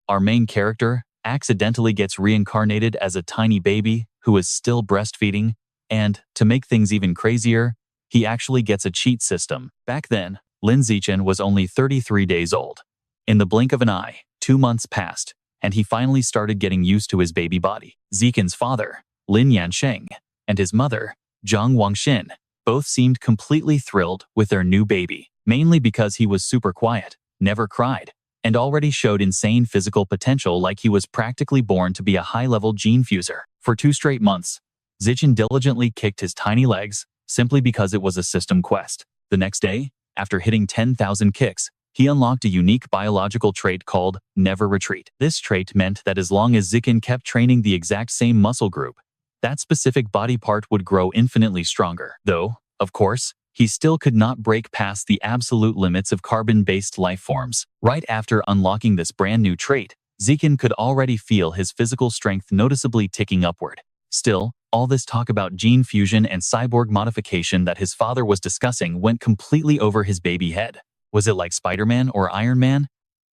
Our main character accidentally gets reincarnated as a tiny baby who is still breastfeeding, and, to make things even crazier, he actually gets a cheat system. Back then, Lin Zishen was only 33 days old. In the blink of an eye, 2 months passed, and he finally started getting used to his baby body. Zichen's father, Lin Yansheng, and his mother, Zhang Wangxin, both seemed completely thrilled with their new baby, mainly because he was super quiet, never cried, and already showed insane physical potential like he was practically born to be a high-level gene fuser. For 2 straight months, Zishen diligently kicked his tiny legs simply because it was a system quest. The next day, after hitting 10,000 kicks, he unlocked a unique biological trait called Never Retreat. This trait meant that as long as Zishen kept training the exact same muscle group, that specific body part would grow infinitely stronger. Though, of course, he still could not break past the absolute limits of carbon-based life forms. Right after unlocking this brand new trait, Zishen could already feel his physical strength noticeably ticking upward. Still, all this talk about gene fusion and cyborg modification that his father was discussing went completely over his baby head. Was it like Spider-Man or Iron Man?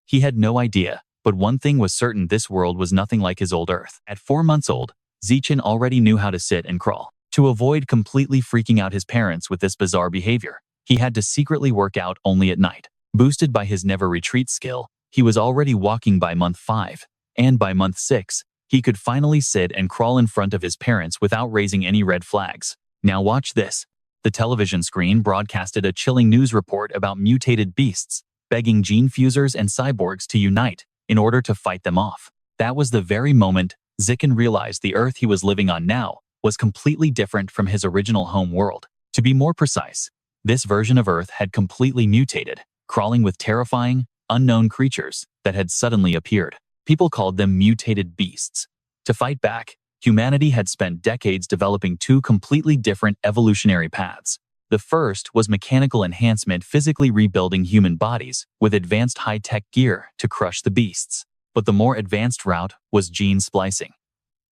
He had no idea, but one thing was certain: this world was nothing like his old Earth. At 4 months old, Zishen already knew how to sit and crawl. To avoid completely freaking out his parents with this bizarre behavior, he had to secretly work out only at night. Boosted by his Never Retreat skill, he was already walking by month 5, and by month 6, he could finally sit and crawl in front of his parents without raising any red flags. Now watch this. The television screen broadcasted a chilling news report about mutated beasts, begging gene fusers and cyborgs to unite in order to fight them off. That was the very moment Zishen realized the Earth he was living on now was completely different from his original home world. To be more precise, this version of Earth had completely mutated, crawling with terrifying, unknown creatures that had suddenly appeared. People called them mutated beasts. To fight back, humanity had spent decades developing 2 completely different evolutionary paths. The first was mechanical enhancement, physically rebuilding human bodies with advanced high-tech gear to crush the beasts. But the more advanced route was gene splicing.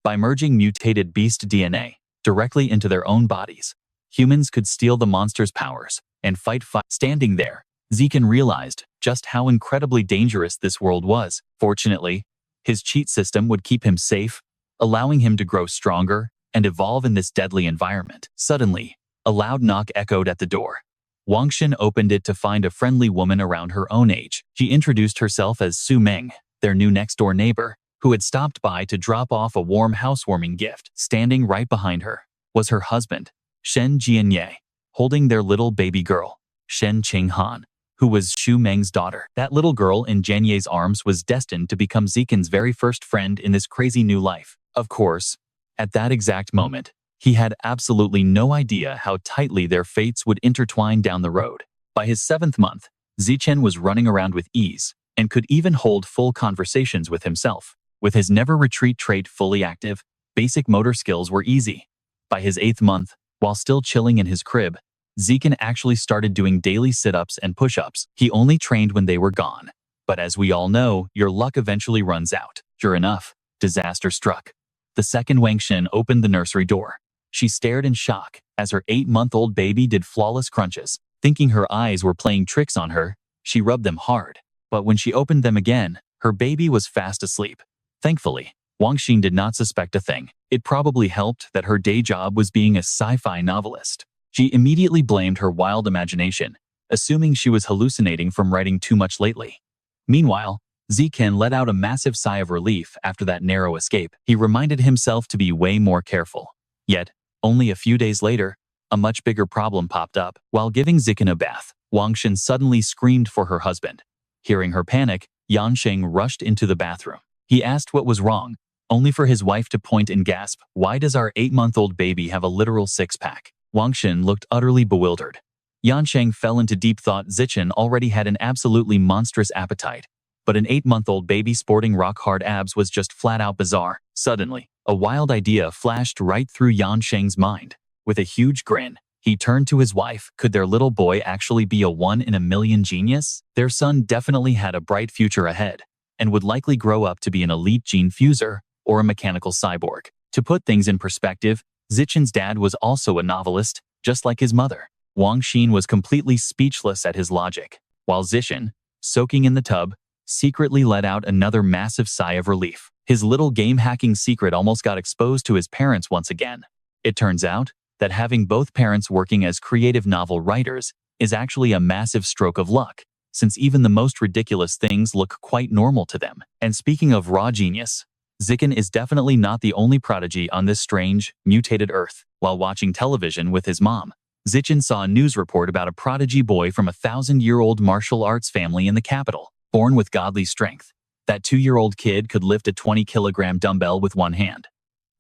By merging mutated beast DNA directly into their own bodies, humans could steal the monster's powers and fight. Standing there, Zishen realized just how incredibly dangerous this world was. Fortunately, his cheat system would keep him safe, allowing him to grow stronger and evolve in this deadly environment. Suddenly, a loud knock echoed at the door. Wangxin opened it to find a friendly woman around her own age. She introduced herself as Su Meng, their new next-door neighbor, who had stopped by to drop off a warm housewarming gift. Standing right behind her was her husband, Shen Jianye, holding their little baby girl, Shen Qinghan, who was Xu Meng's daughter. That little girl in Jianye's arms was destined to become Zishen's very first friend in this crazy new life. Of course, at that exact moment, he had absolutely no idea how tightly their fates would intertwine down the road. By his 7th month, Zishen was running around with ease and could even hold full conversations with himself. With his Never Retreat trait fully active, basic motor skills were easy. By his 8th month, while still chilling in his crib, Zishen actually started doing daily sit-ups and push-ups. He only trained when they were gone. But as we all know, your luck eventually runs out. Sure enough, disaster struck. The second Wangxin opened the nursery door. She stared in shock as her 8-month-old baby did flawless crunches. Thinking her eyes were playing tricks on her, she rubbed them hard. But when she opened them again, her baby was fast asleep. Thankfully, Wangxin did not suspect a thing. It probably helped that her day job was being a sci-fi novelist. She immediately blamed her wild imagination, assuming she was hallucinating from writing too much lately. Meanwhile, Zishen let out a massive sigh of relief after that narrow escape. He reminded himself to be way more careful. Yet, only a few days later, a much bigger problem popped up. While giving Zishen a bath, Wangxin suddenly screamed for her husband. Hearing her panic, Yansheng rushed into the bathroom. He asked what was wrong, only for his wife to point and gasp, "Why does our 8-month-old baby have a literal six-pack?" Wangxin looked utterly bewildered. Yansheng fell into deep thought. Zishen already had an absolutely monstrous appetite, but an 8-month-old baby sporting rock-hard abs was just flat-out bizarre. Suddenly, a wild idea flashed right through Yansheng's mind. With a huge grin, he turned to his wife. Could their little boy actually be a 1-in-a-million genius? Their son definitely had a bright future ahead, and would likely grow up to be an elite gene fuser or a mechanical cyborg. To put things in perspective, Zishen's dad was also a novelist, just like his mother. Wangxin was completely speechless at his logic, while Zishen, soaking in the tub, secretly let out another massive sigh of relief. His little game-hacking secret almost got exposed to his parents once again. It turns out that having both parents working as creative novel writers is actually a massive stroke of luck, since even the most ridiculous things look quite normal to them. And speaking of raw genius, Zishen is definitely not the only prodigy on this strange, mutated Earth. While watching television with his mom, Zishen saw a news report about a prodigy boy from a 1,000-year-old martial arts family in the capital, born with godly strength. That 2-year-old kid could lift a 20-kilogram dumbbell with one hand.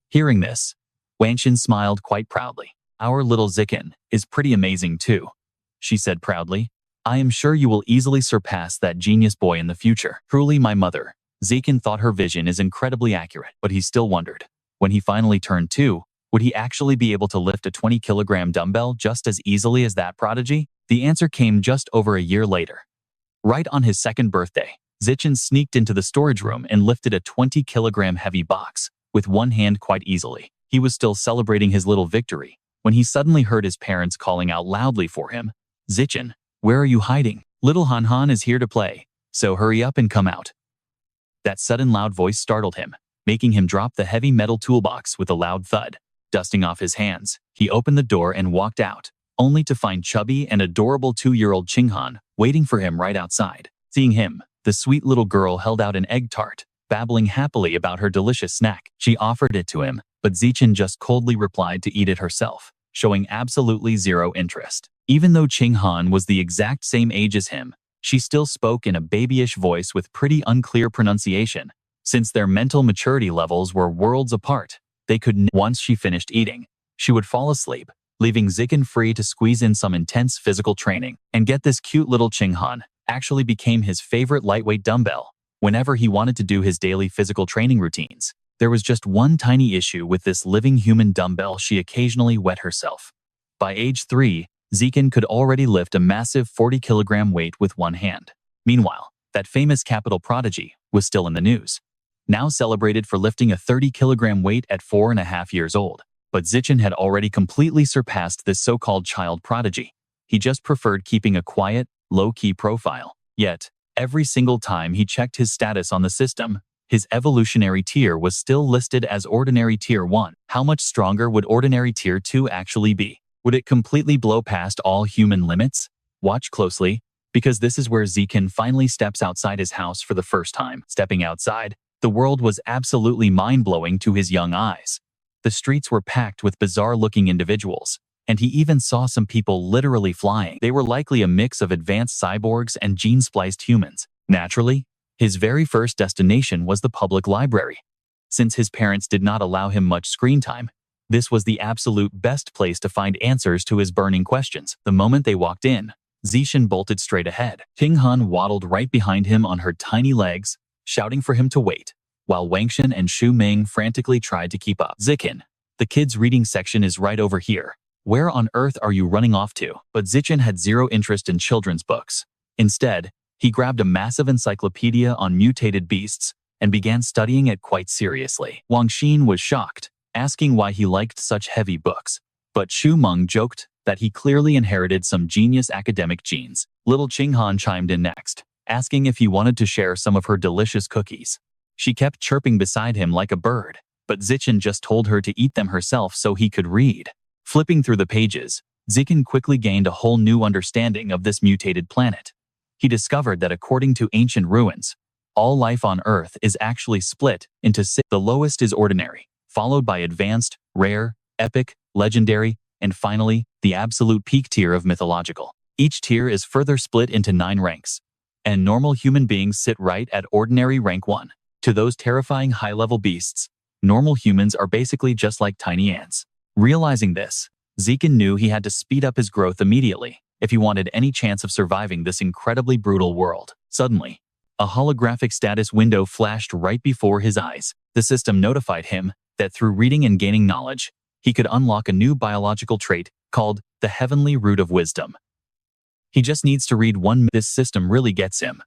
Hearing this, Wanxian smiled quite proudly. "Our little Zishen is pretty amazing too," she said proudly. "I am sure you will easily surpass that genius boy in the future." Truly, my mother. Zishen thought her vision is incredibly accurate, but he still wondered, when he finally turned 2, would he actually be able to lift a 20-kilogram dumbbell just as easily as that prodigy? The answer came just over a year later. Right on his 2nd birthday, Zishen sneaked into the storage room and lifted a 20-kilogram heavy box with one hand quite easily. He was still celebrating his little victory when he suddenly heard his parents calling out loudly for him. "Zishen, where are you hiding? Little Han Han is here to play, so hurry up and come out." That sudden loud voice startled him, making him drop the heavy metal toolbox with a loud thud. Dusting off his hands, he opened the door and walked out, only to find chubby and adorable 2-year-old Qinghan waiting for him right outside. Seeing him, the sweet little girl held out an egg tart, babbling happily about her delicious snack. She offered it to him, but Zishen just coldly replied to eat it herself, showing absolutely zero interest. Even though Qinghan was the exact same age as him, she still spoke in a babyish voice with pretty unclear pronunciation. Since their mental maturity levels were worlds apart, they could once she finished eating, she would fall asleep, leaving Zishen free to squeeze in some intense physical training. And get this, cute little Qinghan actually became his favorite lightweight dumbbell whenever he wanted to do his daily physical training routines. There was just one tiny issue with this living human dumbbell: she occasionally wet herself. By age 3, Zishen could already lift a massive 40-kilogram weight with one hand. Meanwhile, that famous capital prodigy was still in the news, now celebrated for lifting a 30-kilogram weight at 4.5 years old. But Zishen had already completely surpassed this so-called child prodigy. He just preferred keeping a quiet, low-key profile. Yet, every single time he checked his status on the system, his evolutionary tier was still listed as ordinary tier 1. How much stronger would ordinary tier 2 actually be? Would it completely blow past all human limits? Watch closely, because this is where Zishen finally steps outside his house for the first time. Stepping outside, the world was absolutely mind-blowing to his young eyes. The streets were packed with bizarre-looking individuals, and he even saw some people literally flying. They were likely a mix of advanced cyborgs and gene-spliced humans. Naturally, his very first destination was the public library. Since his parents did not allow him much screen time, this was the absolute best place to find answers to his burning questions. The moment they walked in, Zishen bolted straight ahead. Qinghan waddled right behind him on her tiny legs, shouting for him to wait, while Wanxian and Xu Ming frantically tried to keep up. "Zishen, the kids' reading section is right over here. Where on earth are you running off to?" But Zishen had zero interest in children's books. Instead, he grabbed a massive encyclopedia on mutated beasts and began studying it quite seriously. Wanxian was shocked, asking why he liked such heavy books, but Xu Meng joked that he clearly inherited some genius academic genes. Little Qinghan chimed in next, asking if he wanted to share some of her delicious cookies. She kept chirping beside him like a bird, but Zishen just told her to eat them herself so he could read. Flipping through the pages, Zishen quickly gained a whole new understanding of this mutated planet. He discovered that according to ancient ruins, all life on Earth is actually split into 6. The lowest is ordinary, followed by advanced, rare, epic, legendary, and finally, the absolute peak tier of mythological. Each tier is further split into 9 ranks, and normal human beings sit right at ordinary rank 1. To those terrifying high-level beasts, normal humans are basically just like tiny ants. Realizing this, Zishen knew he had to speed up his growth immediately if he wanted any chance of surviving this incredibly brutal world. Suddenly, a holographic status window flashed right before his eyes. The system notified him that through reading and gaining knowledge, he could unlock a new biological trait called the Heavenly Root of Wisdom. He just needs to read one. This system really gets him.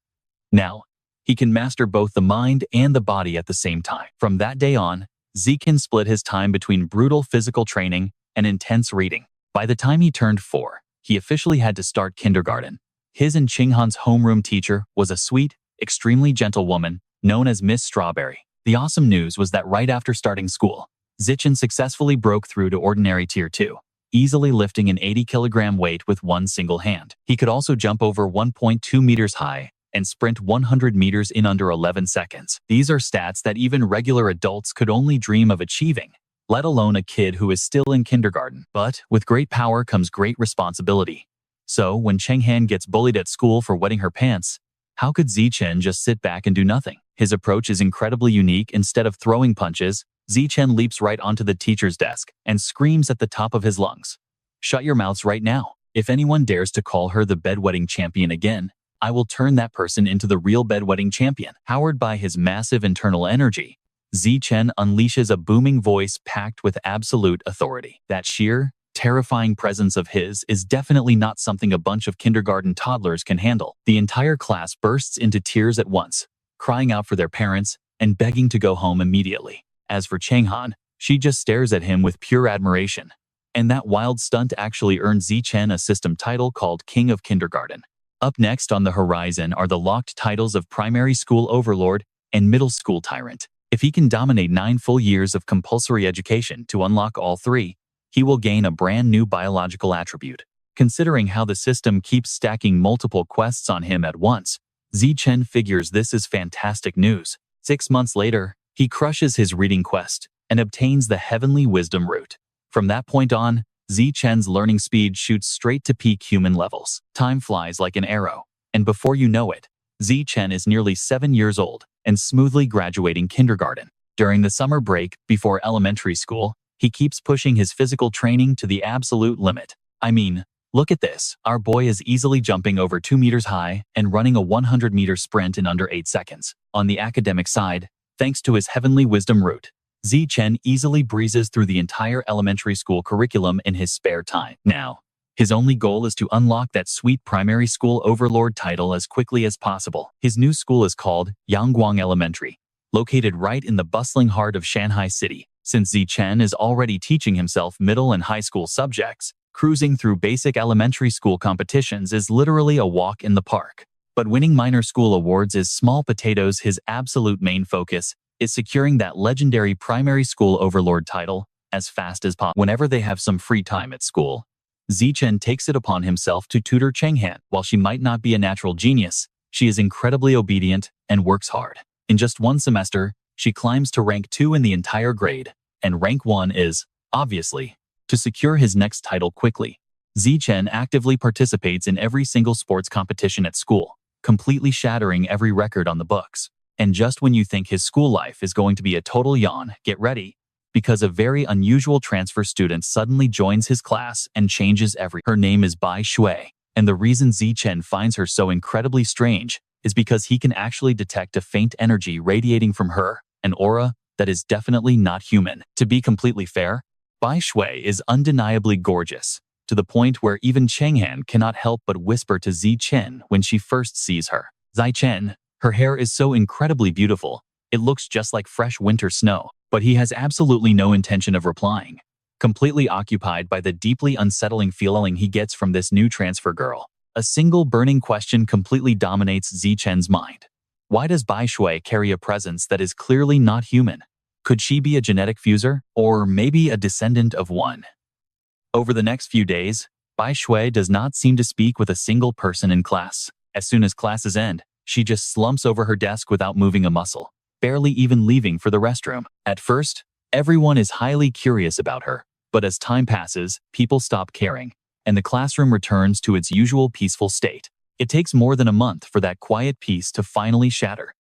Now, he can master both the mind and the body at the same time. From that day on, Zishen split his time between brutal physical training and intense reading. By the time he turned 4, he officially had to start kindergarten. His and Qinghan's homeroom teacher was a sweet, extremely gentle woman known as Miss Strawberry. The awesome news was that right after starting school, Zishen successfully broke through to ordinary Tier 2, easily lifting an 80-kilogram weight with one single hand. He could also jump over 1.2 meters high and sprint 100 meters in under 11 seconds. These are stats that even regular adults could only dream of achieving, let alone a kid who is still in kindergarten. But with great power comes great responsibility. So when Changhan gets bullied at school for wetting her pants, how could Zishen just sit back and do nothing? His approach is incredibly unique. Instead of throwing punches, Zishen leaps right onto the teacher's desk and screams at the top of his lungs, "Shut your mouths right now. If anyone dares to call her the bedwetting champion again, I will turn that person into the real bedwetting champion." Powered by his massive internal energy, Zishen unleashes a booming voice packed with absolute authority. That sheer, terrifying presence of his is definitely not something a bunch of kindergarten toddlers can handle. The entire class bursts into tears at once, crying out for their parents and begging to go home immediately. As for Changhan, she just stares at him with pure admiration. And that wild stunt actually earned Zishen a system title called King of Kindergarten. Up next on the horizon are the locked titles of Primary School Overlord and Middle School Tyrant. If he can dominate 9 full years of compulsory education to unlock all 3, he will gain a brand new biological attribute. Considering how the system keeps stacking multiple quests on him at once, Zishen figures this is fantastic news. 6 months later, he crushes his reading quest and obtains the Heavenly Wisdom root. From that point on, Zishen's learning speed shoots straight to peak human levels. Time flies like an arrow, and before you know it, Zishen is nearly 7 years old and smoothly graduating kindergarten. During the summer break before elementary school, he keeps pushing his physical training to the absolute limit. I mean, look at this. Our boy is easily jumping over 2 meters high and running a 100-meter sprint in under 8 seconds. On the academic side, thanks to his Heavenly Wisdom root, Zishen easily breezes through the entire elementary school curriculum in his spare time. Now, his only goal is to unlock that sweet primary school overlord title as quickly as possible. His new school is called Yangguang Elementary, located right in the bustling heart of Shanghai City. Since Zishen is already teaching himself middle and high school subjects, cruising through basic elementary school competitions is literally a walk in the park. But winning minor school awards is small potatoes. His absolute main focus is securing that legendary primary school overlord title as fast as possible. Whenever they have some free time at school, Zishen takes it upon himself to tutor Changhan. While she might not be a natural genius, she is incredibly obedient and works hard. In just 1 semester, she climbs to rank 2 in the entire grade, and rank 1 is, obviously, to secure his next title quickly. Zishen actively participates in every single sports competition at school, completely shattering every record on the books. And just when you think his school life is going to be a total yawn, get ready, because a very unusual transfer student suddenly joins his class and changes everything. Her name is Bai Shui, and the reason Zishen finds her so incredibly strange is because he can actually detect a faint energy radiating from her, an aura that is definitely not human. To be completely fair, Bai Shui is undeniably gorgeous, to the point where even Changhan cannot help but whisper to Zishen when she first sees her. Zishen, her hair is so incredibly beautiful, it looks just like fresh winter snow, but he has absolutely no intention of replying, completely occupied by the deeply unsettling feeling he gets from this new transfer girl. A single burning question completely dominates Zishen's mind. Why does Bai Shui carry a presence that is clearly not human? Could she be a genetic fuser, or maybe a descendant of one? Over the next few days, Bai Shui does not seem to speak with a single person in class. As soon as classes end, she just slumps over her desk without moving a muscle, barely even leaving for the restroom. At first, everyone is highly curious about her, but as time passes, people stop caring, and the classroom returns to its usual peaceful state. It takes more than a month for that quiet peace to finally shatter.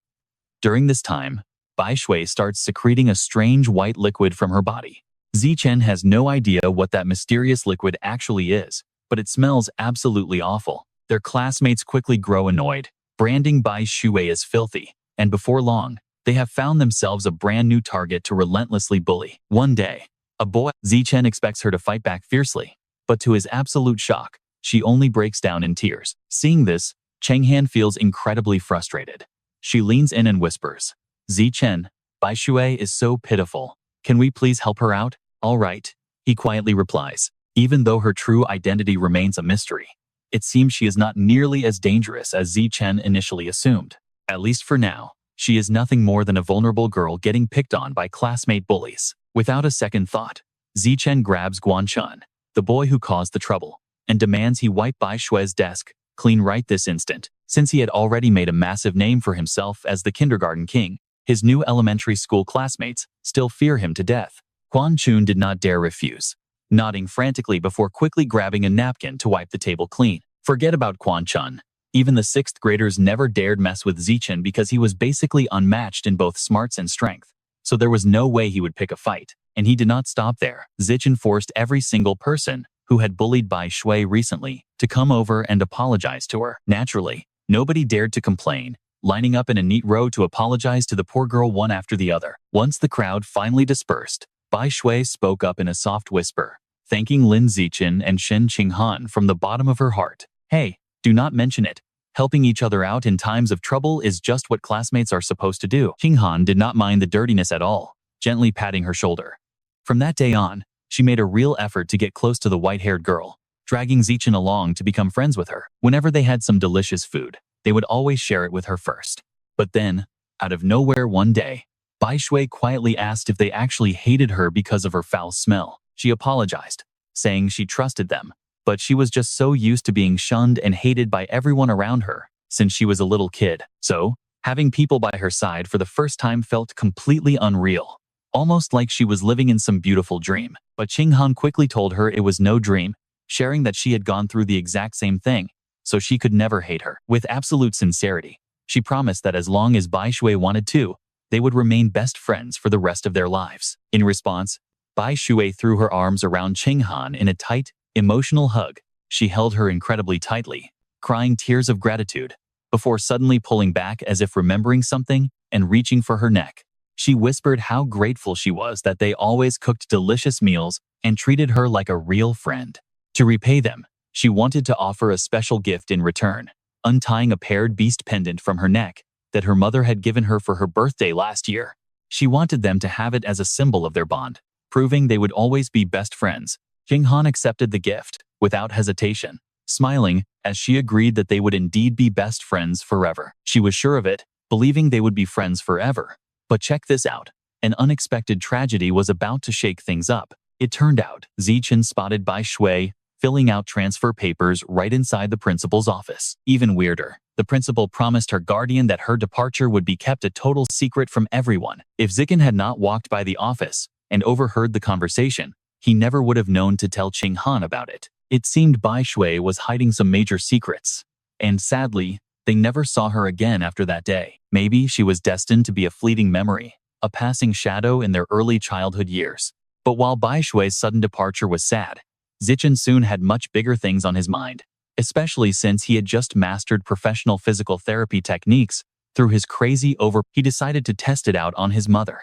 During this time, Bai Shui starts secreting a strange white liquid from her body. Zishen has no idea what that mysterious liquid actually is, but it smells absolutely awful. Their classmates quickly grow annoyed, branding Bai Shui as filthy, and before long, they have found themselves a brand new target to relentlessly bully. One day, a boy, Zishen expects her to fight back fiercely, but to his absolute shock, she only breaks down in tears. Seeing this, Changhan feels incredibly frustrated. She leans in and whispers, "Zishen, Bai Shui is so pitiful. Can we please help her out?" "All right," he quietly replies. Even though her true identity remains a mystery, it seems she is not nearly as dangerous as Zishen initially assumed. At least for now, she is nothing more than a vulnerable girl getting picked on by classmate bullies. Without a second thought, Zichen grabs Guanchun, the boy who caused the trouble, and demands he wipe Bai Shui's desk clean right this instant. Since he had already made a massive name for himself as the kindergarten king, his new elementary school classmates still fear him to death. Quan Chun did not dare refuse, nodding frantically before quickly grabbing a napkin to wipe the table clean. Forget about Quan Chun. Even the 6th graders never dared mess with Zichen because he was basically unmatched in both smarts and strength, so there was no way he would pick a fight. And he did not stop there. Zichen forced every single person who had bullied Bai Shui recently to come over and apologize to her. Naturally, nobody dared to complain, lining up in a neat row to apologize to the poor girl one after the other. Once the crowd finally dispersed, Bai Shui spoke up in a soft whisper, thanking Lin Zishen and Shen Qinghan from the bottom of her heart. Hey, do not mention it. Helping each other out in times of trouble is just what classmates are supposed to do. Qinghan did not mind the dirtiness at all, gently patting her shoulder. From that day on, she made a real effort to get close to the white-haired girl, dragging Zichen along to become friends with her. Whenever they had some delicious food, they would always share it with her first. But then, out of nowhere one day, Bai Shui quietly asked if they actually hated her because of her foul smell. She apologized, saying she trusted them, but she was just so used to being shunned and hated by everyone around her since she was a little kid. So, having people by her side for the first time felt completely unreal, almost like she was living in some beautiful dream. But Qinghan quickly told her it was no dream, sharing that she had gone through the exact same thing, so she could never hate her. With absolute sincerity, she promised that as long as Bai Shui wanted to, they would remain best friends for the rest of their lives. In response, Bai Shui threw her arms around Qinghan in a tight, emotional hug. She held her incredibly tightly, crying tears of gratitude, before suddenly pulling back as if remembering something and reaching for her neck. She whispered how grateful she was that they always cooked delicious meals and treated her like a real friend. To repay them, she wanted to offer a special gift in return, untying a paired beast pendant from her neck that her mother had given her for her birthday last year. She wanted them to have it as a symbol of their bond, proving they would always be best friends. Qinghan accepted the gift without hesitation, smiling as she agreed that they would indeed be best friends forever. She was sure of it, believing they would be friends forever. But check this out. An unexpected tragedy was about to shake things up. It turned out Zichen spotted Bai Shui filling out transfer papers right inside the principal's office. Even weirder, the principal promised her guardian that her departure would be kept a total secret from everyone. If Zichen had not walked by the office and overheard the conversation, he never would have known to tell Qinghan about it. It seemed Bai Shui was hiding some major secrets, and sadly, they never saw her again after that day. Maybe she was destined to be a fleeting memory, a passing shadow in their early childhood years. But while Bai Shui's sudden departure was sad, Zichen soon had much bigger things on his mind, especially since he had just mastered professional physical therapy techniques through his crazy He decided to test it out on his mother,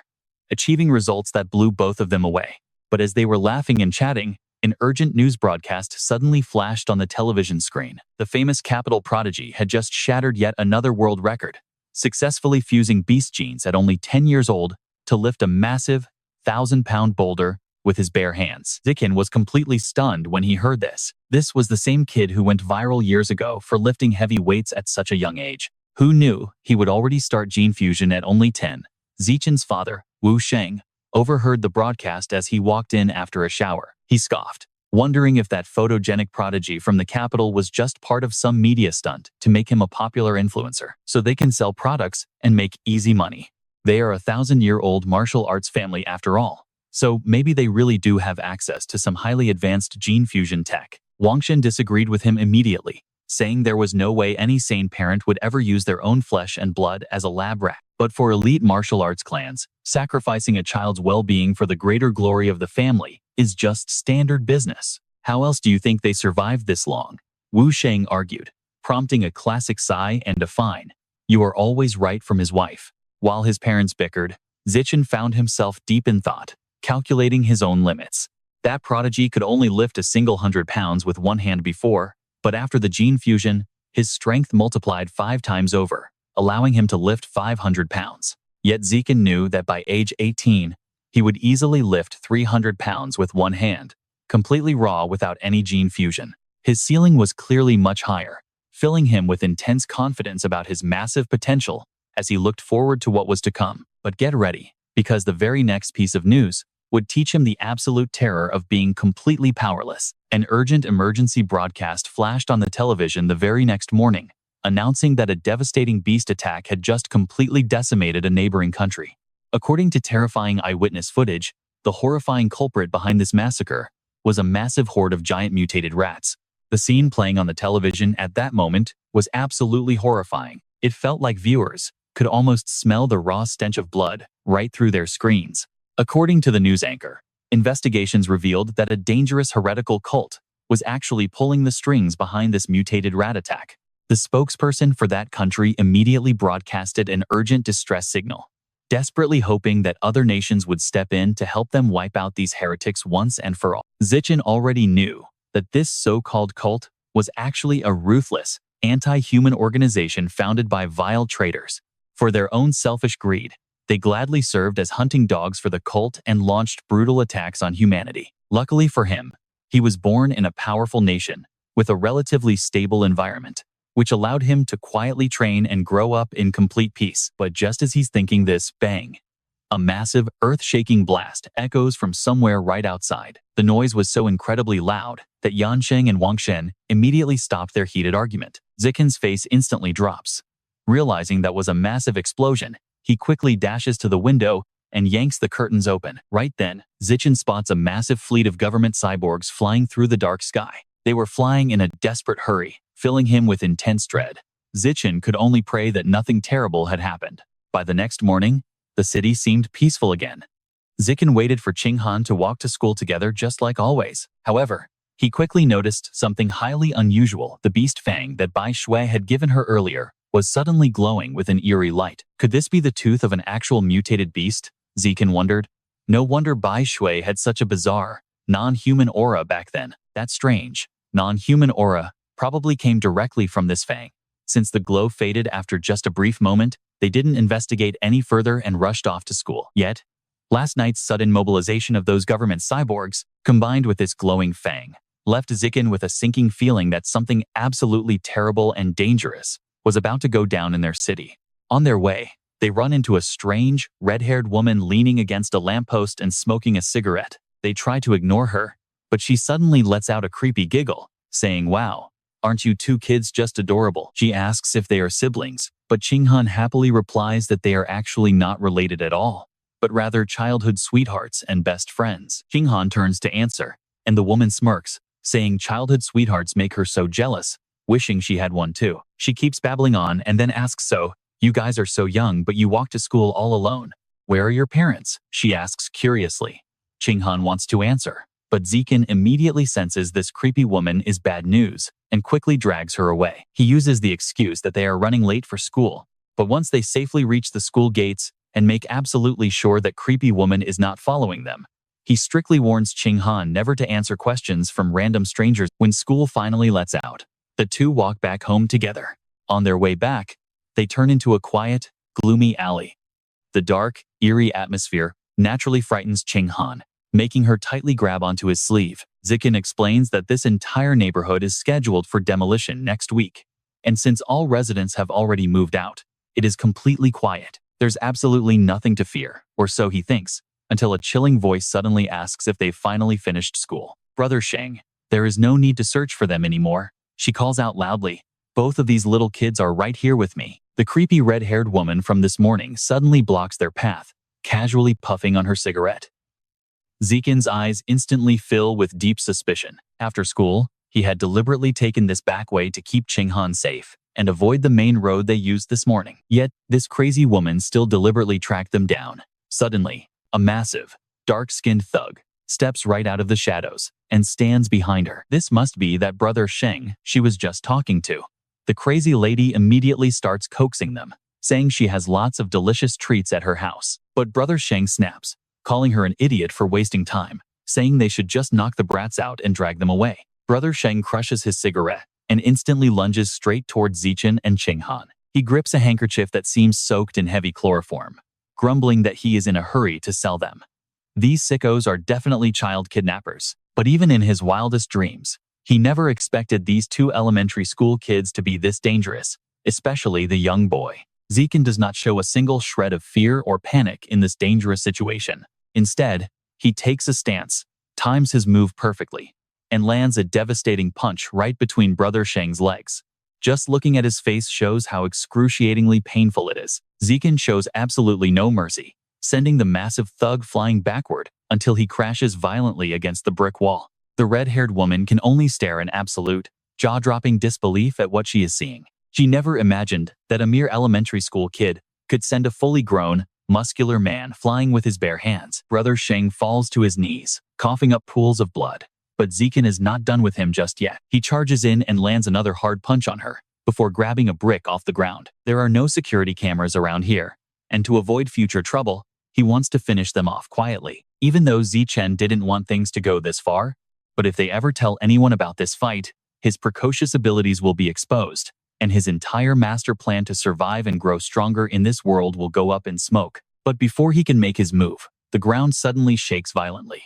achieving results that blew both of them away. But as they were laughing and chatting, an urgent news broadcast suddenly flashed on the television screen. The famous capital prodigy had just shattered yet another world record, successfully fusing beast genes at only 10 years old to lift a massive 1,000-pound boulder with his bare hands. Zichen was completely stunned when he heard this. This was the same kid who went viral years ago for lifting heavy weights at such a young age. Who knew he would already start gene fusion at only 10? Zichen's father, Wu Sheng, overheard the broadcast as he walked in after a shower. He scoffed, wondering if that photogenic prodigy from the capital was just part of some media stunt to make him a popular influencer, so they can sell products and make easy money. They are a 1,000-year-old martial arts family after all, so maybe they really do have access to some highly advanced gene fusion tech. Wangshen disagreed with him immediately, saying there was no way any sane parent would ever use their own flesh and blood as a lab rat. But for elite martial arts clans, sacrificing a child's well-being for the greater glory of the family is just standard business. How else do you think they survived this long? Wu Sheng argued, prompting a classic sigh and a fine "You are always right" from his wife. While his parents bickered, Zichen found himself deep in thought, calculating his own limits. That prodigy could only lift a single 100 pounds with one hand before, but after the gene fusion, his strength multiplied 5 times over, allowing him to lift 500 pounds. Yet Zichen knew that by age 18, he would easily lift 300 pounds with one hand, completely raw without any gene fusion. His ceiling was clearly much higher, filling him with intense confidence about his massive potential as he looked forward to what was to come. But get ready, because the very next piece of news would teach him the absolute terror of being completely powerless. An urgent emergency broadcast flashed on the television the very next morning, announcing that a devastating beast attack had just completely decimated a neighboring country. According to terrifying eyewitness footage, the horrifying culprit behind this massacre was a massive horde of giant mutated rats. The scene playing on the television at that moment was absolutely horrifying. It felt like viewers could almost smell the raw stench of blood right through their screens. According to the news anchor, investigations revealed that a dangerous heretical cult was actually pulling the strings behind this mutated rat attack. The spokesperson for that country immediately broadcasted an urgent distress signal, desperately hoping that other nations would step in to help them wipe out these heretics once and for all. Zishen already knew that this so-called cult was actually a ruthless, anti-human organization founded by vile traitors. For their own selfish greed, they gladly served as hunting dogs for the cult and launched brutal attacks on humanity. Luckily for him, he was born in a powerful nation with a relatively stable environment, which allowed him to quietly train and grow up in complete peace. But just as he's thinking this, bang! A massive, earth-shaking blast echoes from somewhere right outside. The noise was so incredibly loud that Yansheng and Wangshen immediately stopped their heated argument. Zichen's face instantly drops. Realizing that was a massive explosion, he quickly dashes to the window and yanks the curtains open. Right then, Zishen spots a massive fleet of government cyborgs flying through the dark sky. They were flying in a desperate hurry, filling him with intense dread. Zishen could only pray that nothing terrible had happened. By the next morning, the city seemed peaceful again. Zishen waited for Qinghan to walk to school together just like always. However, he quickly noticed something highly unusual. The beast fang that Bai Shui had given her earlier was suddenly glowing with an eerie light. Could this be the tooth of an actual mutated beast? Zishen wondered. No wonder Bai Shui had such a bizarre, non-human aura back then. That strange, non-human aura probably came directly from this fang. Since the glow faded after just a brief moment, they didn't investigate any further and rushed off to school. Yet, last night's sudden mobilization of those government cyborgs, combined with this glowing fang, left Zishen with a sinking feeling that something absolutely terrible and dangerous was about to go down in their city. On their way, they run into a strange, red-haired woman leaning against a lamppost and smoking a cigarette. They try to ignore her, but she suddenly lets out a creepy giggle, saying, "Wow, aren't you two kids just adorable?" She asks if they are siblings, but Qinghan happily replies that they are actually not related at all, but rather childhood sweethearts and best friends. Qinghan turns to answer, and the woman smirks, saying childhood sweethearts make her so jealous, wishing she had one too. She keeps babbling on and then asks, "So, you guys are so young but you walk to school all alone. Where are your parents?" she asks curiously. Qinghan wants to answer, but Zishen immediately senses this creepy woman is bad news and quickly drags her away. He uses the excuse that they are running late for school, but once they safely reach the school gates and make absolutely sure that creepy woman is not following them, he strictly warns Qinghan never to answer questions from random strangers. When school finally lets out, the two walk back home together. On their way back, they turn into a quiet, gloomy alley. The dark, eerie atmosphere naturally frightens Qinghan, making her tightly grab onto his sleeve. Zishen explains that this entire neighborhood is scheduled for demolition next week, and since all residents have already moved out, it is completely quiet. There's absolutely nothing to fear, or so he thinks, until a chilling voice suddenly asks if they've finally finished school. "Brother Sheng, there is no need to search for them anymore," she calls out loudly. "Both of these little kids are right here with me." The creepy red-haired woman from this morning suddenly blocks their path, casually puffing on her cigarette. Zishen's eyes instantly fill with deep suspicion. After school, he had deliberately taken this back way to keep Qinghan safe and avoid the main road they used this morning. Yet, this crazy woman still deliberately tracked them down. Suddenly, a massive, dark-skinned thug steps right out of the shadows and stands behind her. This must be that brother Sheng she was just talking to. The crazy lady immediately starts coaxing them, saying she has lots of delicious treats at her house. But brother Sheng snaps, calling her an idiot for wasting time, saying they should just knock the brats out and drag them away. Brother Sheng crushes his cigarette and instantly lunges straight towards Zishen and Qinghan. He grips a handkerchief that seems soaked in heavy chloroform, grumbling that he is in a hurry to sell them. These sickos are definitely child kidnappers, but even in his wildest dreams, He never expected these two elementary school kids to be this dangerous, especially the young boy. Zishen does not show a single shred of fear or panic in this dangerous situation. Instead, he takes a stance, times his move perfectly, and lands a devastating punch right between Brother Sheng's legs. Just looking at his face shows how excruciatingly painful it is. Zishen shows absolutely no mercy, sending the massive thug flying backward until he crashes violently against the brick wall. The red-haired woman can only stare in absolute, jaw-dropping disbelief at what she is seeing. She never imagined that a mere elementary school kid could send a fully grown, muscular man flying with his bare hands. Brother Sheng falls to his knees, coughing up pools of blood. But Zishen is not done with him just yet. He charges in and lands another hard punch on her, before grabbing a brick off the ground. There are no security cameras around here, and to avoid future trouble, he wants to finish them off quietly. Even though Zishen didn't want things to go this far, but if they ever tell anyone about this fight, his precocious abilities will be exposed, and his entire master plan to survive and grow stronger in this world will go up in smoke. But before he can make his move, the ground suddenly shakes violently.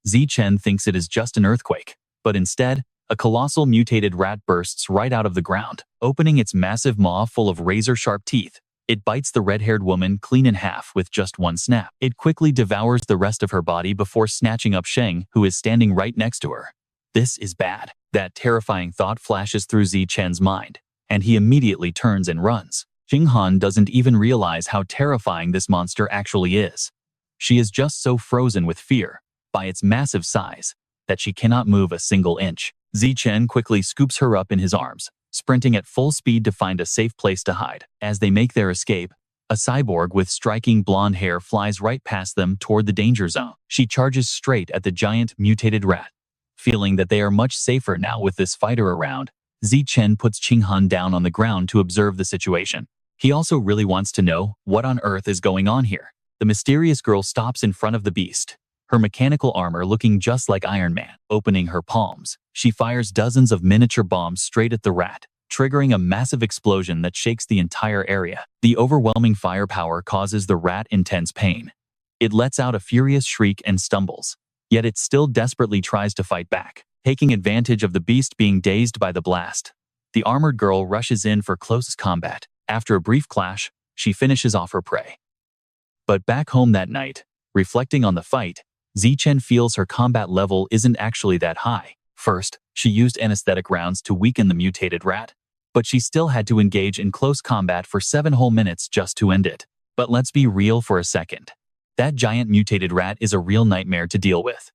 Zishen thinks it is just an earthquake, but instead, a colossal mutated rat bursts right out of the ground. Opening its massive maw full of razor-sharp teeth, it bites the red-haired woman clean in half with just one snap. It quickly devours the rest of her body before snatching up Sheng, who is standing right next to her. This is bad. That terrifying thought flashes through Zichen's mind, and he immediately turns and runs. Xinghan doesn't even realize how terrifying this monster actually is. She is just so frozen with fear by its massive size that she cannot move a single inch. Zishen quickly scoops her up in his arms, sprinting at full speed to find a safe place to hide. As they make their escape, a cyborg with striking blonde hair flies right past them toward the danger zone. She charges straight at the giant mutated rat. Feeling that they are much safer now with this fighter around, Zishen puts Xinghan down on the ground to observe the situation. He also really wants to know what on earth is going on here. The mysterious girl stops in front of the beast, her mechanical armor looking just like Iron Man. Opening her palms, she fires dozens of miniature bombs straight at the rat, triggering a massive explosion that shakes the entire area. The overwhelming firepower causes the rat intense pain. It lets out a furious shriek and stumbles, yet it still desperately tries to fight back. Taking advantage of the beast being dazed by the blast, the armored girl rushes in for close combat. After a brief clash, she finishes off her prey. But back home that night, reflecting on the fight, Zishen feels her combat level isn't actually that high. First, she used anesthetic rounds to weaken the mutated rat, but she still had to engage in close combat for 7 whole minutes just to end it. But let's be real for a second. That giant mutated rat is a real nightmare to deal with.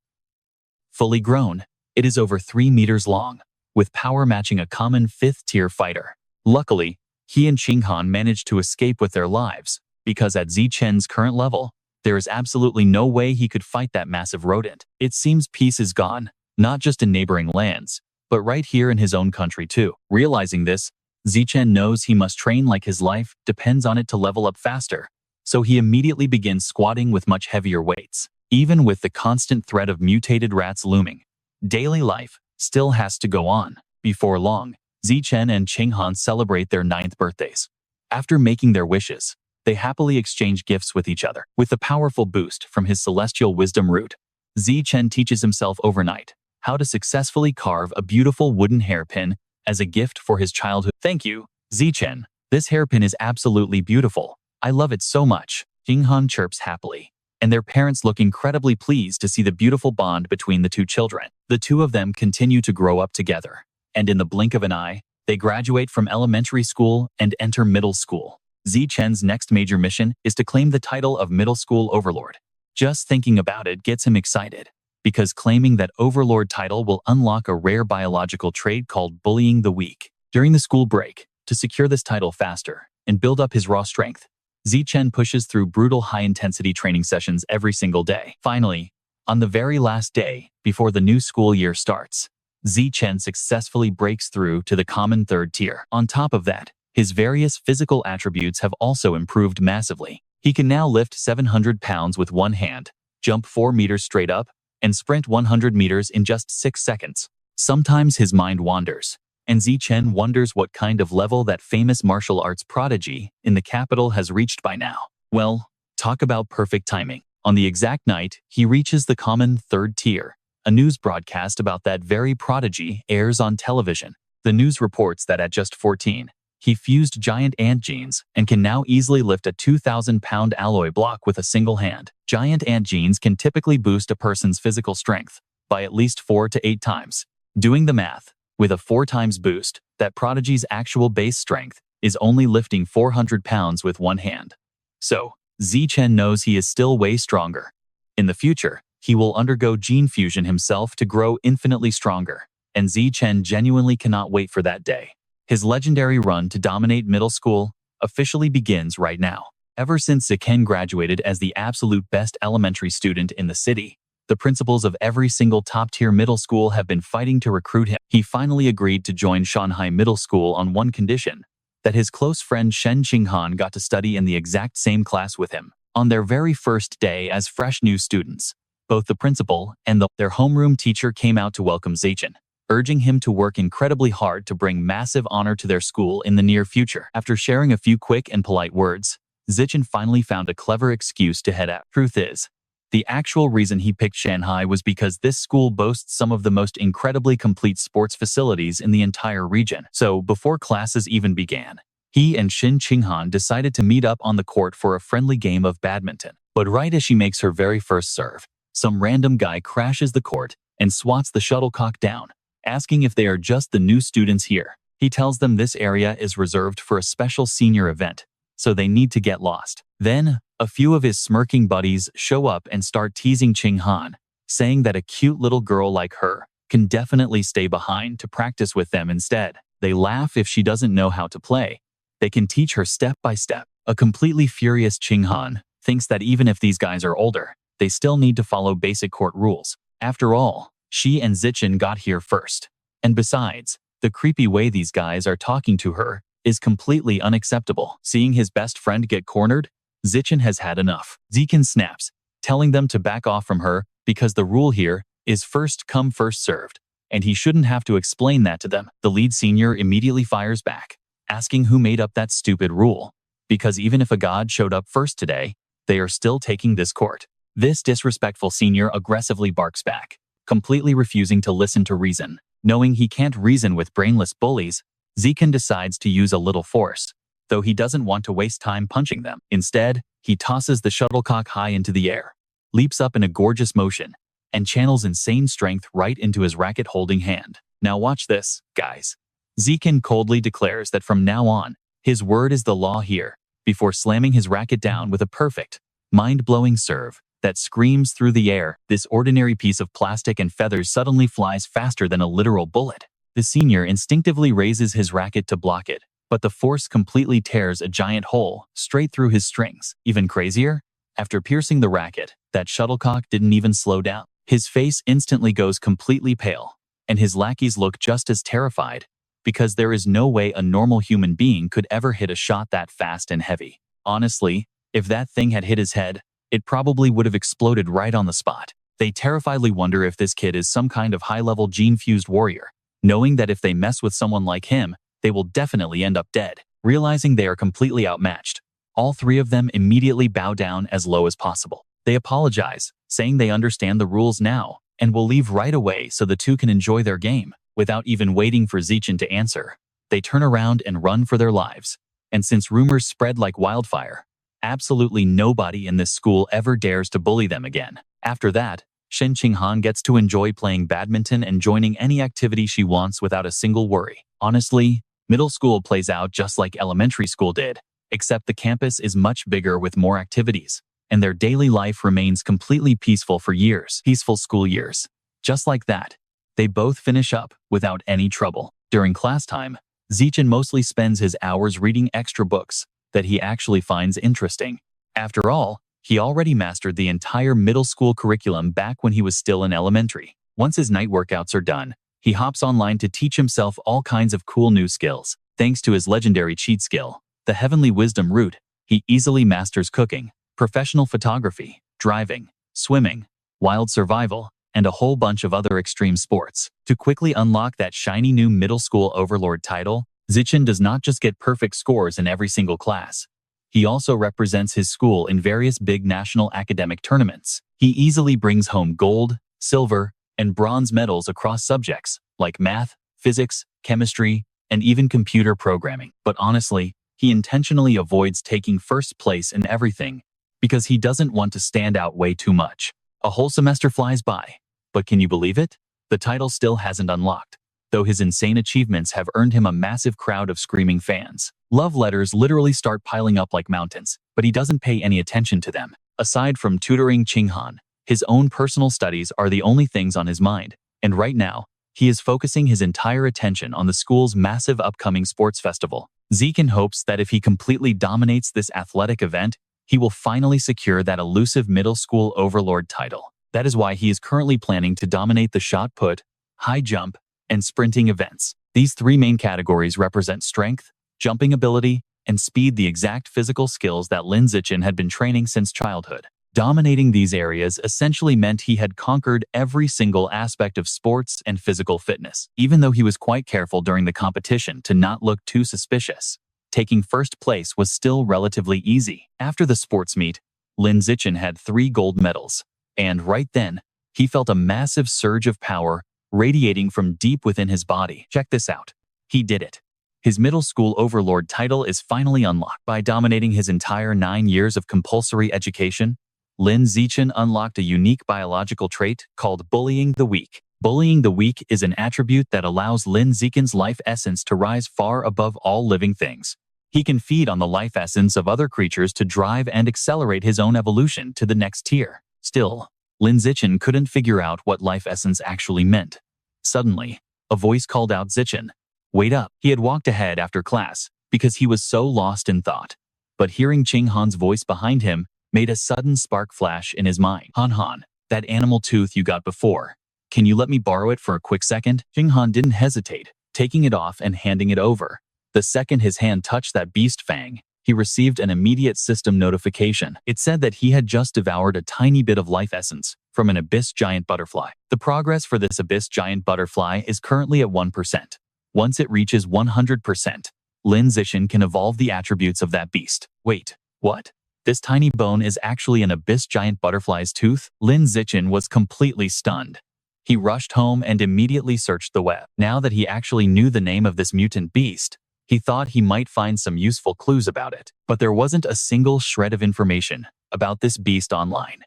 Fully grown, it is over 3 meters long, with power matching a common 5th-tier fighter. Luckily, he and Xinghan managed to escape with their lives, because at Zichen's current level, there is absolutely no way he could fight that massive rodent. It seems peace is gone, not just in neighboring lands, but right here in his own country too. Realizing this, Zishen knows he must train like his life depends on it to level up faster, so he immediately begins squatting with much heavier weights. Even with the constant threat of mutated rats looming, daily life still has to go on. Before long, Zishen and Xinghan celebrate their 9th birthdays. After making their wishes, they happily exchange gifts with each other. With a powerful boost from his celestial wisdom root, Zishen teaches himself overnight how to successfully carve a beautiful wooden hairpin as a gift for his childhood. Thank you, Zishen. This hairpin is absolutely beautiful. I love it so much. Xinghan chirps happily, and their parents look incredibly pleased to see the beautiful bond between the two children. The two of them continue to grow up together, and in the blink of an eye, they graduate from elementary school and enter middle school. Zichen's next major mission is to claim the title of middle school overlord. Just thinking about it gets him excited, because claiming that overlord title will unlock a rare biological trait called bullying the weak. During the school break, to secure this title faster and build up his raw strength, Zishen pushes through brutal high-intensity training sessions every single day. Finally, on the very last day, before the new school year starts, Zishen successfully breaks through to the common 3rd tier. On top of that, his various physical attributes have also improved massively. He can now lift 700 pounds with one hand, jump 4 meters straight up, and sprint 100 meters in just 6 seconds. Sometimes his mind wanders, and Zishen wonders what kind of level that famous martial arts prodigy in the capital has reached by now. Well, talk about perfect timing. On the exact night he reaches the common 3rd tier, a news broadcast about that very prodigy airs on television. The news reports that at just 14, he fused giant ant genes and can now easily lift a 2,000-pound alloy block with a single hand. Giant ant genes can typically boost a person's physical strength by at least 4 to 8 times. Doing the math, with a 4 times boost, that prodigy's actual base strength is only lifting 400 pounds with one hand. So, Zishen knows he is still way stronger. In the future, he will undergo gene fusion himself to grow infinitely stronger, and Zishen genuinely cannot wait for that day. His legendary run to dominate middle school officially begins right now. Ever since Zishen graduated as the absolute best elementary student in the city, the principals of every single top-tier middle school have been fighting to recruit him. He finally agreed to join Shanghai Middle School on one condition, that his close friend Shen Qinghan got to study in the exact same class with him. On their very first day as fresh new students, both the principal and their homeroom teacher came out to welcome Zishen, urging him to work incredibly hard to bring massive honor to their school in the near future. After sharing a few quick and polite words, Zishen finally found a clever excuse to head out. Truth is, the actual reason he picked Shanghai was because this school boasts some of the most incredibly complete sports facilities in the entire region. So, before classes even began, he and Shen Qinghan decided to meet up on the court for a friendly game of badminton. But right as she makes her very first serve, some random guy crashes the court and swats the shuttlecock down, asking if they are just the new students here. He tells them this area is reserved for a special senior event, so they need to get lost. Then, a few of his smirking buddies show up and start teasing Qinghan, saying that a cute little girl like her can definitely stay behind to practice with them instead. They laugh if she doesn't know how to play. They can teach her step by step. A completely furious Qinghan thinks that even if these guys are older, they still need to follow basic court rules. After all, she and Zishen got here first. And besides, the creepy way these guys are talking to her is completely unacceptable. Seeing his best friend get cornered, Zishen has had enough. Zishen snaps, telling them to back off from her because the rule here is first come first served, and he shouldn't have to explain that to them. The lead senior immediately fires back, asking who made up that stupid rule, because even if a god showed up first today, they are still taking this court. This disrespectful senior aggressively barks back, completely refusing to listen to reason. Knowing he can't reason with brainless bullies, Zishen decides to use a little force, though he doesn't want to waste time punching them. Instead, he tosses the shuttlecock high into the air, leaps up in a gorgeous motion, and channels insane strength right into his racket-holding hand. Now watch this, guys. Zishen coldly declares that from now on, his word is the law here, before slamming his racket down with a perfect, mind-blowing serve that screams through the air. This ordinary piece of plastic and feathers suddenly flies faster than a literal bullet. The senior instinctively raises his racket to block it, but the force completely tears a giant hole straight through his strings. Even crazier, after piercing the racket, that shuttlecock didn't even slow down. His face instantly goes completely pale, and his lackeys look just as terrified, because there is no way a normal human being could ever hit a shot that fast and heavy. Honestly, if that thing had hit his head, it probably would have exploded right on the spot. They terrifiedly wonder if this kid is some kind of high-level gene-fused warrior, knowing that if they mess with someone like him, they will definitely end up dead. Realizing they are completely outmatched, all three of them immediately bow down as low as possible. They apologize, saying they understand the rules now, and will leave right away so the two can enjoy their game. Without even waiting for Zishen to answer, they turn around and run for their lives. And since rumors spread like wildfire, absolutely nobody in this school ever dares to bully them again. After that, Shen Qinghan gets to enjoy playing badminton and joining any activity she wants without a single worry. Honestly, middle school plays out just like elementary school did, except the campus is much bigger with more activities, and their daily life remains completely peaceful for years. Peaceful school years. Just like that, they both finish up without any trouble. During class time, Zishen mostly spends his hours reading extra books that he actually finds interesting. After all, he already mastered the entire middle school curriculum back when he was still in elementary. Once his night workouts are done, he hops online to teach himself all kinds of cool new skills. Thanks to his legendary cheat skill, the Heavenly Wisdom Root, he easily masters cooking, professional photography, driving, swimming, wild survival, and a whole bunch of other extreme sports. To quickly unlock that shiny new middle school overlord title, Zishen does not just get perfect scores in every single class. He also represents his school in various big national academic tournaments. He easily brings home gold, silver, and and bronze medals across subjects like math, physics, chemistry, and even computer programming. But honestly, he intentionally avoids taking first place in everything because he doesn't want to stand out way too much. A whole semester flies by, but can you believe it? The title still hasn't unlocked, though his insane achievements have earned him a massive crowd of screaming fans. Love letters literally start piling up like mountains, but he doesn't pay any attention to them. Aside from tutoring Qinghan, his own personal studies are the only things on his mind, and right now, he is focusing his entire attention on the school's massive upcoming sports festival. Zishen hopes that if he completely dominates this athletic event, he will finally secure that elusive middle school overlord title. That is why he is currently planning to dominate the shot put, high jump, and sprinting events. These three main categories represent strength, jumping ability, and speed, the exact physical skills that Lin Zishen had been training since childhood. Dominating these areas essentially meant he had conquered every single aspect of sports and physical fitness, even though he was quite careful during the competition to not look too suspicious. Taking first place was still relatively easy. After the sports meet, Lin Zishen had 3 gold medals, and right then, he felt a massive surge of power radiating from deep within his body. Check this out. He did it. His middle school overlord title is finally unlocked. By dominating his entire 9 years of compulsory education, Lin Zishen unlocked a unique biological trait called bullying the weak. Bullying the weak is an attribute that allows Lin Zishen's life essence to rise far above all living things. He can feed on the life essence of other creatures to drive and accelerate his own evolution to the next tier. Still, Lin Zishen couldn't figure out what life essence actually meant. Suddenly, a voice called out, "Zishen, wait up." He had walked ahead after class because he was so lost in thought. But hearing Qinghan's voice behind him made a sudden spark flash in his mind. "Han, that animal tooth you got before. Can you let me borrow it for a quick second?" Qinghan didn't hesitate, taking it off and handing it over. The second his hand touched that beast fang, he received an immediate system notification. It said that he had just devoured a tiny bit of life essence from an abyss giant butterfly. The progress for this abyss giant butterfly is currently at 1%. Once it reaches 100%, Lin Zishen can evolve the attributes of that beast. Wait, what? This tiny bone is actually an abyss giant butterfly's tooth? Lin Zishen was completely stunned. He rushed home and immediately searched the web. Now that he actually knew the name of this mutant beast, he thought he might find some useful clues about it. But there wasn't a single shred of information about this beast online.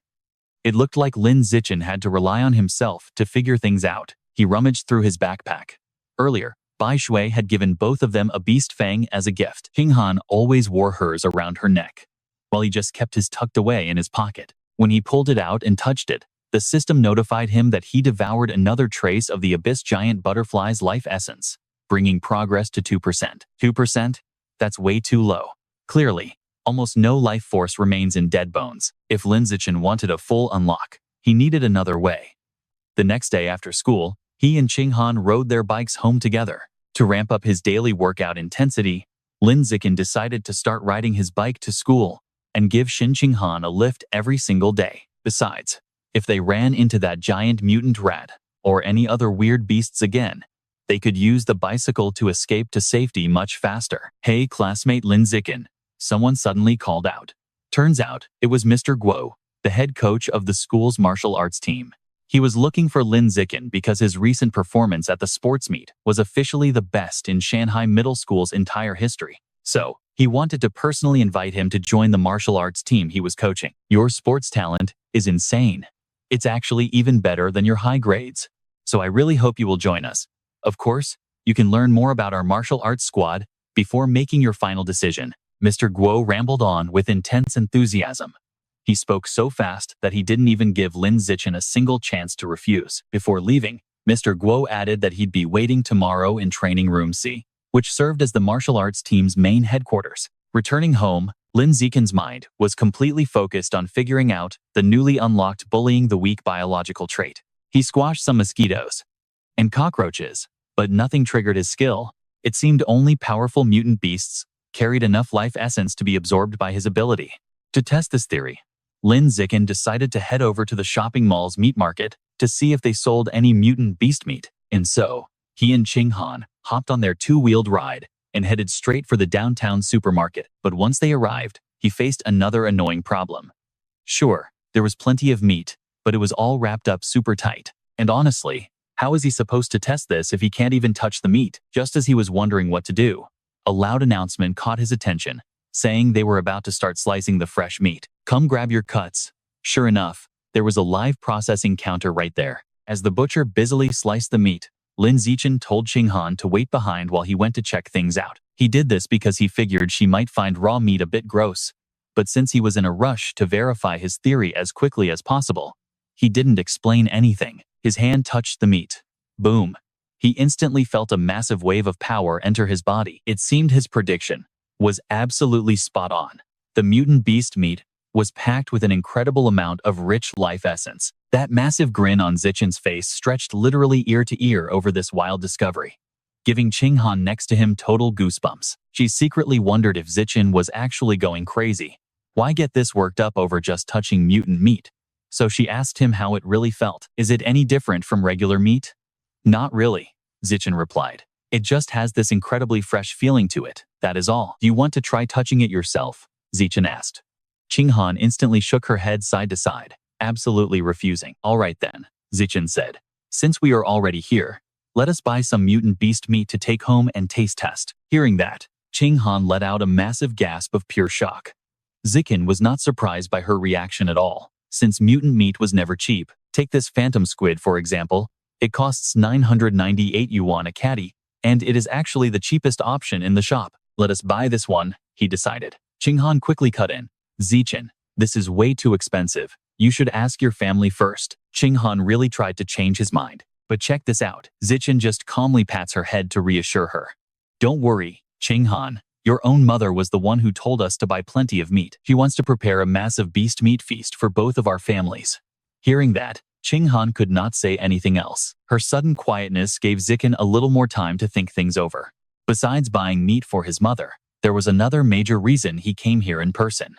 It looked like Lin Zishen had to rely on himself to figure things out. He rummaged through his backpack. Earlier, Bai Shui had given both of them a beast fang as a gift. Qinghan always wore hers around her neck, while he just kept his tucked away in his pocket. When he pulled it out and touched it, the system notified him that he devoured another trace of the abyss giant butterfly's life essence, bringing progress to 2%. 2%? That's way too low. Clearly, almost no life force remains in dead bones. If Lin Zishen wanted a full unlock, he needed another way. The next day after school, he and Qinghan rode their bikes home together. To ramp up his daily workout intensity, Lin Zishen decided to start riding his bike to school and give Qinghan a lift every single day. Besides, if they ran into that giant mutant rat or any other weird beasts again, they could use the bicycle to escape to safety much faster. "Hey, classmate Lin Zishen," someone suddenly called out. Turns out, it was Mr. Guo, the head coach of the school's martial arts team. He was looking for Lin Zishen because his recent performance at the sports meet was officially the best in Shanghai Middle School's entire history. So, he wanted to personally invite him to join the martial arts team he was coaching. "Your sports talent is insane. It's actually even better than your high grades. So I really hope you will join us. Of course, you can learn more about our martial arts squad before making your final decision." Mr. Guo rambled on with intense enthusiasm. He spoke so fast that he didn't even give Lin Zishen a single chance to refuse. Before leaving, Mr. Guo added that he'd be waiting tomorrow in Training Room C, which served as the martial arts team's main headquarters. Returning home, Lin Zishen's mind was completely focused on figuring out the newly unlocked bullying the weak biological trait. He squashed some mosquitoes and cockroaches, but nothing triggered his skill. It seemed only powerful mutant beasts carried enough life essence to be absorbed by his ability. To test this theory, Lin Zishen decided to head over to the shopping mall's meat market to see if they sold any mutant beast meat. And so, he and Qinghan hopped on their 2-wheeled ride and headed straight for the downtown supermarket. But once they arrived, he faced another annoying problem. Sure, there was plenty of meat, but it was all wrapped up super tight. And honestly, how is he supposed to test this if he can't even touch the meat? Just as he was wondering what to do, a loud announcement caught his attention, saying they were about to start slicing the fresh meat. Come grab your cuts. Sure enough, there was a live processing counter right there. As the butcher busily sliced the meat, Lin Zishen told Qinghan to wait behind while he went to check things out. He did this because he figured she might find raw meat a bit gross, but since he was in a rush to verify his theory as quickly as possible, he didn't explain anything. His hand touched the meat. Boom. He instantly felt a massive wave of power enter his body. It seemed his prediction was absolutely spot on. The mutant beast meat was packed with an incredible amount of rich life essence. That massive grin on Zichen's face stretched literally ear to ear over this wild discovery, giving Qinghan next to him total goosebumps. She secretly wondered if Zishen was actually going crazy. Why get this worked up over just touching mutant meat? So she asked him how it really felt. Is it any different from regular meat? Not really, Zishen replied. It just has this incredibly fresh feeling to it, that is all. Do you want to try touching it yourself? Zishen asked. Qinghan instantly shook her head side to side, absolutely refusing. All right then, Zishen said. Since we are already here, let us buy some mutant beast meat to take home and taste test. Hearing that, Qinghan let out a massive gasp of pure shock. Zishen was not surprised by her reaction at all, since mutant meat was never cheap. Take this phantom squid for example. It costs 998 yuan a catty, and it is actually the cheapest option in the shop. Let us buy this one, he decided. Qinghan quickly cut in. Zishen, this is way too expensive. You should ask your family first. Qinghan really tried to change his mind. But check this out. Zishen just calmly pats her head to reassure her. Don't worry, Qinghan. Your own mother was the one who told us to buy plenty of meat. She wants to prepare a massive beast meat feast for both of our families. Hearing that, Qinghan could not say anything else. Her sudden quietness gave Zishen a little more time to think things over. Besides buying meat for his mother, there was another major reason he came here in person.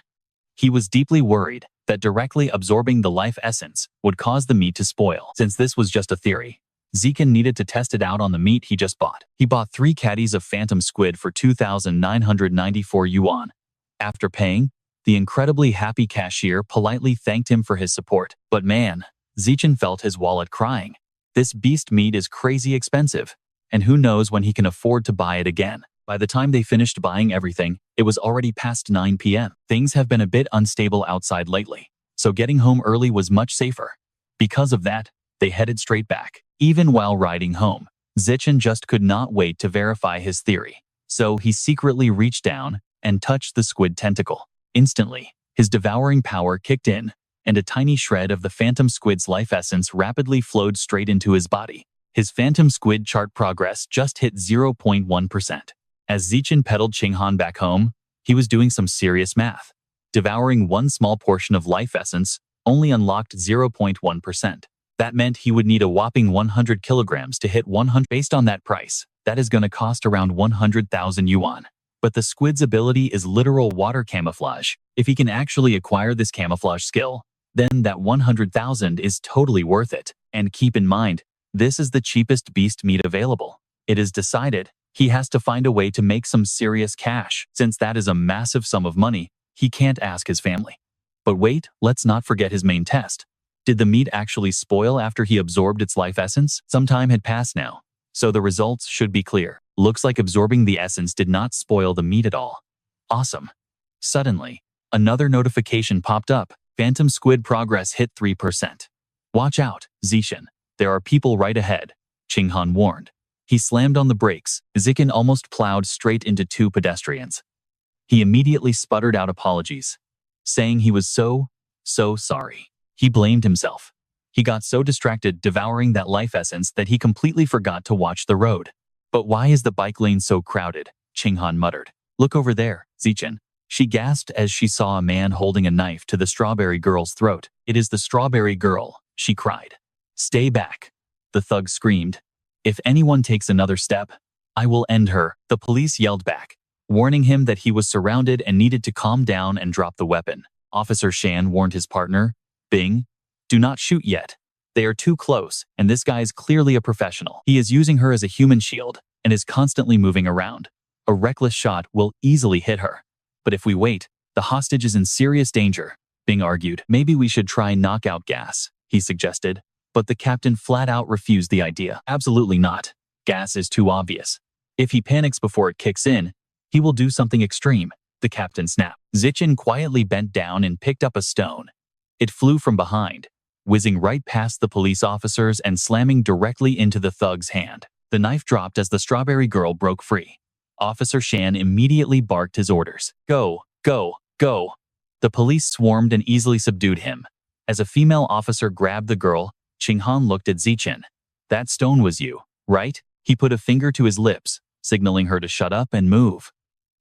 He was deeply worried that directly absorbing the life essence would cause the meat to spoil. Since this was just a theory, Zishen needed to test it out on the meat he just bought. He bought 3 catties of phantom squid for 2,994 yuan. After paying, the incredibly happy cashier politely thanked him for his support. But man, Zishen felt his wallet crying. This beast meat is crazy expensive, and who knows when he can afford to buy it again. By the time they finished buying everything, it was already past 9 p.m. Things have been a bit unstable outside lately, so getting home early was much safer. Because of that, they headed straight back. Even while riding home, Zishen just could not wait to verify his theory. So he secretly reached down and touched the squid tentacle. Instantly, his devouring power kicked in, and a tiny shred of the phantom squid's life essence rapidly flowed straight into his body. His phantom squid chart progress just hit 0.1%. As Zishen pedaled Qinghan back home, he was doing some serious math. Devouring one small portion of life essence only unlocked 0.1%. That meant he would need a whopping 100 kilograms to hit 100. Based on that price, that is going to cost around 100,000 yuan. But the squid's ability is literal water camouflage. If he can actually acquire this camouflage skill, then that 100,000 is totally worth it. And keep in mind, this is the cheapest beast meat available. It is decided he has to find a way to make some serious cash. Since that is a massive sum of money, he can't ask his family. But wait, let's not forget his main test. Did the meat actually spoil after he absorbed its life essence? Some time had passed now, so the results should be clear. Looks like absorbing the essence did not spoil the meat at all. Awesome. Suddenly, another notification popped up. Phantom squid progress hit 3%. Watch out, Zishen. There are people right ahead, Qinghan warned. He slammed on the brakes. Zishen almost plowed straight into 2 pedestrians. He immediately sputtered out apologies, saying he was so sorry. He blamed himself. He got so distracted devouring that life essence that he completely forgot to watch the road. But why is the bike lane so crowded? Qinghan muttered. Look over there, Zishen. She gasped as she saw a man holding a knife to the strawberry girl's throat. It is the strawberry girl, she cried. Stay back, the thug screamed. If anyone takes another step, I will end her, the police yelled back, warning him that he was surrounded and needed to calm down and drop the weapon. Officer Shan warned his partner, Bing, do not shoot yet. They are too close, and this guy is clearly a professional. He is using her as a human shield and is constantly moving around. A reckless shot will easily hit her. But if we wait, the hostage is in serious danger, Bing argued. Maybe we should try knockout gas, he suggested. but the captain flat out refused the idea. Absolutely not. Gas is too obvious. If he panics before it kicks in, he will do something extreme, the captain snapped. Zishen quietly bent down and picked up a stone. It flew from behind, whizzing right past the police officers and slamming directly into the thug's hand. The knife dropped as the strawberry girl broke free. Officer Shan immediately barked his orders. Go, go, go. The police swarmed and easily subdued him. As a female officer grabbed the girl, Qinghan looked at Zishen. That stone was you, right? He put a finger to his lips, signaling her to shut up and move.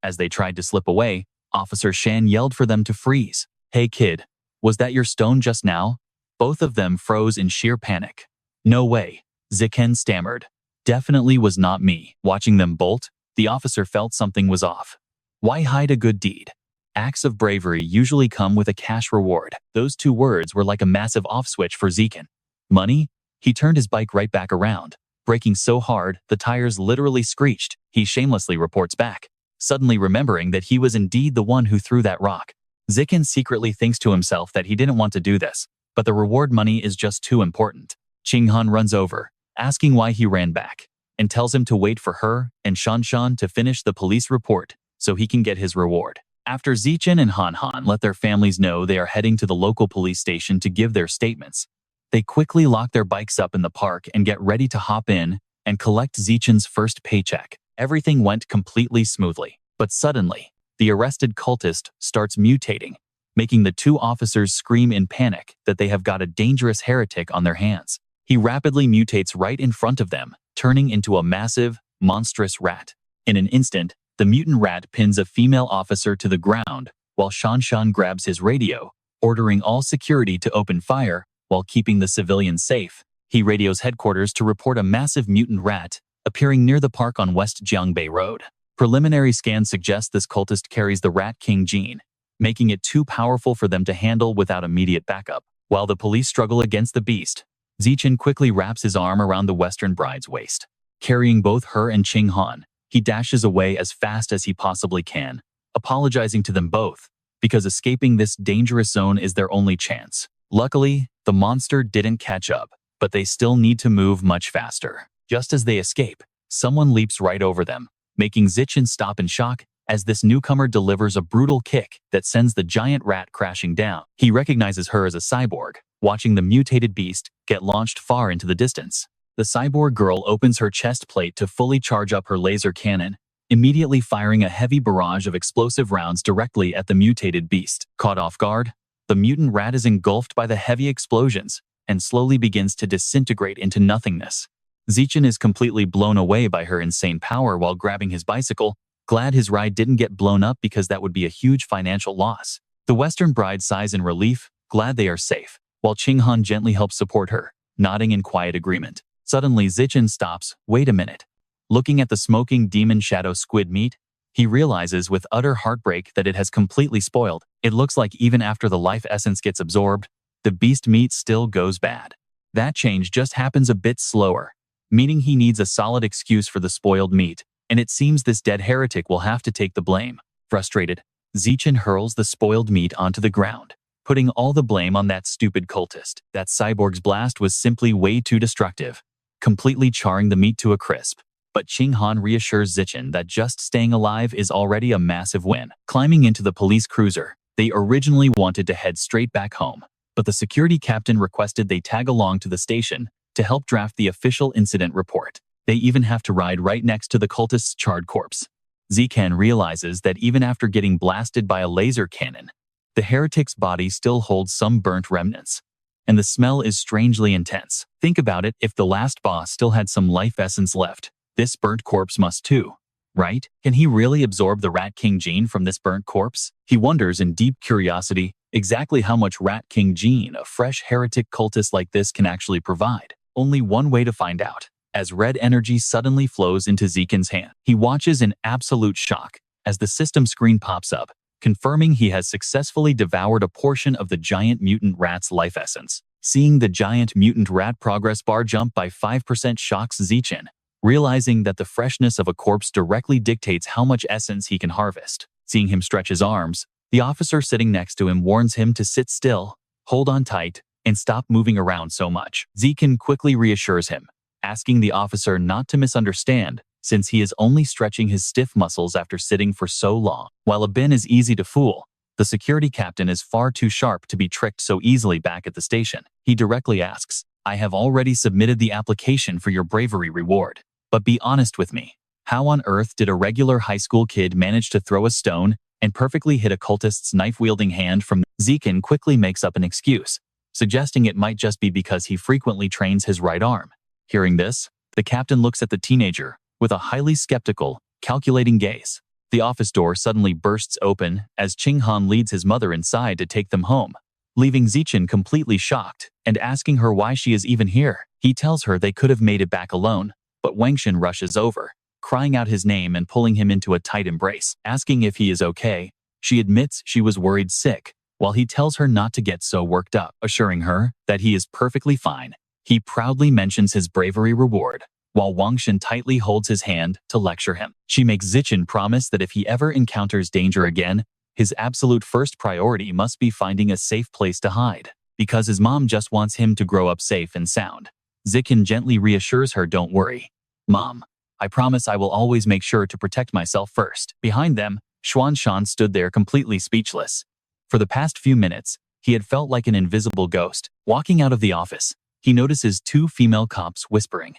As they tried to slip away, Officer Shan yelled for them to freeze. Hey kid, was that your stone just now? Both of them froze in sheer panic. No way, Zishen stammered. Definitely was not me. Watching them bolt, the officer felt something was off. Why hide a good deed? Acts of bravery usually come with a cash reward. Those two words were like a massive off switch for Zishen. Money? He turned his bike right back around, braking so hard the tires literally screeched. He shamelessly reports back, suddenly remembering that he was indeed the one who threw that rock. Zishen secretly thinks to himself that he didn't want to do this, but the reward money is just too important. Qinghan runs over, asking why he ran back, and tells him to wait for her and Shanshan to finish the police report so he can get his reward. After Zishen and Han let their families know they are heading to the local police station to give their statements, they quickly lock their bikes up in the park and get ready to hop in and collect Zichen's first paycheck. Everything went completely smoothly, but suddenly, the arrested cultist starts mutating, making the two officers scream in panic that they have got a dangerous heretic on their hands. He rapidly mutates right in front of them, turning into a massive, monstrous rat. In an instant, the mutant rat pins a female officer to the ground, while Shanshan grabs his radio, ordering all security to open fire while keeping the civilians safe. He radios headquarters to report a massive mutant rat appearing near the park on West Jiangbei Road. Preliminary scans suggest this cultist carries the Rat King gene, making it too powerful for them to handle without immediate backup. While the police struggle against the beast, Zishen quickly wraps his arm around the Western bride's waist. Carrying both her and Qinghan, he dashes away as fast as he possibly can, apologizing to them both, because escaping this dangerous zone is their only chance. Luckily, the monster didn't catch up, but they still need to move much faster. Just as they escape, someone leaps right over them, making Zishen stop in shock as this newcomer delivers a brutal kick that sends the giant rat crashing down. He recognizes her as a cyborg, watching the mutated beast get launched far into the distance. The cyborg girl opens her chest plate to fully charge up her laser cannon, immediately firing a heavy barrage of explosive rounds directly at the mutated beast. Caught off guard, the mutant rat is engulfed by the heavy explosions and slowly begins to disintegrate into nothingness. Zishen is completely blown away by her insane power while grabbing his bicycle, glad his ride didn't get blown up because that would be a huge financial loss. The Western bride sighs in relief, glad they are safe, while Qinghan gently helps support her, nodding in quiet agreement. Suddenly Zishen stops. Wait a minute. Looking at the smoking demon shadow squid meat, he realizes with utter heartbreak that it has completely spoiled. It looks like even after the life essence gets absorbed, the beast meat still goes bad. That change just happens a bit slower, meaning he needs a solid excuse for the spoiled meat, and it seems this dead heretic will have to take the blame. Frustrated, Zishen hurls the spoiled meat onto the ground, putting all the blame on that stupid cultist. That cyborg's blast was simply way too destructive, completely charring the meat to a crisp. But Qinghan reassures Zishen that just staying alive is already a massive win. Climbing into the police cruiser, they originally wanted to head straight back home, but the security captain requested they tag along to the station to help draft the official incident report. They even have to ride right next to the cultist's charred corpse. Zishen realizes that even after getting blasted by a laser cannon, the heretic's body still holds some burnt remnants, and the smell is strangely intense. Think about it, if the last boss still had some life essence left, this burnt corpse must too, right? Can he really absorb the Rat King gene from this burnt corpse? He wonders in deep curiosity exactly how much Rat King gene a fresh heretic cultist like this can actually provide. Only one way to find out. As red energy suddenly flows into Zishen's hand, he watches in absolute shock as the system screen pops up, confirming he has successfully devoured a portion of the giant mutant rat's life essence. Seeing the giant mutant rat progress bar jump by 5% shocks Zishen, realizing that the freshness of a corpse directly dictates how much essence he can harvest. Seeing him stretch his arms, the officer sitting next to him warns him to sit still, hold on tight, and stop moving around so much. Zishen quickly reassures him, asking the officer not to misunderstand, since he is only stretching his stiff muscles after sitting for so long. While a bin is easy to fool, the security captain is far too sharp to be tricked so easily back at the station. He directly asks, "I have already submitted the application for your bravery reward. But be honest with me. How on earth did a regular high school kid manage to throw a stone and perfectly hit a cultist's knife-wielding hand from?" Zishen quickly makes up an excuse, suggesting it might just be because he frequently trains his right arm. Hearing this, the captain looks at the teenager with a highly skeptical, calculating gaze. The office door suddenly bursts open as Ching-han leads his mother inside to take them home, leaving Zishen completely shocked and asking her why she is even here. He tells her they could have made it back alone, but Wangshan rushes over, crying out his name and pulling him into a tight embrace. Asking if he is okay, she admits she was worried sick, while he tells her not to get so worked up, assuring her that he is perfectly fine. He proudly mentions his bravery reward, while Wangshan tightly holds his hand to lecture him. She makes Zishen promise that if he ever encounters danger again, his absolute first priority must be finding a safe place to hide, because his mom just wants him to grow up safe and sound. Zishen gently reassures her, "Don't worry, Mom. I promise I will always make sure to protect myself first." Behind them, Xuanshan stood there completely speechless. For the past few minutes, he had felt like an invisible ghost. Walking out of the office, he notices two female cops whispering,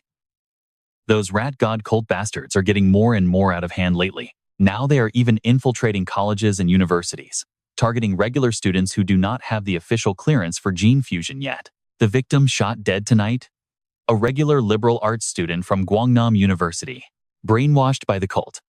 "Those rat god cult bastards are getting more and more out of hand lately. Now they are even infiltrating colleges and universities, targeting regular students who do not have the official clearance for gene fusion yet." The victim shot dead tonight? A regular liberal arts student from Guangnam University, brainwashed by the cult.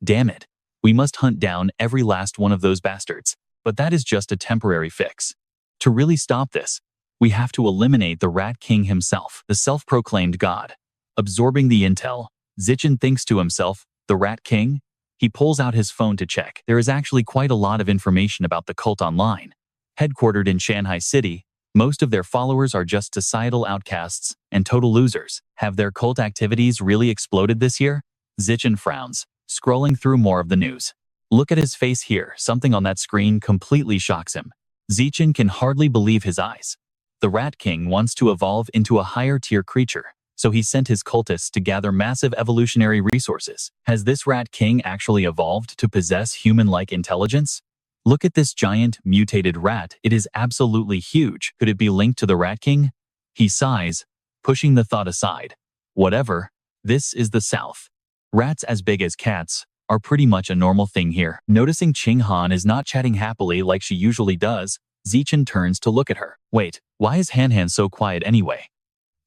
Damn it. We must hunt down every last one of those bastards. But that is just a temporary fix. To really stop this, we have to eliminate the Rat King himself, the self-proclaimed god. Absorbing the intel, Zishen thinks to himself, "The Rat King?" He pulls out his phone to check. There is actually quite a lot of information about the cult online. Headquartered in Shanghai City, most of their followers are just societal outcasts and total losers. Have their cult activities really exploded this year? Zishen frowns, scrolling through more of the news. Look at his face here. Something on that screen completely shocks him. Zishen can hardly believe his eyes. The Rat King wants to evolve into a higher-tier creature, so he sent his cultists to gather massive evolutionary resources. Has this Rat King actually evolved to possess human-like intelligence? Look at this giant, mutated rat. It is absolutely huge. Could it be linked to the Rat King? He sighs, pushing the thought aside. Whatever. This is the South. Rats as big as cats are pretty much a normal thing here. Noticing Ching-han is not chatting happily like she usually does, Zishen turns to look at her. Wait, why is Han so quiet anyway?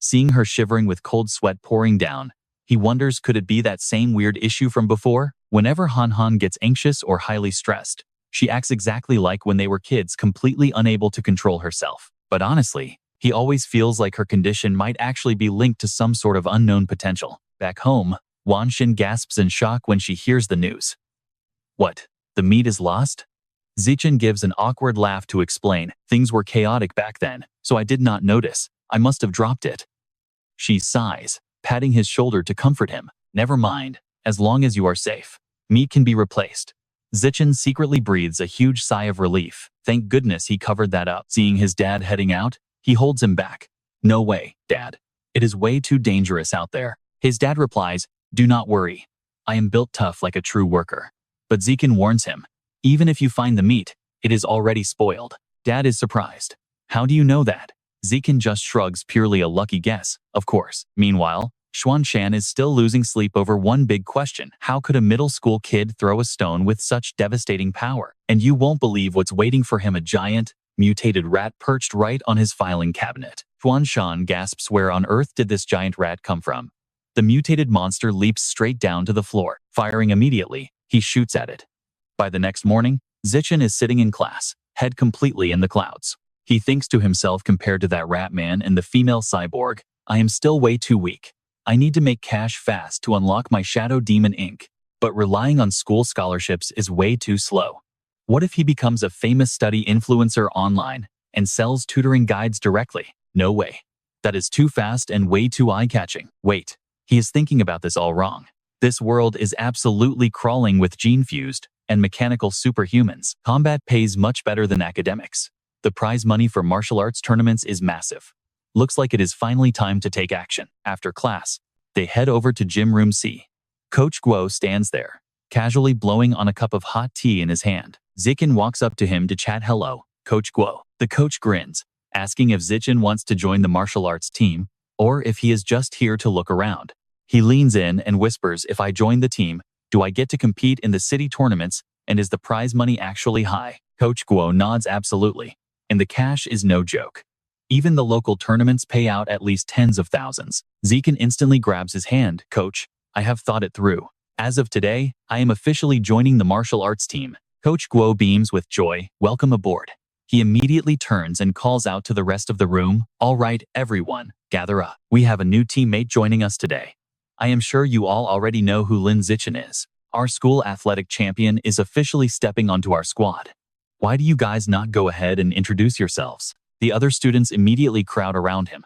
Seeing her shivering with cold sweat pouring down, he wonders, could it be that same weird issue from before? Whenever Han gets anxious or highly stressed, she acts exactly like when they were kids, completely unable to control herself. But honestly, he always feels like her condition might actually be linked to some sort of unknown potential. Back home, Wanshin gasps in shock when she hears the news. What? The meat is lost? Zishen gives an awkward laugh to explain. Things were chaotic back then, so I did not notice. I must have dropped it. She sighs, patting his shoulder to comfort him. Never mind, as long as you are safe. Meat can be replaced. Zishen secretly breathes a huge sigh of relief. Thank goodness he covered that up. Seeing his dad heading out, he holds him back. No way, Dad. It is way too dangerous out there. His dad replies, "Do not worry. I am built tough like a true worker." But Zishen warns him, even if you find the meat, it is already spoiled. Dad is surprised. How do you know that? Zishen just shrugs, purely a lucky guess, of course. Meanwhile, Xuanshan is still losing sleep over one big question. How could a middle school kid throw a stone with such devastating power? And you won't believe what's waiting for him, a giant, mutated rat perched right on his filing cabinet. Xuanshan gasps, where on earth did this giant rat come from? The mutated monster leaps straight down to the floor. Firing immediately, he shoots at it. By the next morning, Zishen is sitting in class, head completely in the clouds. He thinks to himself, compared to that rat man and the female cyborg, I am still way too weak. I need to make cash fast to unlock my Shadow Demon Ink. But relying on school scholarships is way too slow. What if he becomes a famous study influencer online and sells tutoring guides directly? No way. That is too fast and way too eye-catching. Wait. He is thinking about this all wrong. This world is absolutely crawling with gene-fused and mechanical superhumans. Combat pays much better than academics. The prize money for martial arts tournaments is massive. Looks like it is finally time to take action. After class, they head over to gym room C. Coach Guo stands there, casually blowing on a cup of hot tea in his hand. Zichen walks up to him to chat hello, Coach Guo. The coach grins, asking if Zichen wants to join the martial arts team, or if he is just here to look around. He leans in and whispers, if I join the team, do I get to compete in the city tournaments, and is the prize money actually high? Coach Guo nods absolutely, and the cash is no joke. Even the local tournaments pay out at least tens of thousands. Zichen instantly grabs his hand. Coach, I have thought it through. As of today, I am officially joining the martial arts team. Coach Guo beams with joy. Welcome aboard. He immediately turns and calls out to the rest of the room. All right, everyone, gather up. We have a new teammate joining us today. I am sure you all already know who Lin Zishen is. Our school athletic champion is officially stepping onto our squad. Why do you guys not go ahead and introduce yourselves? The other students immediately crowd around him.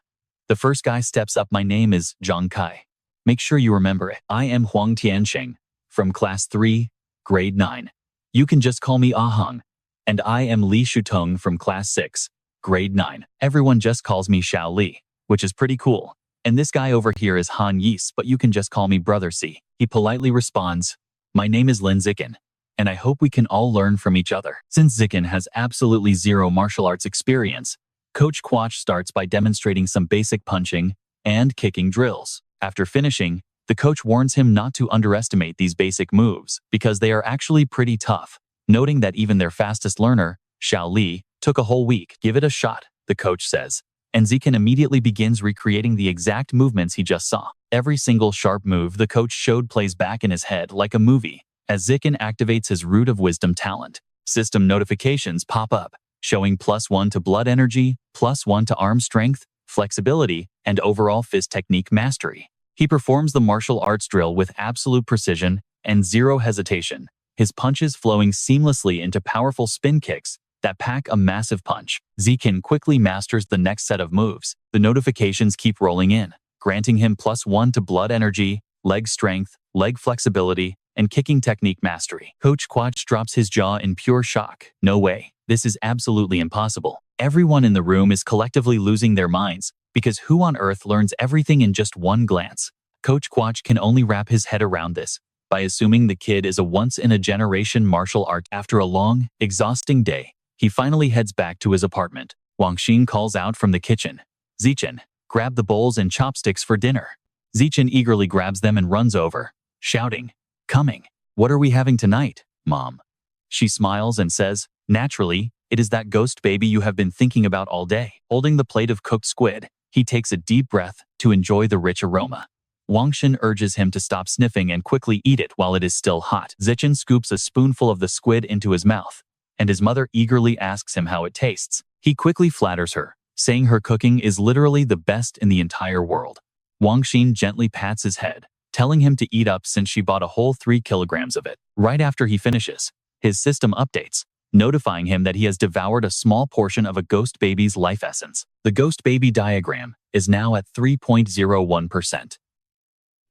The first guy steps up. My name is Zhang Kai. Make sure you remember it. I am Huang Tiansheng, from class 3, grade 9. You can just call me Ahang. And I am Li Shutong from class 6, grade 9. Everyone just calls me Xiao Li, which is pretty cool. And this guy over here is Han Yis, but you can just call me Brother C. He politely responds, my name is Lin Zishen, and I hope we can all learn from each other. Since Zishen has absolutely zero martial arts experience, Coach Quach starts by demonstrating some basic punching and kicking drills. After finishing, the coach warns him not to underestimate these basic moves because they are actually pretty tough, noting that even their fastest learner, Xiao Li, took a whole week. Give it a shot, the coach says, and Zichen immediately begins recreating the exact movements he just saw. Every single sharp move the coach showed plays back in his head like a movie as Zichen activates his Root of Wisdom talent. System notifications pop up, showing +1 to blood energy, +1 to arm strength, flexibility, and overall fist technique mastery. He performs the martial arts drill with absolute precision and zero hesitation, his punches flowing seamlessly into powerful spin kicks that pack a massive punch. Zichen quickly masters the next set of moves. The notifications keep rolling in, granting him +1 to blood energy, leg strength, leg flexibility, and kicking technique mastery. Coach Quach drops his jaw in pure shock. No way. This is absolutely impossible. Everyone in the room is collectively losing their minds because who on earth learns everything in just one glance? Coach Quach can only wrap his head around this by assuming the kid is a once-in-a-generation martial art. After a long, exhausting day, he finally heads back to his apartment. Wang Xin calls out from the kitchen. Zichen, grab the bowls and chopsticks for dinner. Zichen eagerly grabs them and runs over, shouting, coming. What are we having tonight, Mom? She smiles and says, naturally, it is that ghost baby you have been thinking about all day. Holding the plate of cooked squid, he takes a deep breath to enjoy the rich aroma. Wang Xin urges him to stop sniffing and quickly eat it while it is still hot. Zichen scoops a spoonful of the squid into his mouth, and his mother eagerly asks him how it tastes. He quickly flatters her, saying her cooking is literally the best in the entire world. Wang Xin gently pats his head, telling him to eat up since she bought a whole 3 kilograms of it. Right after he finishes, his system updates, notifying him that he has devoured a small portion of a ghost baby's life essence. The ghost baby diagram is now at 3.01%.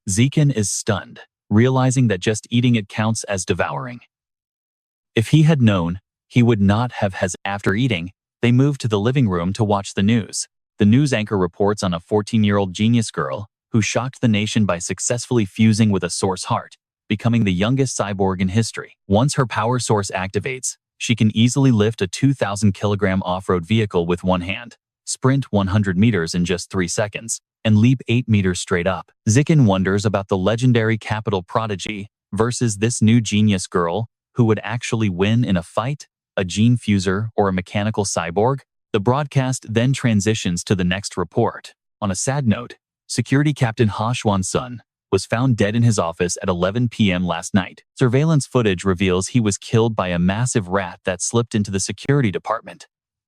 Zichen is stunned, realizing that just eating it counts as devouring. If he had known, he would not have hesitated. After eating, they move to the living room to watch the news. The news anchor reports on a 14-year-old genius girl who shocked the nation by successfully fusing with a source heart, becoming the youngest cyborg in history. Once her power source activates, she can easily lift a 2,000-kilogram off-road vehicle with one hand, sprint 100 meters in just 3 seconds, and leap 8 meters straight up. Zichen wonders about the legendary capital prodigy versus this new genius girl who would actually win in a fight, a gene fuser or a mechanical cyborg. The broadcast then transitions to the next report. On a sad note, Security Captain Ha Xuan's son was found dead in his office at 11 p.m. last night. Surveillance footage reveals he was killed by a massive rat that slipped into the security department.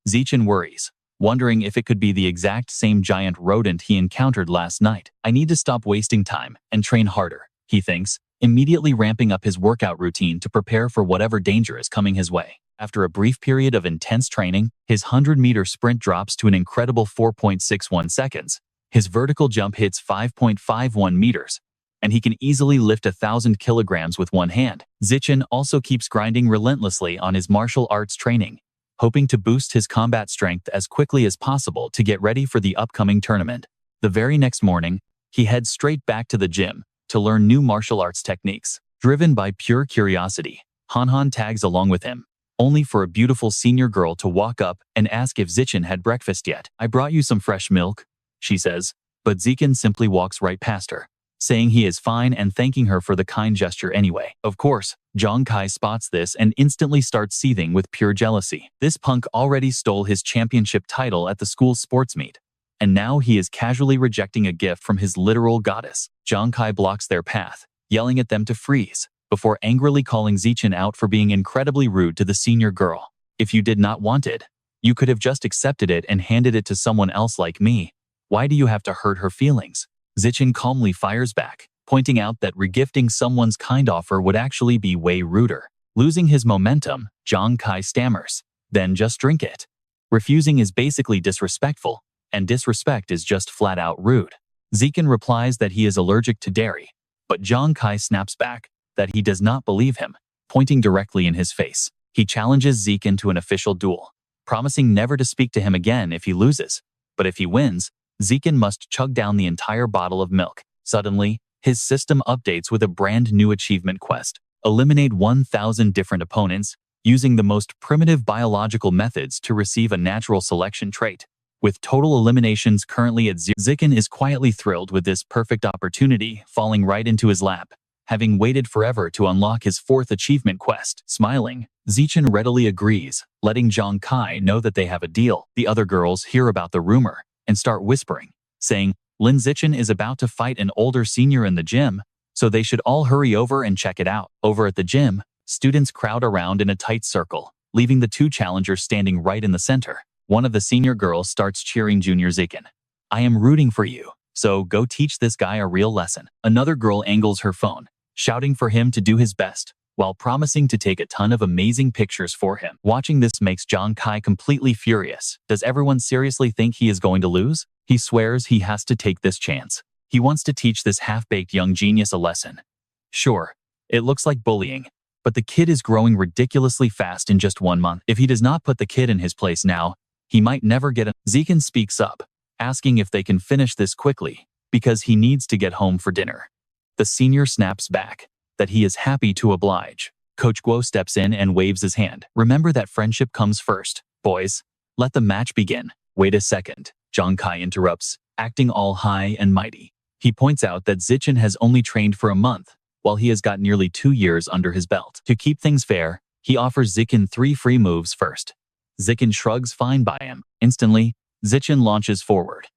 Zichen worries, wondering if it could be the exact same giant rodent he encountered last night. I need to stop wasting time and train harder, he thinks, immediately ramping up his workout routine to prepare for whatever danger is coming his way. After a brief period of intense training, his 100-meter sprint drops to an incredible 4.61 seconds. His vertical jump hits 5.51 meters, and he can easily lift 1,000 kilograms with one hand. Zichen also keeps grinding relentlessly on his martial arts training, hoping to boost his combat strength as quickly as possible to get ready for the upcoming tournament. The very next morning, he heads straight back to the gym to learn new martial arts techniques. Driven by pure curiosity, Han tags along with him, only for a beautiful senior girl to walk up and ask if Zishen had breakfast yet. "I brought you some fresh milk," she says, but Zishen simply walks right past her, saying he is fine and thanking her for the kind gesture anyway. Of course, Zhang Kai spots this and instantly starts seething with pure jealousy. This punk already stole his championship title at the school's sports meet, and now he is casually rejecting a gift from his literal goddess. Zhang Kai blocks their path, yelling at them to freeze, before angrily calling Zishen out for being incredibly rude to the senior girl. "If you did not want it, you could have just accepted it and handed it to someone else like me. Why do you have to hurt her feelings?" Zishen calmly fires back, pointing out that regifting someone's kind offer would actually be way ruder. Losing his momentum, Zhang Kai stammers, "Then just drink it." Refusing is basically disrespectful, and disrespect is just flat out rude. Zishen replies that he is allergic to dairy, but Zhang Kai snaps back that he does not believe him, pointing directly in his face. He challenges Zishen to an official duel, promising never to speak to him again if he loses. But if he wins, Zishen must chug down the entire bottle of milk. Suddenly, his system updates with a brand new achievement quest. Eliminate 1,000 different opponents, using the most primitive biological methods to receive a natural selection trait. With total eliminations currently at 0, Zishen is quietly thrilled with this perfect opportunity falling right into his lap, having waited forever to unlock his 4th achievement quest. Smiling, Zishen readily agrees, letting Zhang Kai know that they have a deal. The other girls hear about the rumor and start whispering, saying Lin Zishen is about to fight an older senior in the gym, so they should all hurry over and check it out. Over at the gym, students crowd around in a tight circle, leaving the two challengers standing right in the center. One of the senior girls starts cheering Junior Zishen. "I am rooting for you, so go teach this guy a real lesson." Another girl angles her phone, shouting for him to do his best, while promising to take a ton of amazing pictures for him. Watching this makes Zhang Kai completely furious. Does everyone seriously think he is going to lose? He swears he has to take this chance. He wants to teach this half-baked young genius a lesson. Sure, it looks like bullying, but the kid is growing ridiculously fast in just 1 month. If he does not put the kid in his place now, he might never get a— Zishen speaks up, asking if they can finish this quickly, because he needs to get home for dinner. The senior snaps back that he is happy to oblige. Coach Guo steps in and waves his hand. "Remember that friendship comes first, boys. Let the match begin." "Wait a second," Zhang Kai interrupts, acting all high and mighty. He points out that Zishen has only trained for a month, while he has got nearly 2 years under his belt. To keep things fair, he offers Zishen 3 free moves first. Zishen shrugs fine by him. Instantly, Zishen launches forward.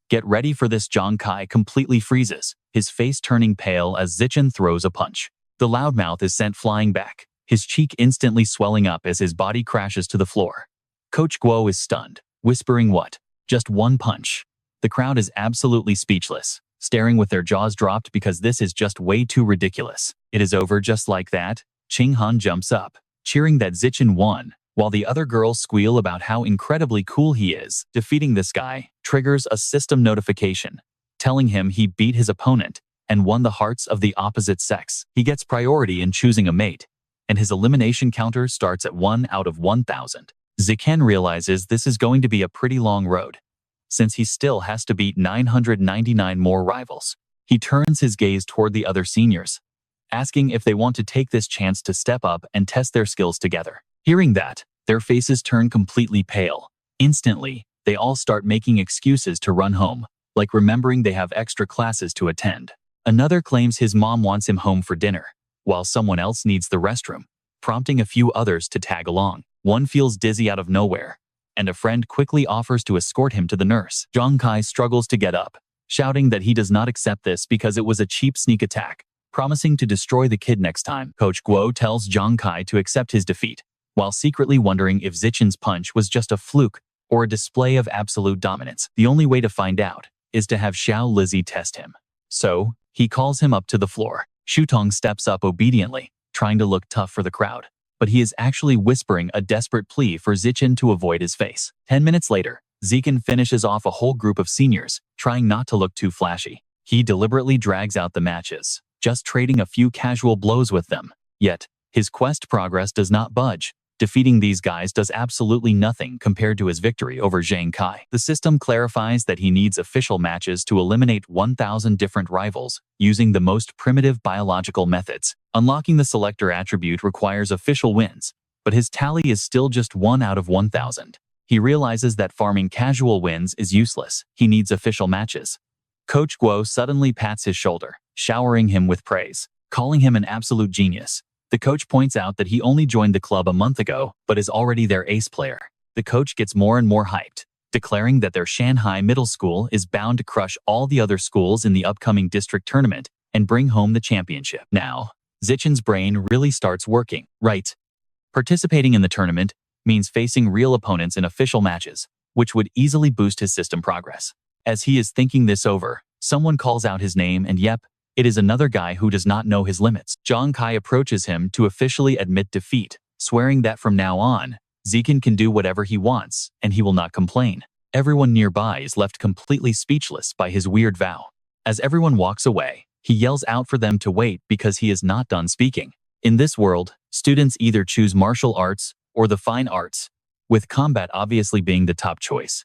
"Get ready for this." Zhang Kai completely freezes, his face turning pale as Zishen throws a punch. The loudmouth is sent flying back, his cheek instantly swelling up as his body crashes to the floor. Coach Guo is stunned, whispering, "What? Just one punch?" The crowd is absolutely speechless, staring with their jaws dropped because this is just way too ridiculous. It is over just like that. Qing Han jumps up, cheering that Zishen won, while the other girls squeal about how incredibly cool he is. Defeating this guy triggers a system notification, telling him he beat his opponent and won the hearts of the opposite sex. He gets priority in choosing a mate, and his elimination counter starts at 1 out of 1,000. Zishen realizes this is going to be a pretty long road, since he still has to beat 999 more rivals. He turns his gaze toward the other seniors, asking if they want to take this chance to step up and test their skills together. Hearing that, their faces turn completely pale. Instantly, they all start making excuses to run home, like remembering they have extra classes to attend. Another claims his mom wants him home for dinner, while someone else needs the restroom, prompting a few others to tag along. One feels dizzy out of nowhere, and a friend quickly offers to escort him to the nurse. Zhang Kai struggles to get up, shouting that he does not accept this because it was a cheap sneak attack, promising to destroy the kid next time. Coach Guo tells Zhang Kai to accept his defeat, while secretly wondering if Zichen's punch was just a fluke or a display of absolute dominance. The only way to find out is to have Xiao Lizzie test him. So, he calls him up to the floor. Shutong steps up obediently, trying to look tough for the crowd, but he is actually whispering a desperate plea for Zishen to avoid his face. 10 minutes later, Zishen finishes off a whole group of seniors, trying not to look too flashy. He deliberately drags out the matches, just trading a few casual blows with them. Yet, his quest progress does not budge, Defeating these guys does absolutely nothing compared to his victory over Zhang Kai. The system clarifies that he needs official matches to eliminate 1,000 different rivals using the most primitive biological methods. Unlocking the selector attribute requires official wins, but his tally is still just 1 out of 1,000. He realizes that farming casual wins is useless. He needs official matches. Coach Guo suddenly pats his shoulder, showering him with praise, calling him an absolute genius. The coach points out that he only joined the club a month ago, but is already their ace player. The coach gets more and more hyped, declaring that their Shanghai middle school is bound to crush all the other schools in the upcoming district tournament and bring home the championship. Now, Zichen's brain really starts working, right? Participating in the tournament means facing real opponents in official matches, which would easily boost his system progress. As he is thinking this over, someone calls out his name and yep, it is another guy who does not know his limits. Zhang Kai approaches him to officially admit defeat, swearing that from now on, Zichen can do whatever he wants, and he will not complain. Everyone nearby is left completely speechless by his weird vow. As everyone walks away, he yells out for them to wait because he is not done speaking. In this world, students either choose martial arts or the fine arts, with combat obviously being the top choice.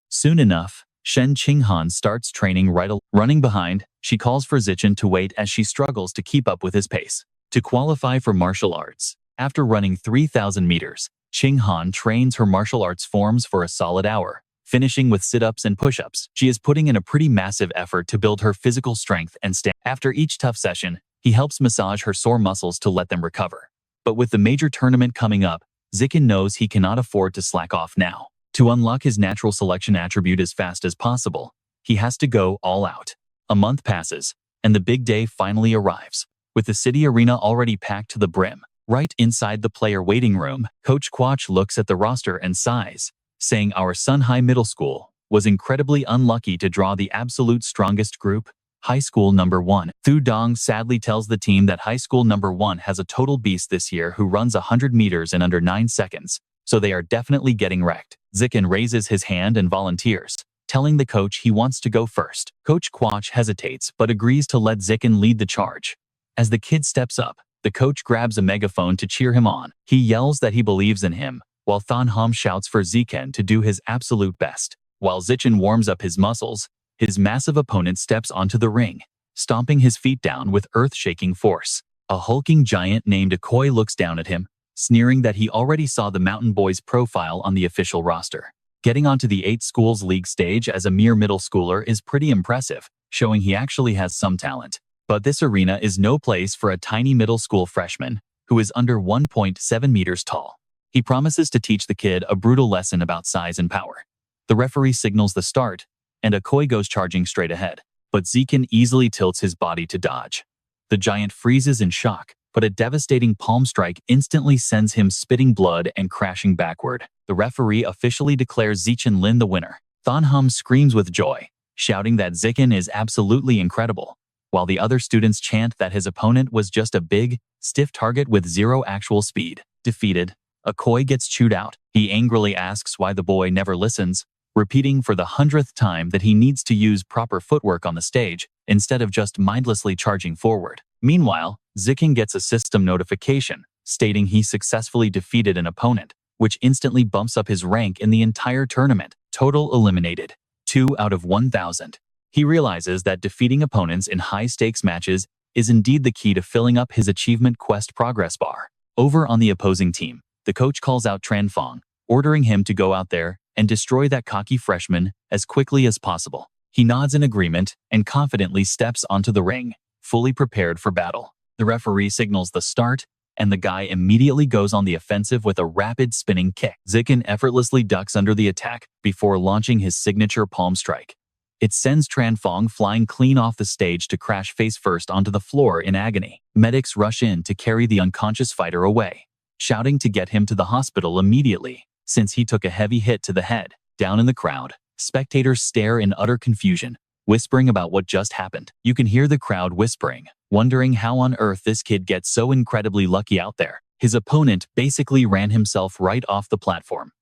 Soon enough, Shen Qinghan starts training running behind. She calls for Zichen to wait as she struggles to keep up with his pace. To qualify for martial arts, after running 3,000 meters, Qinghan trains her martial arts forms for a solid hour, finishing with sit-ups and push-ups. She is putting in a pretty massive effort to build her physical strength and stamina. After each tough session, he helps massage her sore muscles to let them recover. But with the major tournament coming up, Zichen knows he cannot afford to slack off now. To unlock his natural selection attribute as fast as possible, he has to go all out. A month passes, and the big day finally arrives. With the city arena already packed to the brim, right inside the player waiting room, Coach Quach looks at the roster and sighs, saying our Sunhai Middle School was incredibly unlucky to draw the absolute strongest group, High School number 1. Thu Dong sadly tells the team that High School number 1 has a total beast this year who runs 100 meters in under 9 seconds, so they are definitely getting wrecked. Zichen raises his hand and volunteers, telling the coach he wants to go first. Coach Quach hesitates but agrees to let Zichen lead the charge. As the kid steps up, the coach grabs a megaphone to cheer him on. He yells that he believes in him, while Than Hom shouts for Zichen to do his absolute best. While Zichen warms up his muscles, his massive opponent steps onto the ring, stomping his feet down with earth-shaking force. A hulking giant named Akoi looks down at him, sneering that he already saw the Mountain Boys profile on the official roster. Getting onto the 8 schools league stage as a mere middle schooler is pretty impressive, showing he actually has some talent. But this arena is no place for a tiny middle school freshman who is under 1.7 meters tall. He promises to teach the kid a brutal lesson about size and power. The referee signals the start, and Akoi goes charging straight ahead, but Zichen easily tilts his body to dodge. The giant freezes in shock, but a devastating palm strike instantly sends him spitting blood and crashing backward. The referee officially declares Zichen Lin the winner. Than Hom screams with joy, shouting that Zichen is absolutely incredible, while the other students chant that his opponent was just a big, stiff target with zero actual speed. Defeated, Akoi gets chewed out. He angrily asks why the boy never listens, repeating for the 100th time that he needs to use proper footwork on the stage instead of just mindlessly charging forward. Meanwhile, Zichen gets a system notification stating he successfully defeated an opponent, which instantly bumps up his rank in the entire tournament. Total eliminated, 2 out of 1,000. He realizes that defeating opponents in high-stakes matches is indeed the key to filling up his achievement quest progress bar. Over on the opposing team, the coach calls out Tran Fong, ordering him to go out there and destroy that cocky freshman as quickly as possible. He nods in agreement and confidently steps onto the ring, fully prepared for battle. The referee signals the start, and the guy immediately goes on the offensive with a rapid spinning kick. Zichen effortlessly ducks under the attack before launching his signature palm strike. It sends Tran Fong flying clean off the stage to crash face first onto the floor in agony. Medics rush in to carry the unconscious fighter away, shouting to get him to the hospital immediately, since he took a heavy hit to the head. Down in the crowd, spectators stare in utter confusion, whispering about what just happened. You can hear the crowd whispering, wondering how on earth this kid gets so incredibly lucky out there. His opponent basically ran himself right off the platform,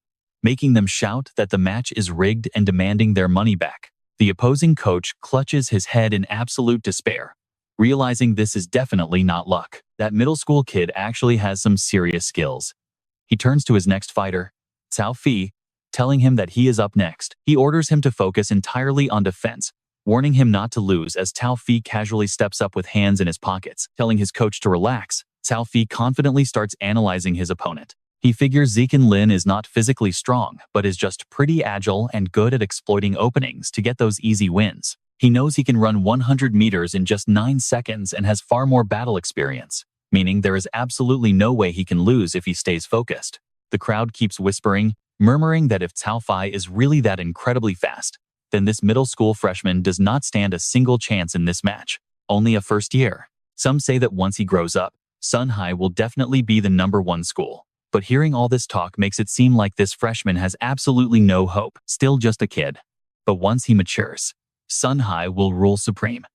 making them shout that the match is rigged and demanding their money back. The opposing coach clutches his head in absolute despair, realizing this is definitely not luck. That middle school kid actually has some serious skills. He turns to his next fighter, Cao Fi, telling him that he is up next. He orders him to focus entirely on defense, warning him not to lose as Cao Fi casually steps up with hands in his pockets. Telling his coach to relax, Cao Fi confidently starts analyzing his opponent. He figures Ziken Lin is not physically strong, but is just pretty agile and good at exploiting openings to get those easy wins. He knows he can run 100 meters in just 9 seconds and has far more battle experience, meaning there is absolutely no way he can lose if he stays focused. The crowd keeps whispering, murmuring that if Cao Fi is really that incredibly fast, then this middle school freshman does not stand a single chance in this match. Only a first year. Some say that once he grows up, Sunhai will definitely be the #1 school. But hearing all this talk makes it seem like this freshman has absolutely no hope, still just a kid. But once he matures, Sunhai will rule supreme.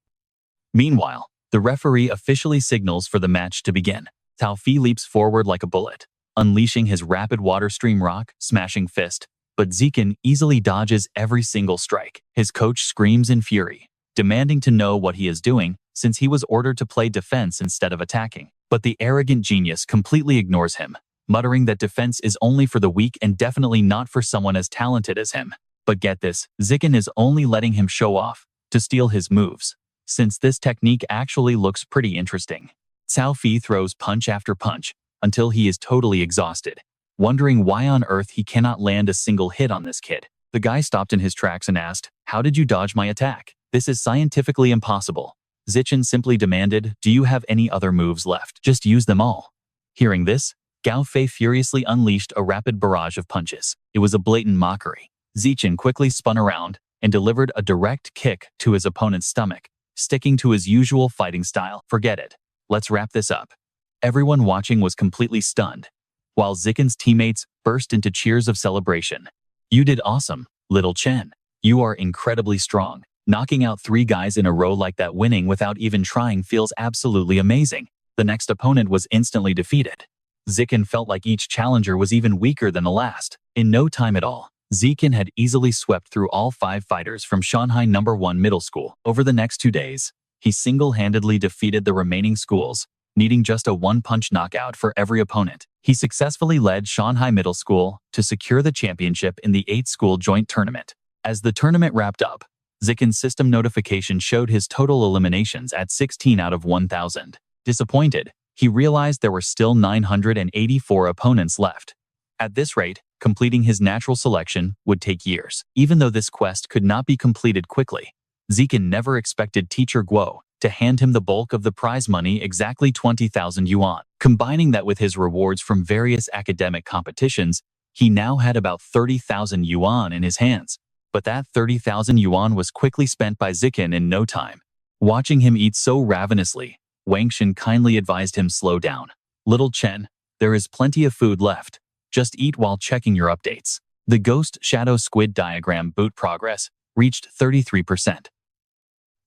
Meanwhile, the referee officially signals for the match to begin. Cao Fi leaps forward like a bullet, unleashing his rapid water stream rock, smashing fist, but Ziken easily dodges every single strike. His coach screams in fury, demanding to know what he is doing since he was ordered to play defense instead of attacking. But the arrogant genius completely ignores him, muttering that defense is only for the weak and definitely not for someone as talented as him. But get this, Ziken is only letting him show off to steal his moves, since this technique actually looks pretty interesting. Cao Fi throws punch after punch until he is totally exhausted, wondering why on earth he cannot land a single hit on this kid. The guy stopped in his tracks and asked, "How did you dodge my attack? This is scientifically impossible." Zichen simply demanded, "Do you have any other moves left? Just use them all." Hearing this, Gao Fei furiously unleashed a rapid barrage of punches. It was a blatant mockery. Zichen quickly spun around and delivered a direct kick to his opponent's stomach, sticking to his usual fighting style. Forget it. Let's wrap this up. Everyone watching was completely stunned, while Ziken's teammates burst into cheers of celebration. "You did awesome, little Chen. You are incredibly strong. Knocking out 3 guys in a row like that, winning without even trying, feels absolutely amazing." The next opponent was instantly defeated. Ziken felt like each challenger was even weaker than the last. In no time at all, Ziken had easily swept through all 5 fighters from Shanghai #1 Middle School. Over the next 2 days, he single-handedly defeated the remaining schools, needing just a 1-punch knockout for every opponent. He successfully led Shanghai Middle School to secure the championship in the 8-school joint tournament. As the tournament wrapped up, Ziken's system notification showed his total eliminations at 16 out of 1,000. Disappointed, he realized there were still 984 opponents left. At this rate, completing his natural selection would take years. Even though this quest could not be completed quickly, Ziken never expected Teacher Guo to hand him the bulk of the prize money, exactly 20,000 yuan. Combining that with his rewards from various academic competitions, he now had about 30,000 yuan in his hands. But that 30,000 yuan was quickly spent by Ziken in no time. Watching him eat so ravenously, Wang Shen kindly advised him, "Slow down. Little Chen, there is plenty of food left. Just eat while checking your updates." The Ghost Shadow Squid diagram boot progress reached 33%.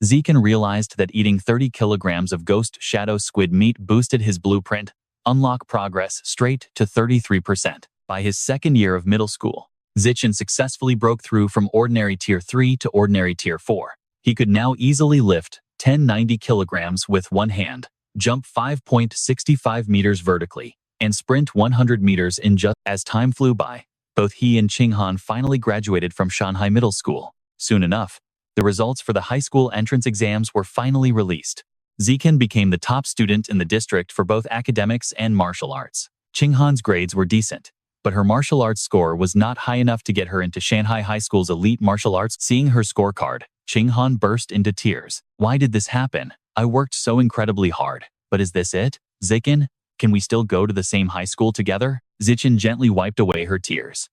Ziken realized that eating 30 kilograms of Ghost Shadow Squid meat boosted his blueprint unlock progress straight to 33%. By his second year of middle school, Zichen successfully broke through from ordinary tier 3 to ordinary tier 4. He could now easily lift 1090 kilograms with one hand, jump 5.65 meters vertically, and sprint 100 meters in just as time flew by. Both he and Qinghan finally graduated from Shanghai Middle School. Soon enough, the results for the high school entrance exams were finally released. Ziken became the top student in the district for both academics and martial arts. Qinghan's grades were decent, but her martial arts score was not high enough to get her into Shanghai High School's elite martial arts. Seeing her scorecard, Qinghan burst into tears. "Why did this happen? I worked so incredibly hard. But is this it? Ziken, can we still go to the same high school together?" Zichen gently wiped away her tears.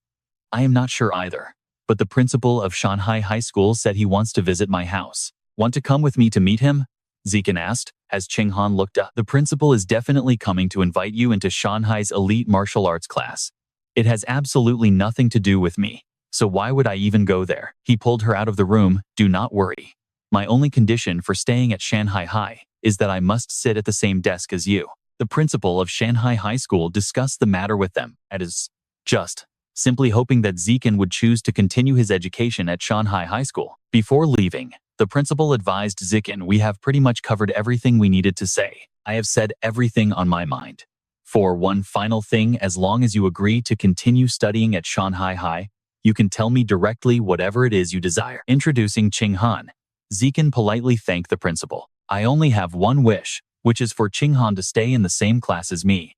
"I am not sure either, but the principal of Shanghai High School said he wants to visit my house. Want to come with me to meet him?" Ziken asked, as Qinghan looked up. "The principal is definitely coming to invite you into Shanghai's elite martial arts class. It has absolutely nothing to do with me, so why would I even go there?" He pulled her out of the room. "Do not worry. My only condition for staying at Shanghai High is that I must sit at the same desk as you." The principal of Shanghai High School discussed the matter with them, simply hoping that Ziken would choose to continue his education at Shanghai High School. Before leaving, the principal advised Ziken, "We have pretty much covered everything we needed to say. I have said everything on my mind. For one final thing, as long as you agree to continue studying at Shanghai High, you can tell me directly whatever it is you desire. Introducing Qinghan, Zikan politely thanked the principal. I only have one wish, which is for Qinghan to stay in the same class as me.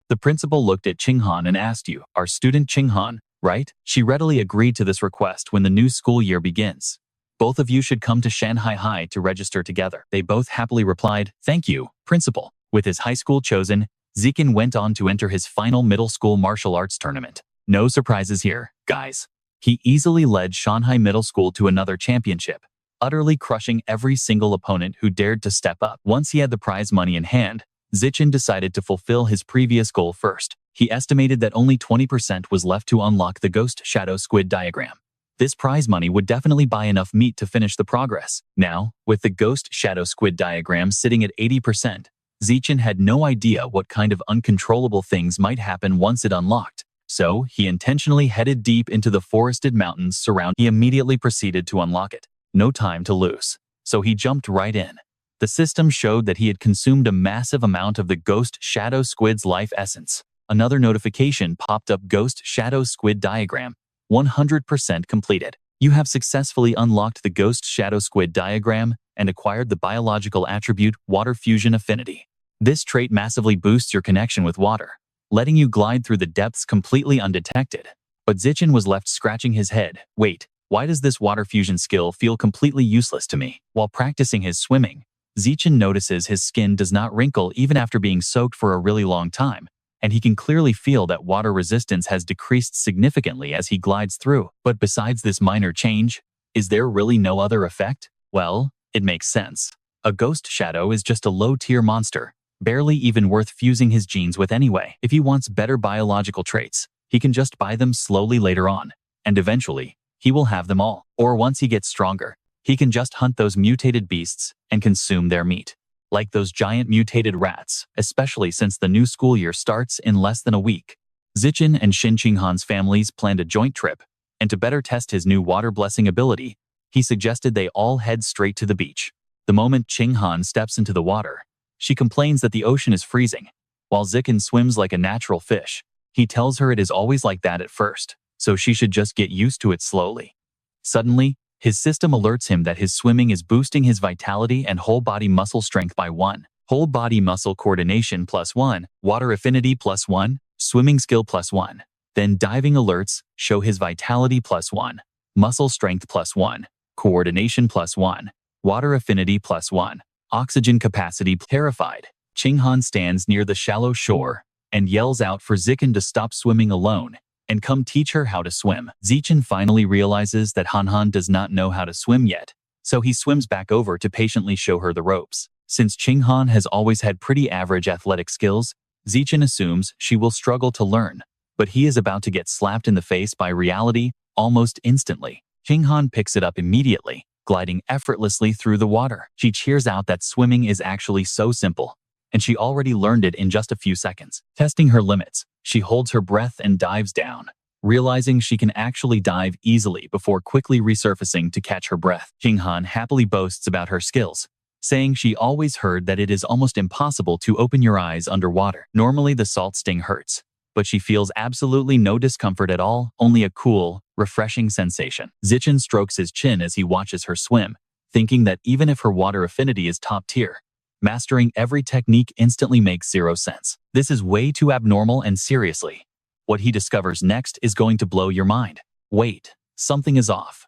The principal looked at Qinghan and asked, you are student Qinghan, right? She readily agreed to this request when the new school year begins. Both of you should come to Shanghai High to register together. They both happily replied, thank you, principal. With his high school chosen, Zikan went on to enter his final middle school martial arts tournament. No surprises here, guys. He easily led Shanghai Middle School to another championship, utterly crushing every single opponent who dared to step up. Once he had the prize money in hand, Zishen decided to fulfill his previous goal first. He estimated that only 20% was left to unlock the Ghost Shadow Squid diagram. This prize money would definitely buy enough meat to finish the progress. Now, with the Ghost Shadow Squid diagram sitting at 80%, Zishen had no idea what kind of uncontrollable things might happen once it unlocked. So, he intentionally headed deep into the forested mountains surrounding. He immediately proceeded to unlock it. No time to lose. So he jumped right in. The system showed that he had consumed a massive amount of the Ghost Shadow Squid's life essence. Another notification popped up: Ghost Shadow Squid diagram 100% completed. You have successfully unlocked the Ghost Shadow Squid diagram and acquired the biological attribute Water Fusion Affinity. This trait massively boosts your connection with water, letting you glide through the depths completely undetected. But Zishen was left scratching his head. Wait, why does this water fusion skill feel completely useless to me? While practicing his swimming, Zishen notices his skin does not wrinkle even after being soaked for a really long time, and he can clearly feel that water resistance has decreased significantly as he glides through. But besides this minor change, is there really no other effect? Well, it makes sense. A ghost shadow is just a low-tier monster, barely even worth fusing his genes with anyway. If he wants better biological traits, he can just buy them slowly later on, and eventually, he will have them all. Or once he gets stronger, he can just hunt those mutated beasts and consume their meat. Like those giant mutated rats, especially since the new school year starts in less than a week. Zishen and Shin Qinghan's families planned a joint trip, and to better test his new water blessing ability, he suggested they all head straight to the beach. The moment Qinghan steps into the water, she complains that the ocean is freezing. While Zishen swims like a natural fish, he tells her it is always like that at first, so she should just get used to it slowly. Suddenly, his system alerts him that his swimming is boosting his vitality and whole body muscle strength by 1, whole body muscle coordination +1, water affinity +1, swimming skill +1. Then diving alerts show his vitality +1, muscle strength +1, coordination +1, water affinity +1, oxygen capacity. Terrified, Qinghan stands near the shallow shore and yells out for Zishen to stop swimming alone and come teach her how to swim. Zishen finally realizes that Han does not know how to swim yet, so he swims back over to patiently show her the ropes. Since Qinghan has always had pretty average athletic skills, Zishen assumes she will struggle to learn, but he is about to get slapped in the face by reality almost instantly. Qinghan picks it up immediately, gliding effortlessly through the water. She cheers out that swimming is actually so simple, and she already learned it in just a few seconds. Testing her limits, she holds her breath and dives down, realizing she can actually dive easily before quickly resurfacing to catch her breath. Qinghan happily boasts about her skills, saying she always heard that it is almost impossible to open your eyes underwater. Normally the salt sting hurts, but she feels absolutely no discomfort at all, only a cool, refreshing sensation. Zishen strokes his chin as he watches her swim, thinking that even if her water affinity is top tier, mastering every technique instantly makes zero sense. This is way too abnormal, and seriously, what he discovers next is going to blow your mind. Wait, something is off.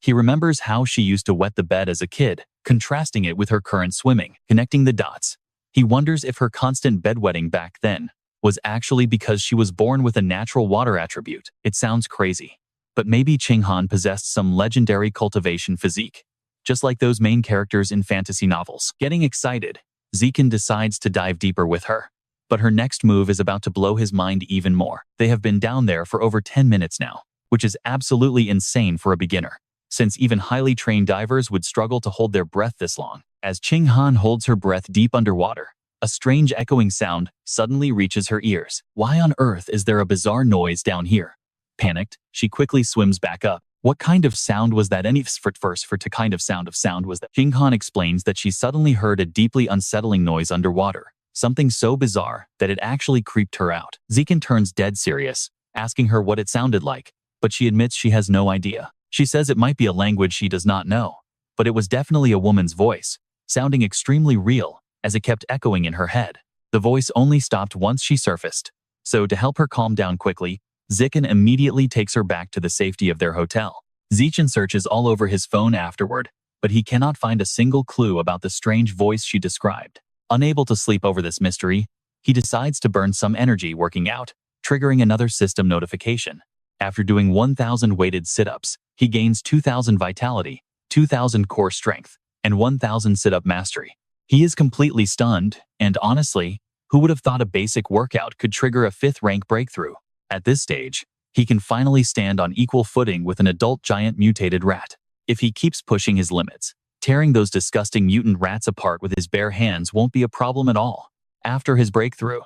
He remembers how she used to wet the bed as a kid, contrasting it with her current swimming. Connecting the dots, he wonders if her constant bedwetting back then was actually because she was born with a natural water attribute. It sounds crazy, but maybe Qinghan possessed some legendary cultivation physique, just like those main characters in fantasy novels. Getting excited, Zishen decides to dive deeper with her. But her next move is about to blow his mind even more. They have been down there for over 10 minutes now, which is absolutely insane for a beginner, since even highly trained divers would struggle to hold their breath this long. As Qinghan holds her breath deep underwater, a strange echoing sound suddenly reaches her ears. Why on earth is there a bizarre noise down here? Panicked, she quickly swims back up. What kind of sound was that? Kind of sound was that? Qinghan explains that she suddenly heard a deeply unsettling noise underwater, something so bizarre that it actually creeped her out. Zichen turns dead serious, asking her what it sounded like, but she admits she has no idea. She says it might be a language she does not know, but it was definitely a woman's voice, sounding extremely real as it kept echoing in her head. The voice only stopped once she surfaced, so to help her calm down quickly, Zichen immediately takes her back to the safety of their hotel. Zichen searches all over his phone afterward, but he cannot find a single clue about the strange voice she described. Unable to sleep over this mystery, he decides to burn some energy working out, triggering another system notification. After doing 1,000 weighted sit-ups, he gains 2,000 vitality, 2,000 core strength, and 1,000 sit-up mastery. He is completely stunned, and honestly, who would have thought a basic workout could trigger a 5th rank breakthrough? At this stage, he can finally stand on equal footing with an adult giant mutated rat. If he keeps pushing his limits, tearing those disgusting mutant rats apart with his bare hands won't be a problem at all. After his breakthrough,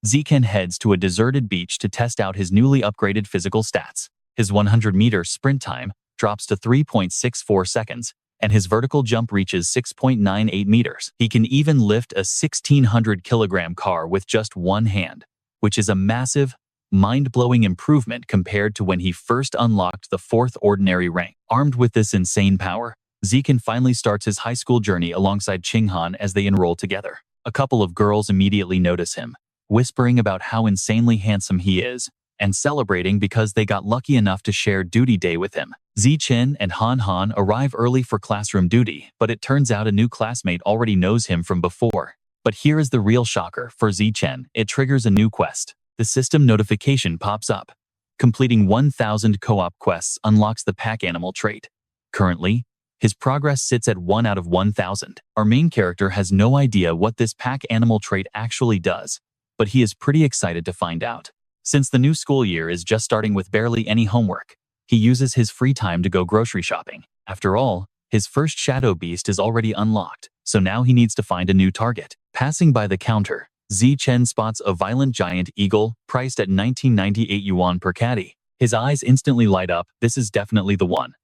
Zichen heads to a deserted beach to test out his newly upgraded physical stats. His 100-meter sprint time drops to 3.64 seconds, and his vertical jump reaches 6.98 meters. He can even lift a 1,600-kilogram car with just one hand, which is a massive, mind-blowing improvement compared to when he first unlocked the 4th ordinary rank. Armed with this insane power, Zichen finally starts his high school journey alongside Qinghan as they enroll together. A couple of girls immediately notice him, whispering about how insanely handsome he is, and celebrating because they got lucky enough to share duty day with him. Zichen and Han arrive early for classroom duty, but it turns out a new classmate already knows him from before. But here is the real shocker for Zichen. It triggers a new quest. The system notification pops up. Completing 1,000 co-op quests unlocks the pack animal trait. Currently, his progress sits at 1 out of 1,000. Our main character has no idea what this pack animal trait actually does, but he is pretty excited to find out. Since the new school year is just starting with barely any homework, he uses his free time to go grocery shopping. After all, his first shadow beast is already unlocked, so now he needs to find a new target. Passing by the counter, Zichen spots a violent giant eagle priced at 1998 yuan per caddy. His eyes instantly light up. This is definitely the one.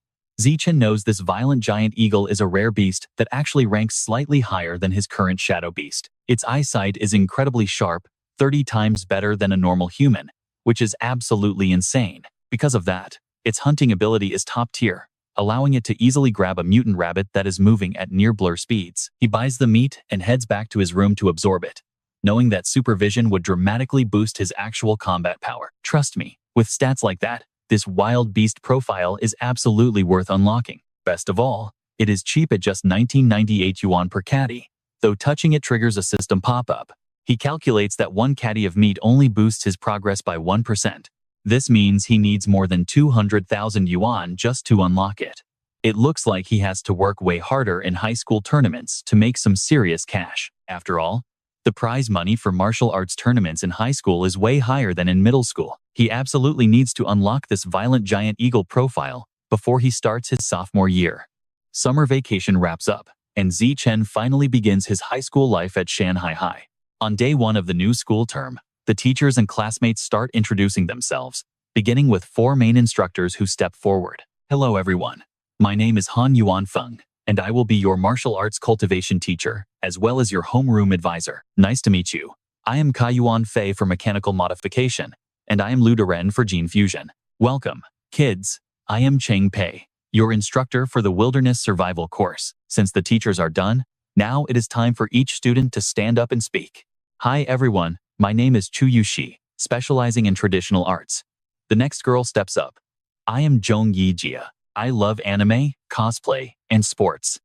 Zichen knows this violent giant eagle is a rare beast that actually ranks slightly higher than his current shadow beast. Its eyesight is incredibly sharp, 30 times better than a normal human, which is absolutely insane. Because of that, its hunting ability is top tier, allowing it to easily grab a mutant rabbit that is moving at near blur speeds. He buys the meat and heads back to his room to absorb it, knowing that supervision would dramatically boost his actual combat power. Trust me, with stats like that, this wild beast profile is absolutely worth unlocking. Best of all, it is cheap at just 1998 yuan per caddy, though touching it triggers a system pop-up. He calculates that one caddy of meat only boosts his progress by 1%. This means he needs more than 200,000 yuan just to unlock it. It looks like he has to work way harder in high school tournaments to make some serious cash. After all, the prize money for martial arts tournaments in high school is way higher than in middle school. He absolutely needs to unlock this violent giant eagle profile before he starts his sophomore year. Summer vacation wraps up, and Zichen finally begins his high school life at Shanghai High. On day 1 of the new school term, the teachers and classmates start introducing themselves, beginning with 4 main instructors who step forward. Hello everyone, my name is Han Yuan Feng, and I will be your martial arts cultivation teacher, as well as your homeroom advisor. Nice to meet you. I am Kai Yuan Fei for mechanical modification, and I am Lu Deren for gene fusion. Welcome, kids. I am Cheng Pei, your instructor for the wilderness survival course. Since the teachers are done, now it is time for each student to stand up and speak. Hi everyone, my name is Chu Yushi, specializing in traditional arts. The next girl steps up. I am Zhong Yijia. I love anime, cosplay, and sports.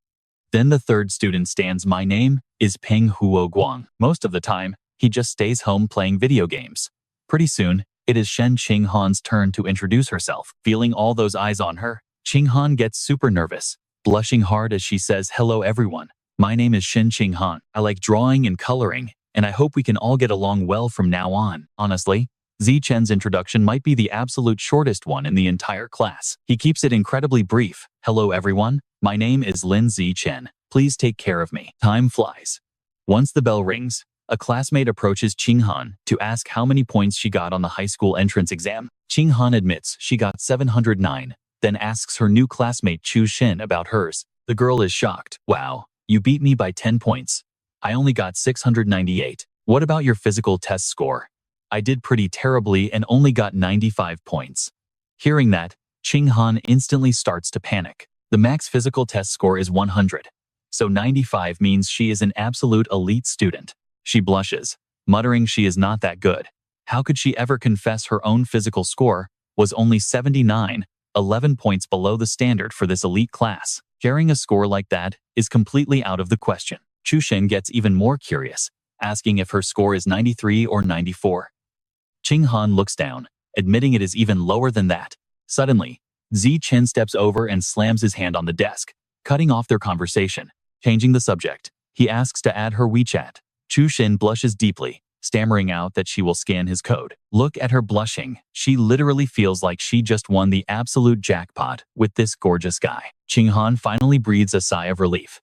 Then the third student stands. My name is Peng Huo Guang. Most of the time, he just stays home playing video games. Pretty soon, it is Shen Qinghan's turn to introduce herself. Feeling all those eyes on her, Qinghan gets super nervous, blushing hard as she says, hello everyone. My name is Shen Qinghan. I like drawing and coloring, and I hope we can all get along well from now on. Honestly, Zichen's introduction might be the absolute shortest one in the entire class. He keeps it incredibly brief. Hello everyone, my name is Lin Zishen. Please take care of me. Time flies. Once the bell rings, a classmate approaches Qinghan to ask how many points she got on the high school entrance exam. Qinghan admits she got 709, then asks her new classmate Chu Xin about hers. The girl is shocked. Wow, you beat me by 10 points. I only got 698. What about your physical test score? I did pretty terribly and only got 95 points. Hearing that, Ching Han instantly starts to panic. The max physical test score is 100. So 95 means she is an absolute elite student. She blushes, muttering she is not that good. How could she ever confess her own physical score was only 79, 11 points below the standard for this elite class? Sharing a score like that is completely out of the question. Chu Shen gets even more curious, asking if her score is 93 or 94. Ching Han looks down, admitting it is even lower than that. Suddenly, Zishen steps over and slams his hand on the desk, cutting off their conversation. Changing the subject, he asks to add her WeChat. Chu Shen blushes deeply, stammering out that she will scan his code. Look at her blushing. She literally feels like she just won the absolute jackpot with this gorgeous guy. Ching Han finally breathes a sigh of relief.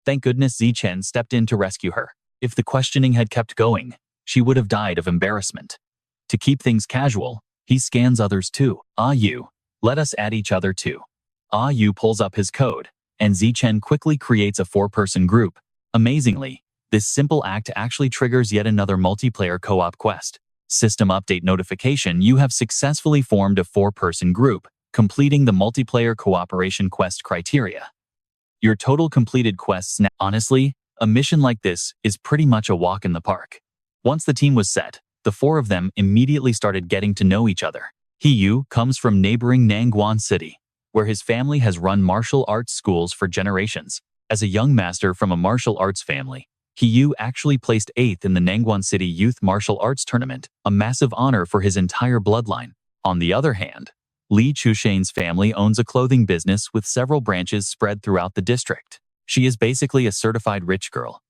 Thank goodness Zishen stepped in to rescue her. If the questioning had kept going, she would have died of embarrassment. To keep things casual, he scans others too. You, let us add each other too. You pulls up his code, and Zishen quickly creates a 4-person group. Amazingly, this simple act actually triggers yet another multiplayer co-op quest. System update notification: you have successfully formed a 4-person group, completing the multiplayer cooperation quest criteria. Your total completed quests now. Honestly, a mission like this is pretty much a walk in the park. Once the team was set, the 4 of them immediately started getting to know each other. Yu comes from neighboring Nangguan City, where his family has run martial arts schools for generations. As a young master from a martial arts family, Yu actually placed 8th in the Nangguan City Youth Martial Arts Tournament, a massive honor for his entire bloodline. On the other hand, Li Chushane's family owns a clothing business with several branches spread throughout the district. She is basically a certified rich girl.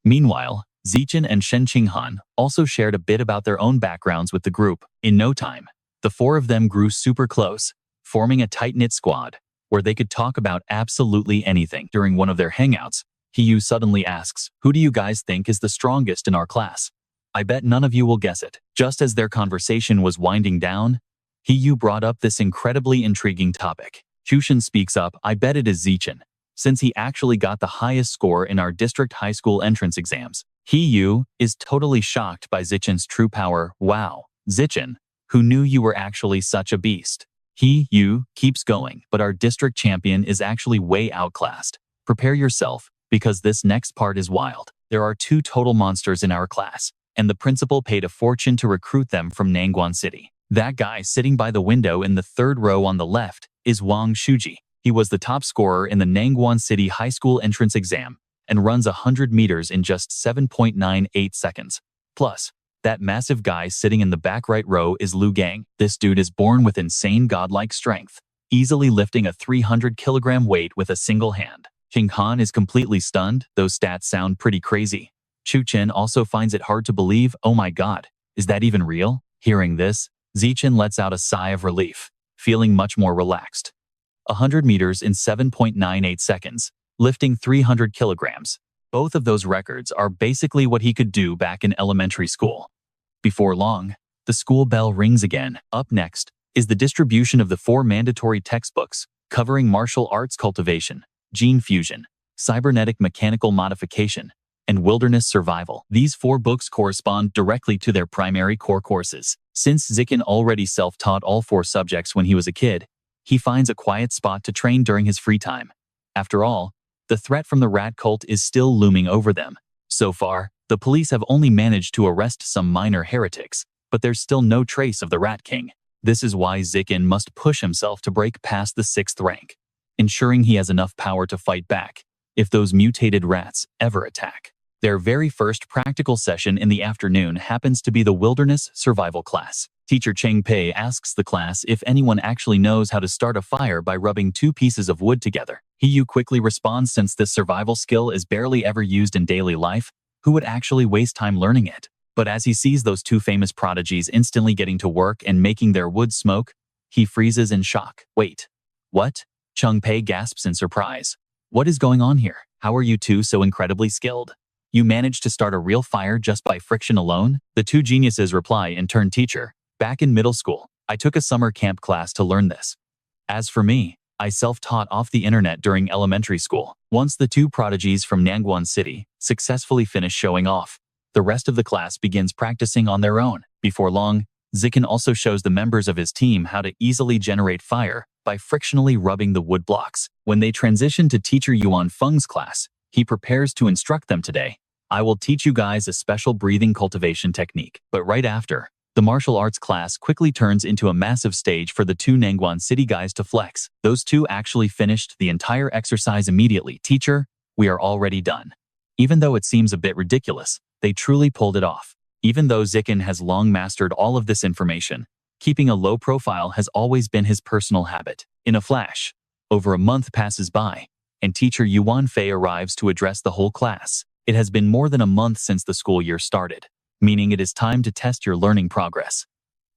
Meanwhile, Zishen and Shen Qinghan also shared a bit about their own backgrounds with the group. In no time, the 4 of them grew super close, forming a tight-knit squad where they could talk about absolutely anything. During one of their hangouts, Yu suddenly asks, "Who do you guys think is the strongest in our class? I bet none of you will guess it." Just as their conversation was winding down, Yu brought up this incredibly intriguing topic. Chushen speaks up, "I bet it is Zishen, since he actually got the highest score in our district high school entrance exams." Yu is totally shocked by Zichen's true power. "Wow, Zishen, who knew you were actually such a beast?" Yu keeps going, "But our district champion is actually way outclassed. Prepare yourself, because this next part is wild. There are 2 total monsters in our class, and the principal paid a fortune to recruit them from Nangguan City. That guy sitting by the window in the 3rd row on the left is Wang Shuji. He was the top scorer in the Nangguan City High School entrance exam and runs 100 meters in just 7.98 seconds. Plus, that massive guy sitting in the back right row is Lu Gang. This dude is born with insane godlike strength, easily lifting a 300-kilogram weight with a single hand." Ching Han is completely stunned. Those stats sound pretty crazy. Chu Chen also finds it hard to believe. "Oh my god, is that even real?" Hearing this, Zishen lets out a sigh of relief, feeling much more relaxed. 100 meters in 7.98 seconds, lifting 300 kilograms. Both of those records are basically what he could do back in elementary school. Before long, the school bell rings again. Up next is the distribution of the 4 mandatory textbooks covering martial arts cultivation, gene fusion, cybernetic mechanical modification, and wilderness survival. These 4 books correspond directly to their primary core courses. Since Zishen already self-taught all 4 subjects when he was a kid, he finds a quiet spot to train during his free time. After all, the threat from the rat cult is still looming over them. So far, the police have only managed to arrest some minor heretics, but there's still no trace of the Rat King. This is why Zishen must push himself to break past the 6th rank, ensuring he has enough power to fight back if those mutated rats ever attack. Their very first practical session in the afternoon happens to be the wilderness survival class. Teacher Cheng Pei asks the class if anyone actually knows how to start a fire by rubbing 2 pieces of wood together. Yu quickly responds, since this survival skill is barely ever used in daily life, who would actually waste time learning it? But as he sees those 2 famous prodigies instantly getting to work and making their wood smoke, he freezes in shock. "Wait, what?" Cheng Pei gasps in surprise. "What is going on here? How are you 2 so incredibly skilled? You managed to start a real fire just by friction alone?" The 2 geniuses reply in turn, "Teacher, back in middle school, I took a summer camp class to learn this. As for me, I self-taught off the internet during elementary school." Once the 2 prodigies from Nangguan City successfully finish showing off, the rest of the class begins practicing on their own. Before long, Zishen also shows the members of his team how to easily generate fire by frictionally rubbing the wood blocks. When they transition to teacher Yuan Feng's class, he prepares to instruct them today. I will teach you guys a special breathing cultivation technique. But right after, the martial arts class quickly turns into a massive stage for the two Nangguan City guys to flex. Those two actually finished the entire exercise immediately. Teacher, we are already done. Even though it seems a bit ridiculous, they truly pulled it off. Even though Zishen has long mastered all of this information, keeping a low profile has always been his personal habit. In a flash, over a month passes by, and teacher Yuan Fei arrives to address the whole class. It has been more than a month since the school year started, meaning it is time to test your learning progress.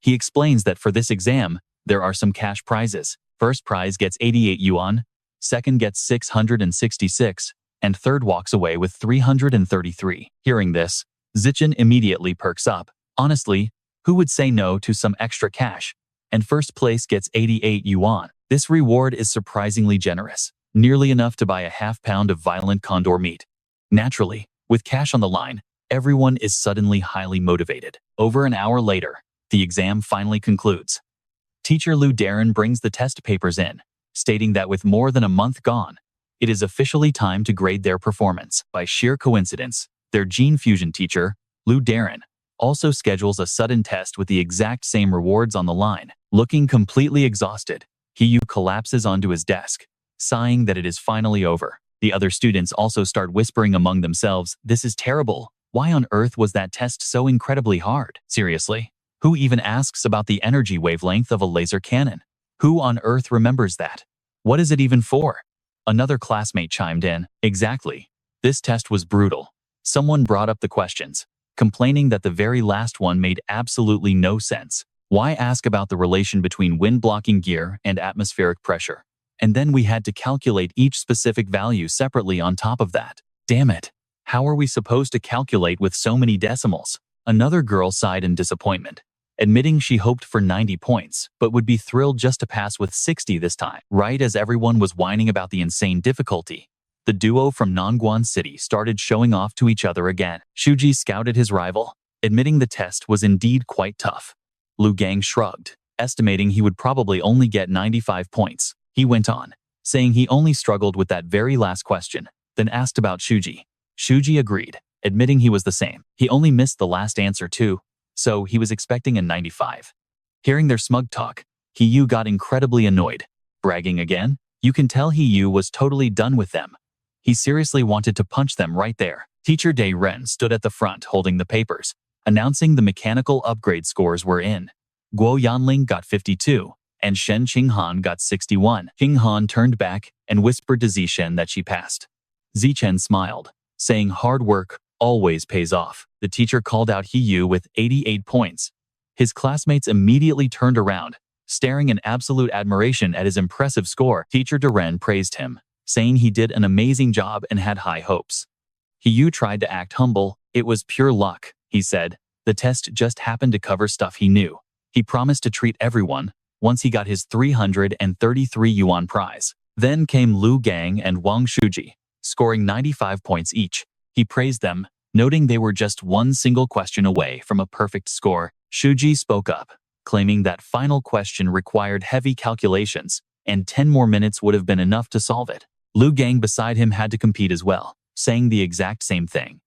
He explains that for this exam, there are some cash prizes. First prize gets 88 yuan, second gets 666, and third walks away with 333. Hearing this, Zishen immediately perks up. Honestly, who would say no to some extra cash? And first place gets 88 yuan. This reward is surprisingly generous, nearly enough to buy a half-pound of violent condor meat. Naturally, with cash on the line, everyone is suddenly highly motivated. Over an hour later, the exam finally concludes. Teacher Lu Darren brings the test papers in, stating that with more than a month gone, it is officially time to grade their performance. By sheer coincidence, their gene fusion teacher, Lu Darren, also schedules a sudden test with the exact same rewards on the line. Looking completely exhausted, Yu collapses onto his desk, sighing that it is finally over. The other students also start whispering among themselves, "This is terrible. Why on earth was that test so incredibly hard? Seriously? Who even asks about the energy wavelength of a laser cannon? Who on earth remembers that? What is it even for?" Another classmate chimed in, "Exactly. This test was brutal." Someone brought up the questions, complaining that the very last one made absolutely no sense. Why ask about the relation between wind-blocking gear and atmospheric pressure? And then we had to calculate each specific value separately on top of that. Damn it. How are we supposed to calculate with so many decimals? Another girl sighed in disappointment, admitting she hoped for 90 points, but would be thrilled just to pass with 60 this time. Right as everyone was whining about the insane difficulty, the duo from Nangguan City started showing off to each other again. Shuji scouted his rival, admitting the test was indeed quite tough. Lu Gang shrugged, estimating he would probably only get 95 points. He went on, saying he only struggled with that very last question, then asked about Shuji. Shuji agreed, admitting he was the same. He only missed the last answer too, so he was expecting a 95. Hearing their smug talk, Yu got incredibly annoyed. Bragging again? You can tell Yu was totally done with them. He seriously wanted to punch them right there. Teacher Day Ren stood at the front holding the papers, announcing the mechanical upgrade scores were in. Guo Yanling got 52, and Shen Qinghan got 61. Qinghan turned back and whispered to Zishen that she passed. Zishen smiled, saying hard work always pays off. The teacher called out Yu with 88 points. His classmates immediately turned around, staring in absolute admiration at his impressive score. Teacher Duren praised him, saying he did an amazing job and had high hopes. Yu tried to act humble. "It was pure luck," he said. "The test just happened to cover stuff he knew." He promised to treat everyone once he got his 333 yuan prize. Then came Lu Gang and Wang Shuji, scoring 95 points each. He praised them, noting they were just one single question away from a perfect score. Shuji spoke up, claiming that final question required heavy calculations, and 10 more minutes would have been enough to solve it. Lu Gang beside him had to compete as well, saying the exact same thing.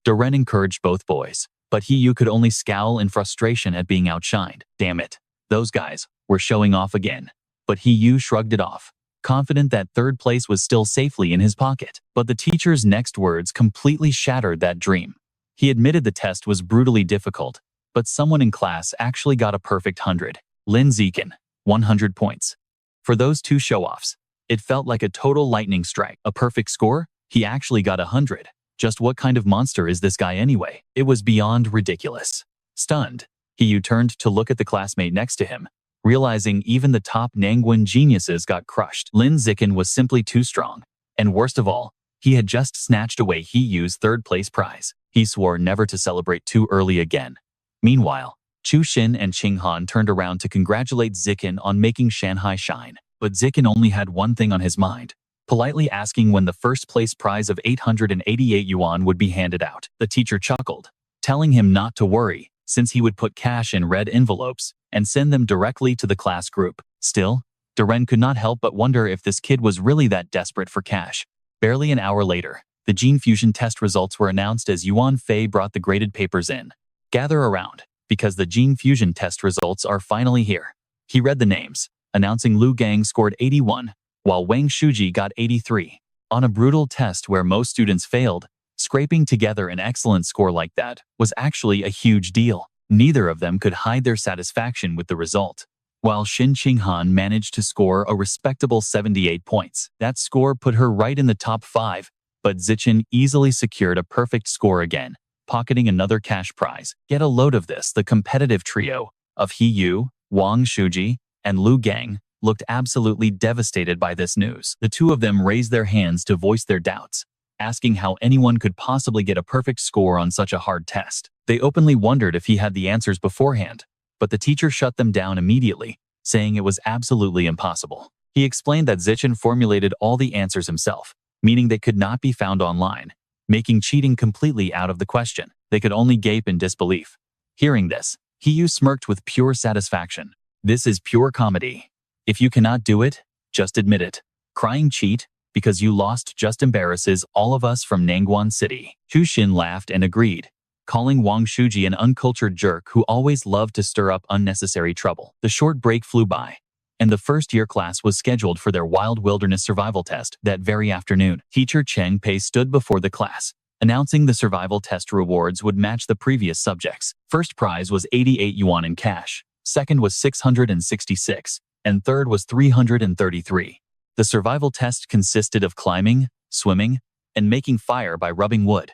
Duren encouraged both boys, but Yu could only scowl in frustration at being outshined. Damn it, those guys were showing off again. But Yu shrugged it off, confident that third place was still safely in his pocket. But the teacher's next words completely shattered that dream. He admitted the test was brutally difficult, but someone in class actually got a perfect 100. Lin Zishen, 100 points. For those two show-offs, it felt like a total lightning strike. A perfect score? He actually got 100. Just what kind of monster is this guy anyway? It was beyond ridiculous. Stunned, Yu turned to look at the classmate next to him, realizing even the top Nangguan geniuses got crushed. Lin Zishen was simply too strong, and worst of all, he had just snatched away Yu's third-place prize. He swore never to celebrate too early again. Meanwhile, Chu Xin and Qinghan turned around to congratulate Zishen on making Shanghai shine. But Zishen only had one thing on his mind, politely asking when the first-place prize of 888 yuan would be handed out. The teacher chuckled, telling him not to worry, since he would put cash in red envelopes and send them directly to the class group. Still, Duren could not help but wonder if this kid was really that desperate for cash. Barely an hour later, the gene fusion test results were announced as Yuan Fei brought the graded papers in. Gather around, because the gene fusion test results are finally here. He read the names, announcing Lu Gang scored 81, while Wang Shuji got 83. On a brutal test where most students failed, scraping together an excellent score like that was actually a huge deal. Neither of them could hide their satisfaction with the result. While Shin Qinghan managed to score a respectable 78 points. That score put her right in the top 5, but Zishen easily secured a perfect score again, pocketing another cash prize. Get a load of this. The competitive trio of He Yu, Wang Shuji, and Lu Gang looked absolutely devastated by this news. The two of them raised their hands to voice their doubts, asking how anyone could possibly get a perfect score on such a hard test. They openly wondered if he had the answers beforehand, but the teacher shut them down immediately, saying it was absolutely impossible. He explained that Zishen formulated all the answers himself, meaning they could not be found online, making cheating completely out of the question. They could only gape in disbelief. Hearing this, Hiyu smirked with pure satisfaction. This is pure comedy. If you cannot do it, just admit it. Crying cheat because you lost just embarrasses all of us from Nangguan City. Hu Xin laughed and agreed, calling Wang Shuji an uncultured jerk who always loved to stir up unnecessary trouble. The short break flew by, and the first-year class was scheduled for their wild wilderness survival test that very afternoon. Teacher Cheng Pei stood before the class, announcing the survival test rewards would match the previous subjects. First prize was 88 yuan in cash, second was 666, and third was 333. The survival test consisted of climbing, swimming, and making fire by rubbing wood.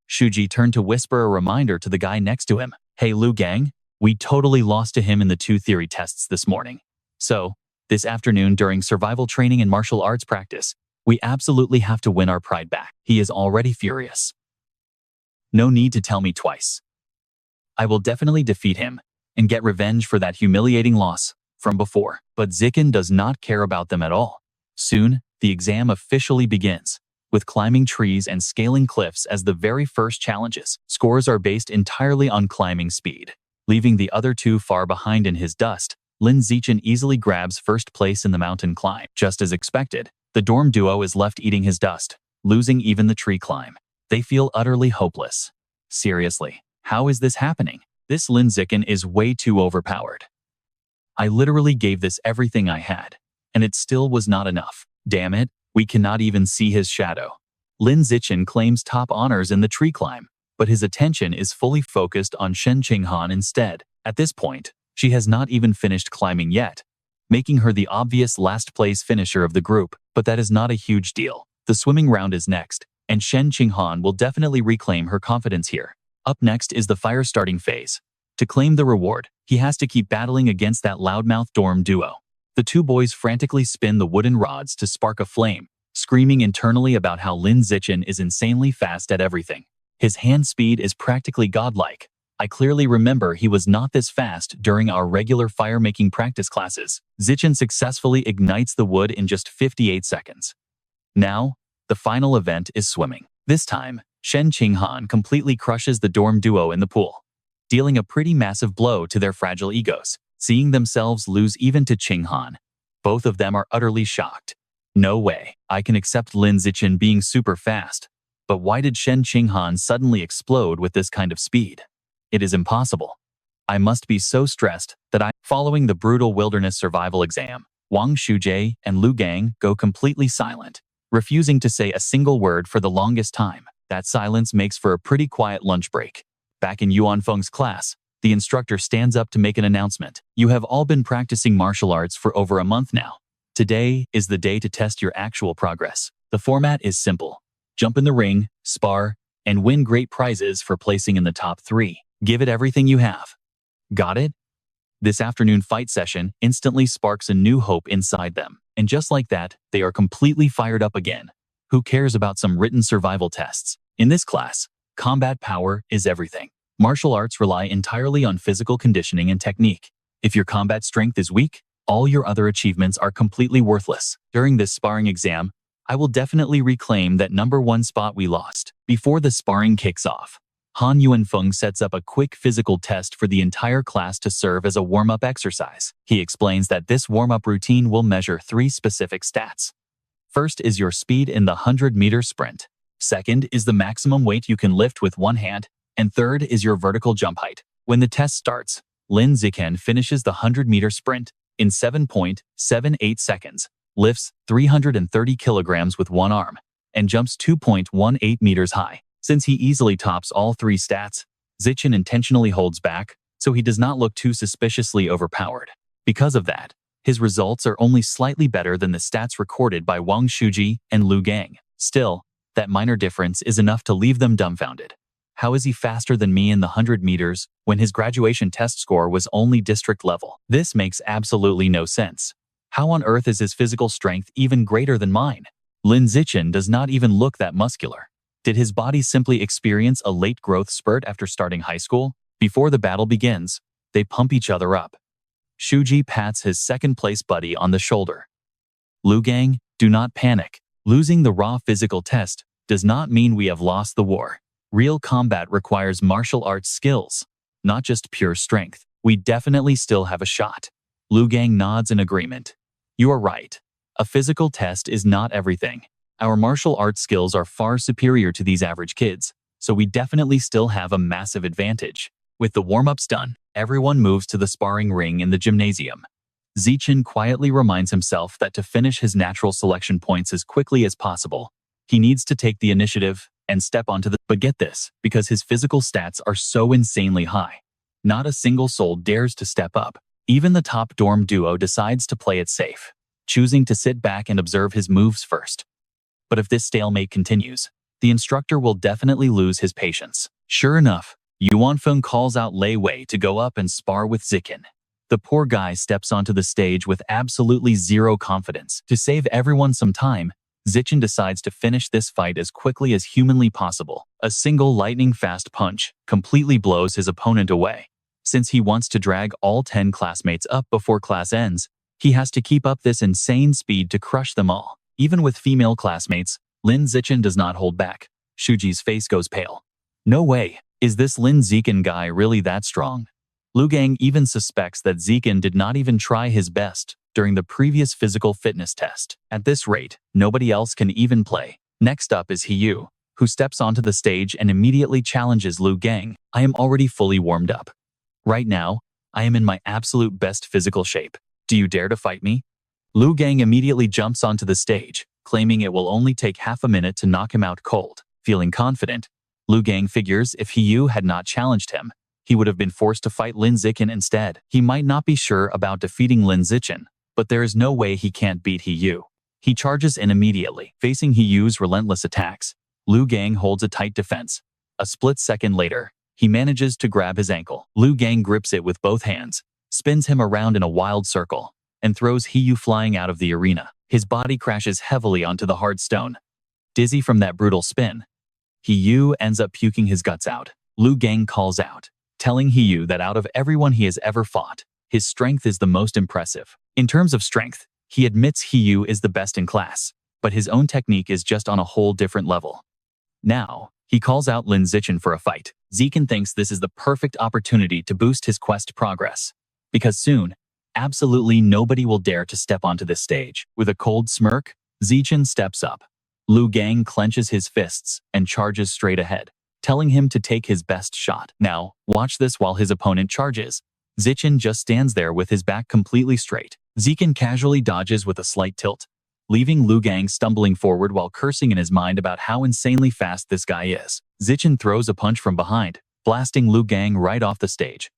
Shuji turned to whisper a reminder to the guy next to him. Hey Lu Gang, we totally lost to him in the 2 theory tests this morning. So, this afternoon during survival training and martial arts practice, we absolutely have to win our pride back. He is already furious. No need to tell me twice. I will definitely defeat him and get revenge for that humiliating loss from before. But Ziken does not care about them at all. Soon, the exam officially begins, with climbing trees and scaling cliffs as the very first challenges. Scores are based entirely on climbing speed. Leaving the other two far behind in his dust, Lin Zishen easily grabs first place in the mountain climb. Just as expected, the dorm duo is left eating his dust, losing even the tree climb. They feel utterly hopeless. Seriously, how is this happening? This Lin Zishen is way too overpowered. I literally gave this everything I had, and it still was not enough. Damn it, we cannot even see his shadow. Lin Zishen claims top honors in the tree climb, but his attention is fully focused on Shen Qinghan instead. At this point, she has not even finished climbing yet, making her the obvious last-place finisher of the group, but that is not a huge deal. The swimming round is next, and Shen Qinghan will definitely reclaim her confidence here. Up next is the fire starting phase. To claim the reward, he has to keep battling against that loudmouth dorm duo. The two boys frantically spin the wooden rods to spark a flame, screaming internally about how Lin Zishen is insanely fast at everything. His hand speed is practically godlike. I clearly remember he was not this fast during our regular fire-making practice classes. Zishen successfully ignites the wood in just 58 seconds. Now, the final event is swimming. This time, Shen Qinghan completely crushes the dorm duo in the pool, dealing a pretty massive blow to their fragile egos. Seeing themselves lose even to Qinghan, both of them are utterly shocked. No way, I can accept Lin Zishen being super fast, but why did Shen Qinghan suddenly explode with this kind of speed? It is impossible. I must be so stressed that Following the brutal wilderness survival exam, Wang Shujie and Lu Gang go completely silent, refusing to say a single word for the longest time. That silence makes for a pretty quiet lunch break. Back in Yuan Feng's class, the instructor stands up to make an announcement. You have all been practicing martial arts for over a month now. Today is the day to test your actual progress. The format is simple. Jump in the ring, spar, and win great prizes for placing in the top 3. Give it everything you have. Got it? This afternoon fight session instantly sparks a new hope inside them. And just like that, they are completely fired up again. Who cares about some written survival tests? In this class, combat power is everything. Martial arts rely entirely on physical conditioning and technique. If your combat strength is weak, all your other achievements are completely worthless. During this sparring exam, I will definitely reclaim that #1 spot we lost. Before the sparring kicks off, Han Yuanfeng sets up a quick physical test for the entire class to serve as a warm-up exercise. He explains that this warm-up routine will measure 3 specific stats. First is your speed in the 100-meter sprint. Second is the maximum weight you can lift with one hand. And third is your vertical jump height. When the test starts, Lin Zishen finishes the 100-meter sprint in 7.78 seconds, lifts 330 kilograms with one arm, and jumps 2.18 meters high. Since he easily tops all 3 stats, Zishen intentionally holds back so he does not look too suspiciously overpowered. Because of that, his results are only slightly better than the stats recorded by Wang Shuji and Lu Gang. Still, that minor difference is enough to leave them dumbfounded. How is he faster than me in the 100 meters when his graduation test score was only district level? This makes absolutely no sense. How on earth is his physical strength even greater than mine? Lin Zishen does not even look that muscular. Did his body simply experience a late growth spurt after starting high school? Before the battle begins, they pump each other up. Shuji pats his second-place buddy on the shoulder. Lu Gang, do not panic. Losing the raw physical test does not mean we have lost the war. Real combat requires martial arts skills, not just pure strength. We definitely still have a shot. Lu Gang nods in agreement. You are right. A physical test is not everything. Our martial arts skills are far superior to these average kids, so we definitely still have a massive advantage. With the warm-ups done, everyone moves to the sparring ring in the gymnasium. Zishen quietly reminds himself that to finish his natural selection points as quickly as possible, he needs to take the initiative and step onto the— But get this, because his physical stats are so insanely high, not a single soul dares to step up. Even the top dorm duo decides to play it safe, choosing to sit back and observe his moves first. But if this stalemate continues, the instructor will definitely lose his patience. Sure enough, Yuanfeng calls out Lei Wei to go up and spar with Zishen. The poor guy steps onto the stage with absolutely zero confidence. To save everyone some time, Zishen decides to finish this fight as quickly as humanly possible. A single lightning-fast punch completely blows his opponent away. Since he wants to drag all 10 classmates up before class ends, he has to keep up this insane speed to crush them all. Even with female classmates, Lin Zishen does not hold back. Shuji's face goes pale. No way, is this Lin Zishen guy really that strong? Lu Gang even suspects that Zishen did not even try his best during the previous physical fitness test. At this rate, nobody else can even play. Next up is Hiyu, who steps onto the stage and immediately challenges Lu Gang. I am already fully warmed up. Right now, I am in my absolute best physical shape. Do you dare to fight me? Lu Gang immediately jumps onto the stage, claiming it will only take half a minute to knock him out cold. Feeling confident, Lu Gang figures if Hiyu had not challenged him, he would have been forced to fight Lin Zishen instead. He might not be sure about defeating Lin Zishen, but there is no way he can't beat Hiyu. He charges in immediately. Facing Hiyu's relentless attacks, Lu Gang holds a tight defense. A split second later, he manages to grab his ankle. Lu Gang grips it with both hands, spins him around in a wild circle, and throws Hiyu flying out of the arena. His body crashes heavily onto the hard stone. Dizzy from that brutal spin, Hiyu ends up puking his guts out. Lu Gang calls out, telling Hiyu that out of everyone he has ever fought, his strength is the most impressive. In terms of strength, he admits Hiyu is the best in class, but his own technique is just on a whole different level. Now, he calls out Lin Zishen for a fight. Zishen thinks this is the perfect opportunity to boost his quest progress, because soon, absolutely nobody will dare to step onto this stage. With a cold smirk, Zishen steps up. Lu Gang clenches his fists and charges straight ahead, telling him to take his best shot. Now, watch this while his opponent charges. Zishen just stands there with his back completely straight. Zishen casually dodges with a slight tilt, leaving Lu Gang stumbling forward while cursing in his mind about how insanely fast this guy is. Zishen throws a punch from behind, blasting Lu Gang right off the stage.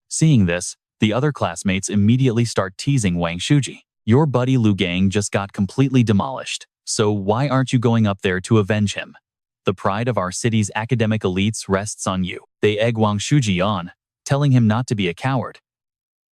Seeing this, the other classmates immediately start teasing Wang Shuji. Your buddy Lu Gang just got completely demolished, so why aren't you going up there to avenge him? The pride of our city's academic elites rests on you. They egg Wang Shuji on, telling him not to be a coward.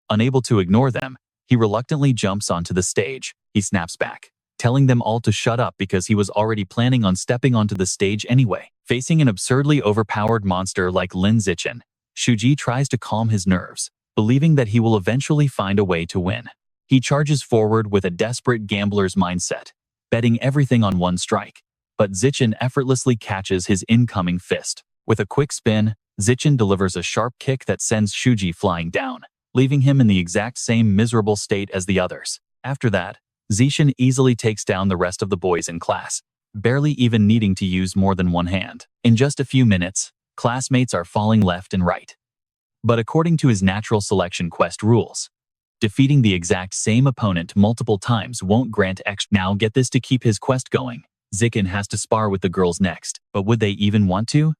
Unable to ignore them, he reluctantly jumps onto the stage. He snaps back, telling them all to shut up because he was already planning on stepping onto the stage anyway. Facing an absurdly overpowered monster like Lin Zishen, Shuji tries to calm his nerves, believing that he will eventually find a way to win. He charges forward with a desperate gambler's mindset, betting everything on one strike. But Zishen effortlessly catches his incoming fist. With a quick spin, Zishen delivers a sharp kick that sends Shuji flying down, leaving him in the exact same miserable state as the others. After that, Zishen easily takes down the rest of the boys in class, barely even needing to use more than one hand. In just a few minutes, classmates are falling left and right. But according to his natural selection quest rules, defeating the exact same opponent multiple times won't grant extra. Now get this, to keep his quest going, Zishen has to spar with the girls next. But would they even want to?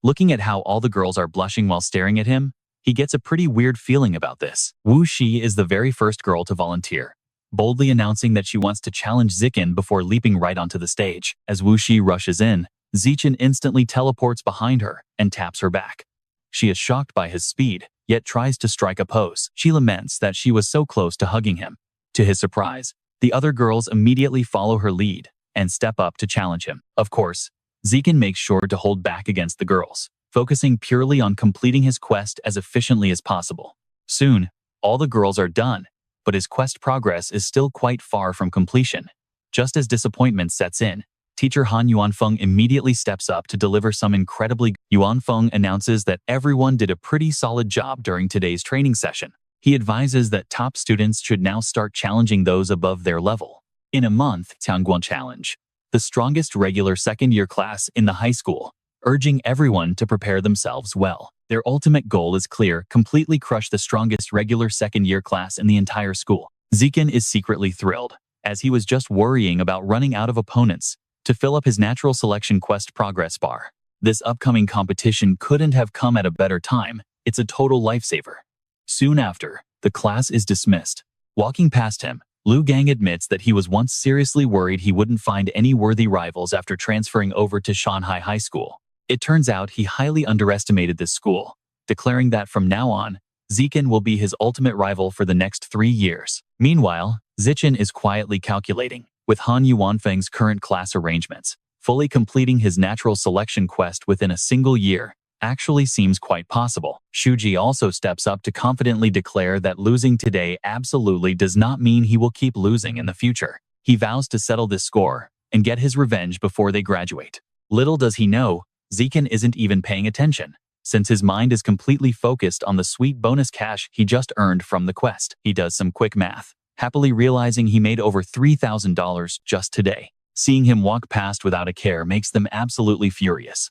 Looking at how all the girls are blushing while staring at him, he gets a pretty weird feeling about this. Wu Shi is the very first girl to volunteer, boldly announcing that she wants to challenge Zishen before leaping right onto the stage. As Wu Shi rushes in, Zishen instantly teleports behind her and taps her back. She is shocked by his speed, yet tries to strike a pose. She laments that she was so close to hugging him. To his surprise, the other girls immediately follow her lead and step up to challenge him. Of course, Zishen makes sure to hold back against the girls, focusing purely on completing his quest as efficiently as possible. Soon, all the girls are done, but his quest progress is still quite far from completion. Just as disappointment sets in, teacher Han Yuanfeng immediately steps up to deliver some incredibly. Yuanfeng announces that everyone did a pretty solid job during today's training session. He advises that top students should now start challenging those above their level. In a month, Tianguan Challenge, the strongest regular second-year class in the high school, urging everyone to prepare themselves well. Their ultimate goal is clear: completely crush the strongest regular second-year class in the entire school. Zishen is secretly thrilled, as he was just worrying about running out of opponents to fill up his natural selection quest progress bar. This upcoming competition couldn't have come at a better time. It's a total lifesaver. Soon after, the class is dismissed. Walking past him, Liu Gang admits that he was once seriously worried he wouldn't find any worthy rivals after transferring over to Shanghai High School. It turns out he highly underestimated this school, declaring that from now on, Zishen will be his ultimate rival for the next 3 years. Meanwhile, Zishen is quietly calculating, with Han Yuanfeng's current class arrangements, fully completing his natural selection quest within a single year actually seems quite possible. Shuji also steps up to confidently declare that losing today absolutely does not mean he will keep losing in the future. He vows to settle this score and get his revenge before they graduate. Little does he know, Zishen isn't even paying attention, since his mind is completely focused on the sweet bonus cash he just earned from the quest. He does some quick math, happily realizing he made over $3,000 just today. Seeing him walk past without a care makes them absolutely furious.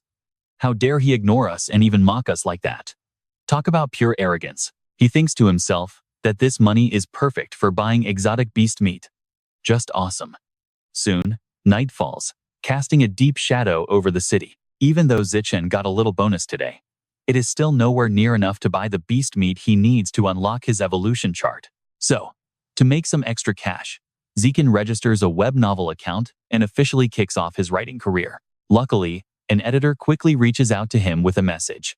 How dare he ignore us and even mock us like that? Talk about pure arrogance. He thinks to himself that this money is perfect for buying exotic beast meat. Just awesome. Soon, night falls, casting a deep shadow over the city. Even though Zishen got a little bonus today, it is still nowhere near enough to buy the beast meat he needs to unlock his evolution chart. So, to make some extra cash, Zishen registers a web novel account and officially kicks off his writing career. Luckily, an editor quickly reaches out to him with a message.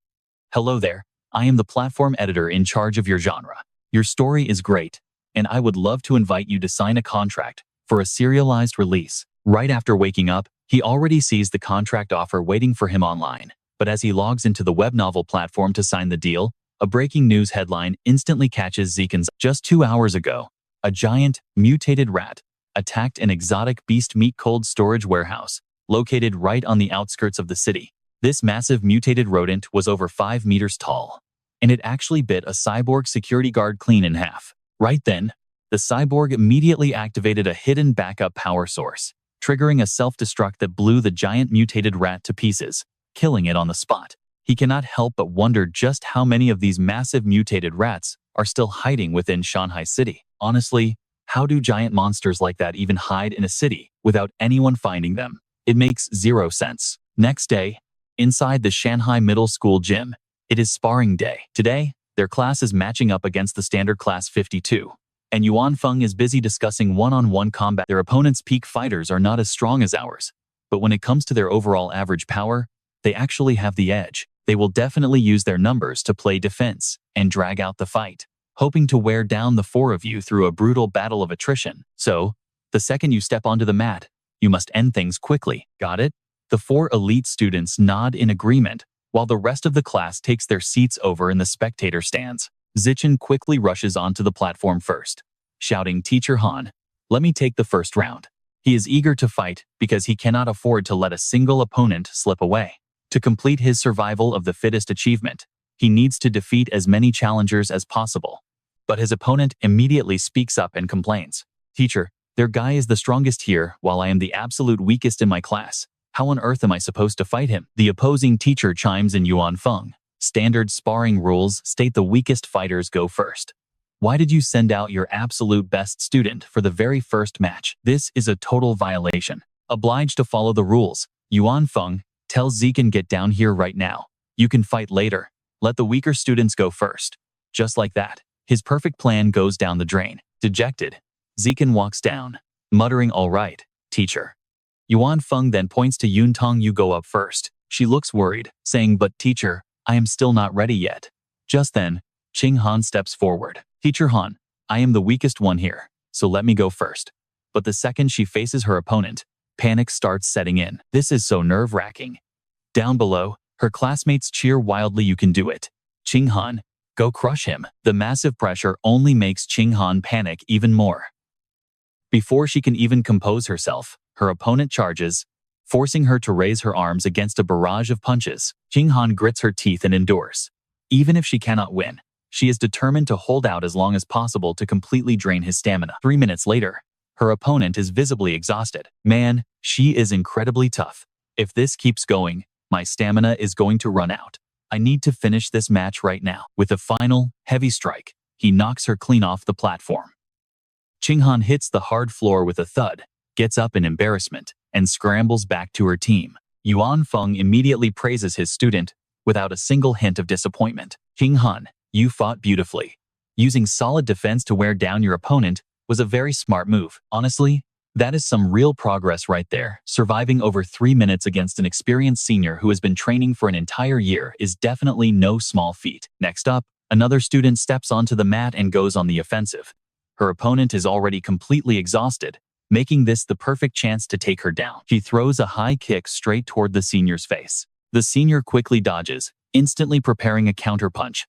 "Hello there, I am the platform editor in charge of your genre. Your story is great, and I would love to invite you to sign a contract for a serialized release." Right after waking up, he already sees the contract offer waiting for him online. But as he logs into the web novel platform to sign the deal, a breaking news headline instantly catches Zishen's. Just 2 hours ago, a giant, mutated rat attacked an exotic beast meat cold storage warehouse located right on the outskirts of the city. This massive mutated rodent was over 5 meters tall, and it actually bit a cyborg security guard clean in half. Right then, the cyborg immediately activated a hidden backup power source, triggering a self-destruct that blew the giant mutated rat to pieces, killing it on the spot. He cannot help but wonder just how many of these massive mutated rats are still hiding within Shanghai City. Honestly, how do giant monsters like that even hide in a city without anyone finding them? It makes zero sense. Next day, inside the Shanghai Middle School gym, it is sparring day. Today, their class is matching up against the standard class 52, and Yuanfeng is busy discussing one-on-one combat. Their opponents' peak fighters are not as strong as ours, but when it comes to their overall average power, they actually have the edge. They will definitely use their numbers to play defense and drag out the fight, hoping to wear down the 4 of you through a brutal battle of attrition. So, the second you step onto the mat, you must end things quickly. Got it? The 4 elite students nod in agreement, while the rest of the class takes their seats over in the spectator stands. Zishen quickly rushes onto the platform first, shouting, "Teacher Han, let me take the first round." He is eager to fight because he cannot afford to let a single opponent slip away. To complete his survival of the fittest achievement, he needs to defeat as many challengers as possible. But his opponent immediately speaks up and complains. Teacher, their guy is the strongest here while I am the absolute weakest in my class. How on earth am I supposed to fight him? The opposing teacher chimes in Yuan Feng. Standard sparring rules state the weakest fighters go first. Why did you send out your absolute best student for the very first match? This is a total violation. Obliged to follow the rules, Yuan Feng tells Zishen, get down here right now. You can fight later. Let the weaker students go first. Just like that, his perfect plan goes down the drain. Dejected, Zishen walks down, muttering, all right, teacher. Yuan Feng then points to Yun Tong. You go up first. She looks worried, saying, but teacher, I am still not ready yet. Just then, Qing Han steps forward. Teacher Han, I am the weakest one here, so let me go first. But the second she faces her opponent, panic starts setting in. This is so nerve-wracking. Down below, her classmates cheer wildly. You can do it. Qing Han, go crush him. The massive pressure only makes Qing Han panic even more. Before she can even compose herself, her opponent charges, forcing her to raise her arms against a barrage of punches. Qing Han grits her teeth and endures. Even if she cannot win, she is determined to hold out as long as possible to completely drain his stamina. 3 minutes later, her opponent is visibly exhausted. Man, she is incredibly tough. If this keeps going, my stamina is going to run out. I need to finish this match right now. With a final, heavy strike, he knocks her clean off the platform. Qing Han hits the hard floor with a thud, gets up in embarrassment, and scrambles back to her team. Yuan Feng immediately praises his student, without a single hint of disappointment. Qing Han, you fought beautifully. Using solid defense to wear down your opponent was a very smart move. Honestly, that is some real progress right there. Surviving over 3 minutes against an experienced senior who has been training for an entire year is definitely no small feat. Next up, another student steps onto the mat and goes on the offensive. Her opponent is already completely exhausted, making this the perfect chance to take her down. She throws a high kick straight toward the senior's face. The senior quickly dodges, instantly preparing a counterpunch.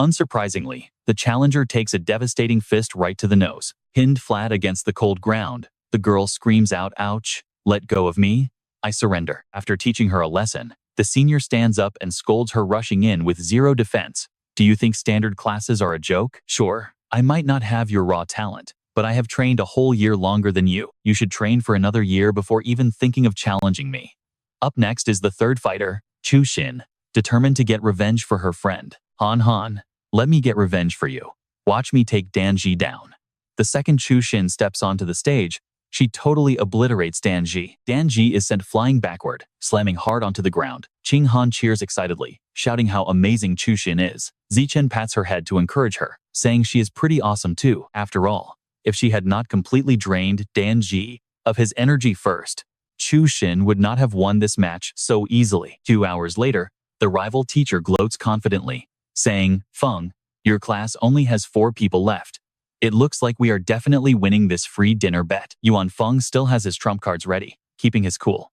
Unsurprisingly, the challenger takes a devastating fist right to the nose. Pinned flat against the cold ground, the girl screams out, ouch, let go of me, I surrender. After teaching her a lesson, the senior stands up and scolds her, rushing in with zero defense. Do you think standard classes are a joke? Sure, I might not have your raw talent, but I have trained a whole year longer than you. You should train for another year before even thinking of challenging me. Up next is the third fighter, Chu Xin, determined to get revenge for her friend. Han Han, let me get revenge for you. Watch me take Danji down. The second Chu Xin steps onto the stage, she totally obliterates Danji. Danji is sent flying backward, slamming hard onto the ground. Qing Han cheers excitedly, shouting how amazing Chu Xin is. Zishen pats her head to encourage her, saying she is pretty awesome too. After all, if she had not completely drained Danji of his energy first, Chu Xin would not have won this match so easily. 2 hours later, the rival teacher gloats confidently, saying, Feng, your class only has 4 people left. It looks like we are definitely winning this free dinner bet. Yuan Feng still has his trump cards ready, keeping his cool.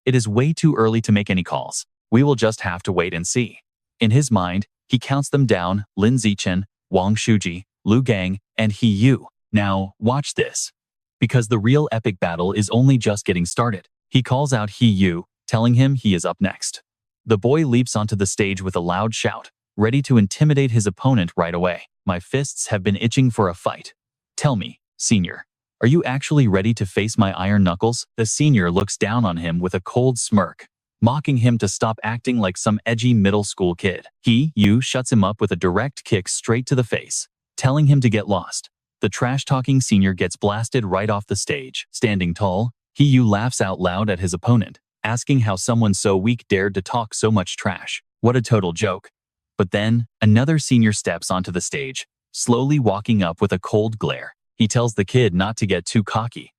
It is way too early to make any calls. We will just have to wait and see. In his mind, he counts them down: Lin Zishen, Wang Shuji, Lu Gang, and He Yu. Now, watch this. Because the real epic battle is only just getting started. He calls out He Yu, telling him he is up next. The boy leaps onto the stage with a loud shout, ready to intimidate his opponent right away. My fists have been itching for a fight. Tell me, senior, are you actually ready to face my iron knuckles? The senior looks down on him with a cold smirk, mocking him to stop acting like some edgy middle school kid. He Yu shuts him up with a direct kick straight to the face, telling him to get lost. The trash-talking senior gets blasted right off the stage. Standing tall, He Yu laughs out loud at his opponent, asking how someone so weak dared to talk so much trash. What a total joke. But then, another senior steps onto the stage, slowly walking up with a cold glare. He tells the kid not to get too cocky.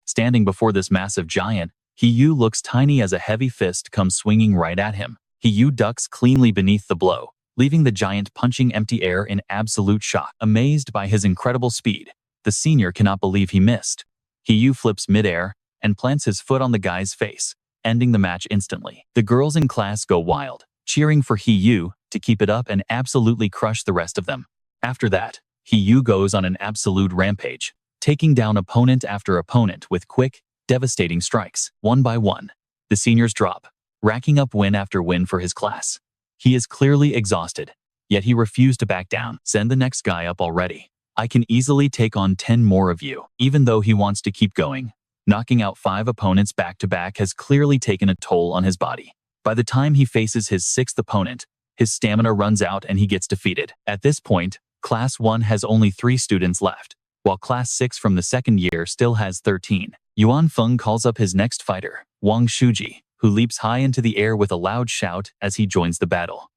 Standing before this massive giant, He Yu looks tiny as a heavy fist comes swinging right at him. He Yu ducks cleanly beneath the blow, leaving the giant punching empty air in absolute shock. Amazed by his incredible speed, the senior cannot believe he missed. He Yu flips midair and plants his foot on the guy's face, ending the match instantly. The girls in class go wild, cheering for He Yu to keep it up and absolutely crush the rest of them. After that, He Yu goes on an absolute rampage, taking down opponent after opponent with quick, devastating strikes. One by one, the seniors drop, racking up win after win for his class. He is clearly exhausted, yet he refused to back down. Send the next guy up already. I can easily take on 10 more of you. Even though he wants to keep going, knocking out 5 opponents back-to-back has clearly taken a toll on his body. By the time he faces his 6th opponent, his stamina runs out and he gets defeated. At this point, Class 1 has only 3 students left, while Class 6 from the second year still has 13. Yuan Feng calls up his next fighter, Wang Shuji, who leaps high into the air with a loud shout as he joins the battle.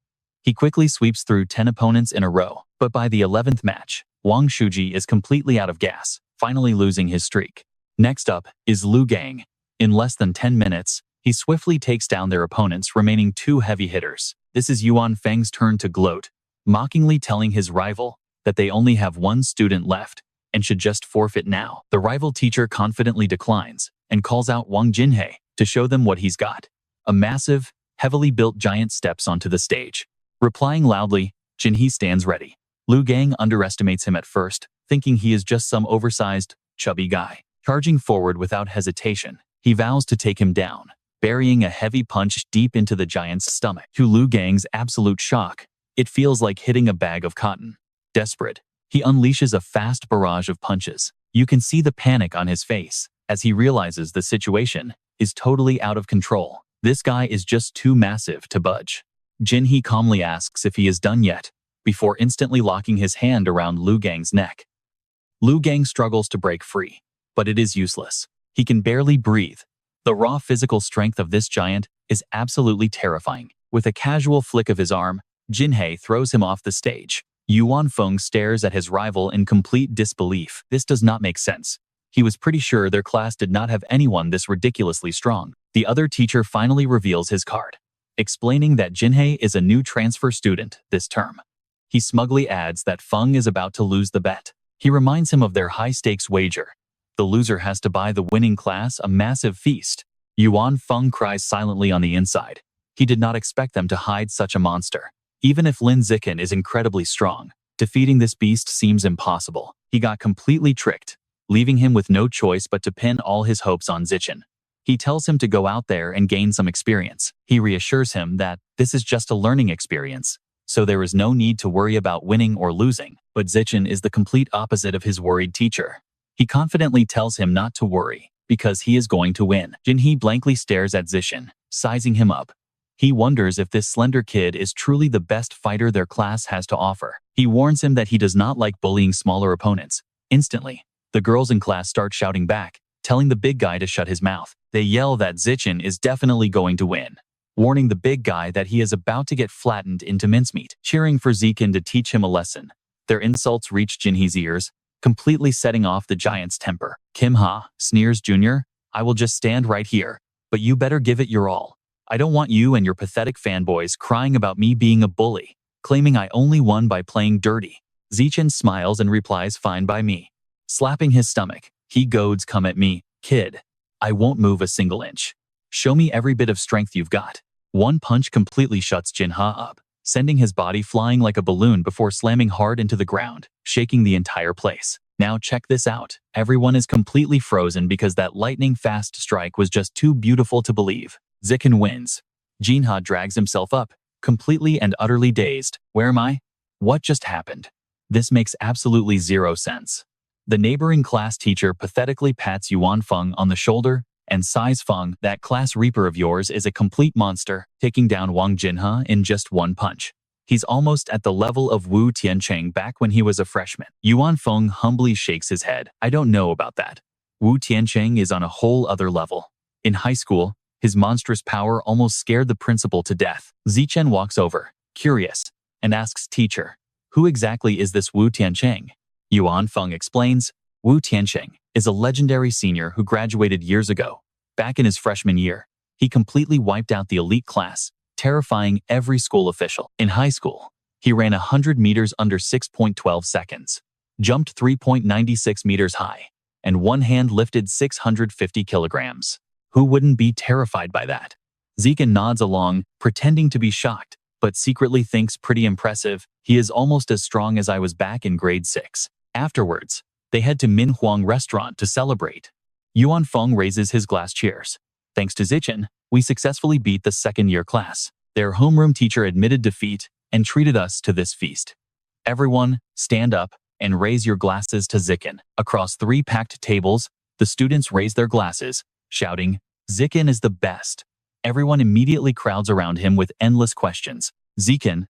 He quickly sweeps through 10 opponents in a row, but by the 11th match, Wang Shuji is completely out of gas, finally losing his streak. Next up is Lu Gang. In less than 10 minutes, he swiftly takes down their opponents' remaining 2 heavy hitters. This is Yuan Feng's turn to gloat, mockingly telling his rival that they only have 1 student left and should just forfeit now. The rival teacher confidently declines and calls out Wang Jinhei to show them what he's got. A massive, heavily built giant steps onto the stage. Replying loudly, Jinhei stands ready. Lu Gang underestimates him at first, thinking he is just some oversized, chubby guy. Charging forward without hesitation, he vows to take him down, burying a heavy punch deep into the giant's stomach. To Lu Gang's absolute shock, it feels like hitting a bag of cotton. Desperate, he unleashes a fast barrage of punches. You can see the panic on his face as he realizes the situation is totally out of control. This guy is just too massive to budge. Jinhei calmly asks if he is done yet, before instantly locking his hand around Lu Gang's neck. Lu Gang struggles to break free, but it is useless. He can barely breathe. The raw physical strength of this giant is absolutely terrifying. With a casual flick of his arm, Jinhei throws him off the stage. Yuan Feng stares at his rival in complete disbelief. This does not make sense. He was pretty sure their class did not have anyone this ridiculously strong. The other teacher finally reveals his card, explaining that Jinhei is a new transfer student this term. He smugly adds that Feng is about to lose the bet. He reminds him of their high-stakes wager. The loser has to buy the winning class a massive feast. Yuan Feng cries silently on the inside. He did not expect them to hide such a monster. Even if Lin Zishen is incredibly strong, defeating this beast seems impossible. He got completely tricked, leaving him with no choice but to pin all his hopes on Zishen. He tells him to go out there and gain some experience. He reassures him that this is just a learning experience, so there is no need to worry about winning or losing. But Zishen is the complete opposite of his worried teacher. He confidently tells him not to worry, because he is going to win. Jinhei blankly stares at Zishen, sizing him up. He wonders if this slender kid is truly the best fighter their class has to offer. He warns him that he does not like bullying smaller opponents. Instantly, the girls in class start shouting back, telling the big guy to shut his mouth. They yell that Zishen is definitely going to win, warning the big guy that he is about to get flattened into mincemeat, cheering for Zishen to teach him a lesson. Their insults reach Jinhei's ears, completely setting off the giant's temper. Kim Ha sneers, Jr., I will just stand right here, but you better give it your all. I don't want you and your pathetic fanboys crying about me being a bully, claiming I only won by playing dirty. Zishen smiles and replies, fine by me. Slapping his stomach, he goads, come at me, kid. I won't move a single inch. Show me every bit of strength you've got. One punch completely shuts Jinhei up, sending his body flying like a balloon before slamming hard into the ground, shaking the entire place. Now check this out. Everyone is completely frozen because that lightning-fast strike was just too beautiful to believe. Zishen wins. Jinhei drags himself up, completely and utterly dazed. Where am I? What just happened? This makes absolutely zero sense. The neighboring class teacher pathetically pats Yuan Feng on the shoulder and sighs, Feng, that class reaper of yours is a complete monster, taking down Wang Jinhei in just one punch. He's almost at the level of Wu Tiancheng back when he was a freshman. Yuan Feng humbly shakes his head. I don't know about that. Wu Tiancheng is on a whole other level. In high school, his monstrous power almost scared the principal to death. Zishen walks over, curious, and asks teacher, who exactly is this Wu Tiancheng? Yuan Feng explains, Wu Tiancheng is a legendary senior who graduated years ago. Back in his freshman year, he completely wiped out the elite class, terrifying every school official. In high school, he ran 100 meters under 6.12 seconds, jumped 3.96 meters high, and one hand lifted 650 kilograms. Who wouldn't be terrified by that? Zishen nods along, pretending to be shocked, but secretly thinks pretty impressive. He is almost as strong as I was back in grade 6. Afterwards, they head to Manhwa restaurant to celebrate. Yuan Feng raises his glass, cheers. Thanks to Zishen, We successfully beat the second-year class. Their homeroom teacher admitted defeat and treated us to this feast. Everyone, stand up and raise your glasses to Zikin. Across 3 packed tables, the students raise their glasses, shouting, Zikin is the best. Everyone immediately crowds around him with endless questions. Zikin,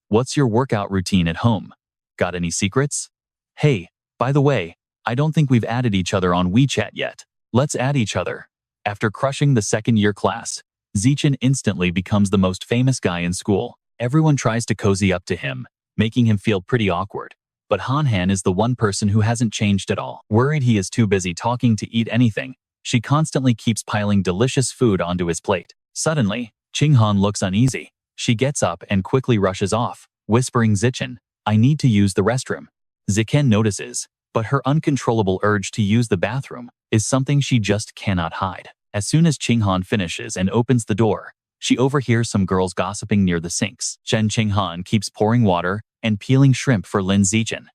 what's your workout routine at home? Got any secrets? Hey, by the way, I don't think we've added each other on WeChat yet. Let's add each other. After crushing the second-year class, Zichin instantly becomes the most famous guy in school. Everyone tries to cozy up to him, making him feel pretty awkward. But Han is the one person who hasn't changed at all. Worried he is too busy talking to eat anything, she constantly keeps piling delicious food onto his plate. Suddenly, Han looks uneasy. She gets up and quickly rushes off, whispering Zichin, I need to use the restroom. Zikin notices, but her uncontrollable urge to use the bathroom is something she just cannot hide. As soon as Han finishes and opens the door, she overhears some girls gossiping near the sinks. Han keeps pouring water and peeling shrimp for Lin Zishen.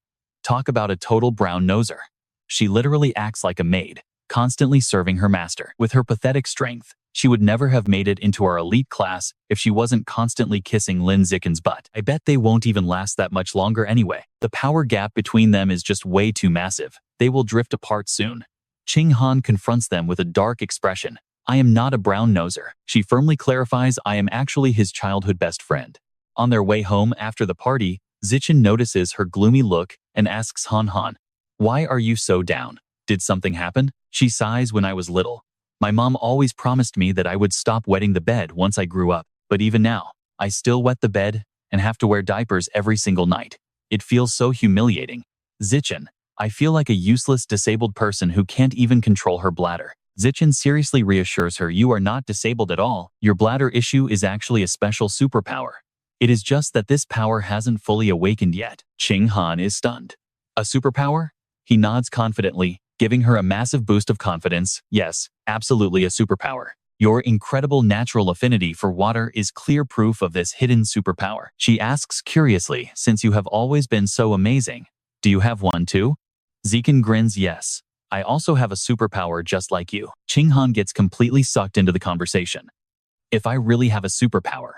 Talk about a total brown noser. She literally acts like a maid, constantly serving her master. With her pathetic strength, she would never have made it into our elite class if she wasn't constantly kissing Lin Zichen's butt. I bet they won't even last that much longer anyway. The power gap between them is just way too massive. They will drift apart soon. Han confronts them with a dark expression. I am not a brown noser. She firmly clarifies I am actually his childhood best friend. On their way home after the party, Zichin notices her gloomy look and asks Han, why are you so down? Did something happen? She sighs when I was little. My mom always promised me that I would stop wetting the bed once I grew up, but even now, I still wet the bed and have to wear diapers every single night. It feels so humiliating. Zichin, I feel like a useless disabled person who can't even control her bladder. Zichin seriously reassures her you are not disabled at all. Your bladder issue is actually a special superpower. It is just that this power hasn't fully awakened yet. Han is stunned. A superpower? He nods confidently, giving her a massive boost of confidence. Yes, absolutely a superpower. Your incredible natural affinity for water is clear proof of this hidden superpower. She asks curiously, since you have always been so amazing, do you have one too? Zikin grins yes. I also have a superpower just like you. Han gets completely sucked into the conversation. If I really have a superpower,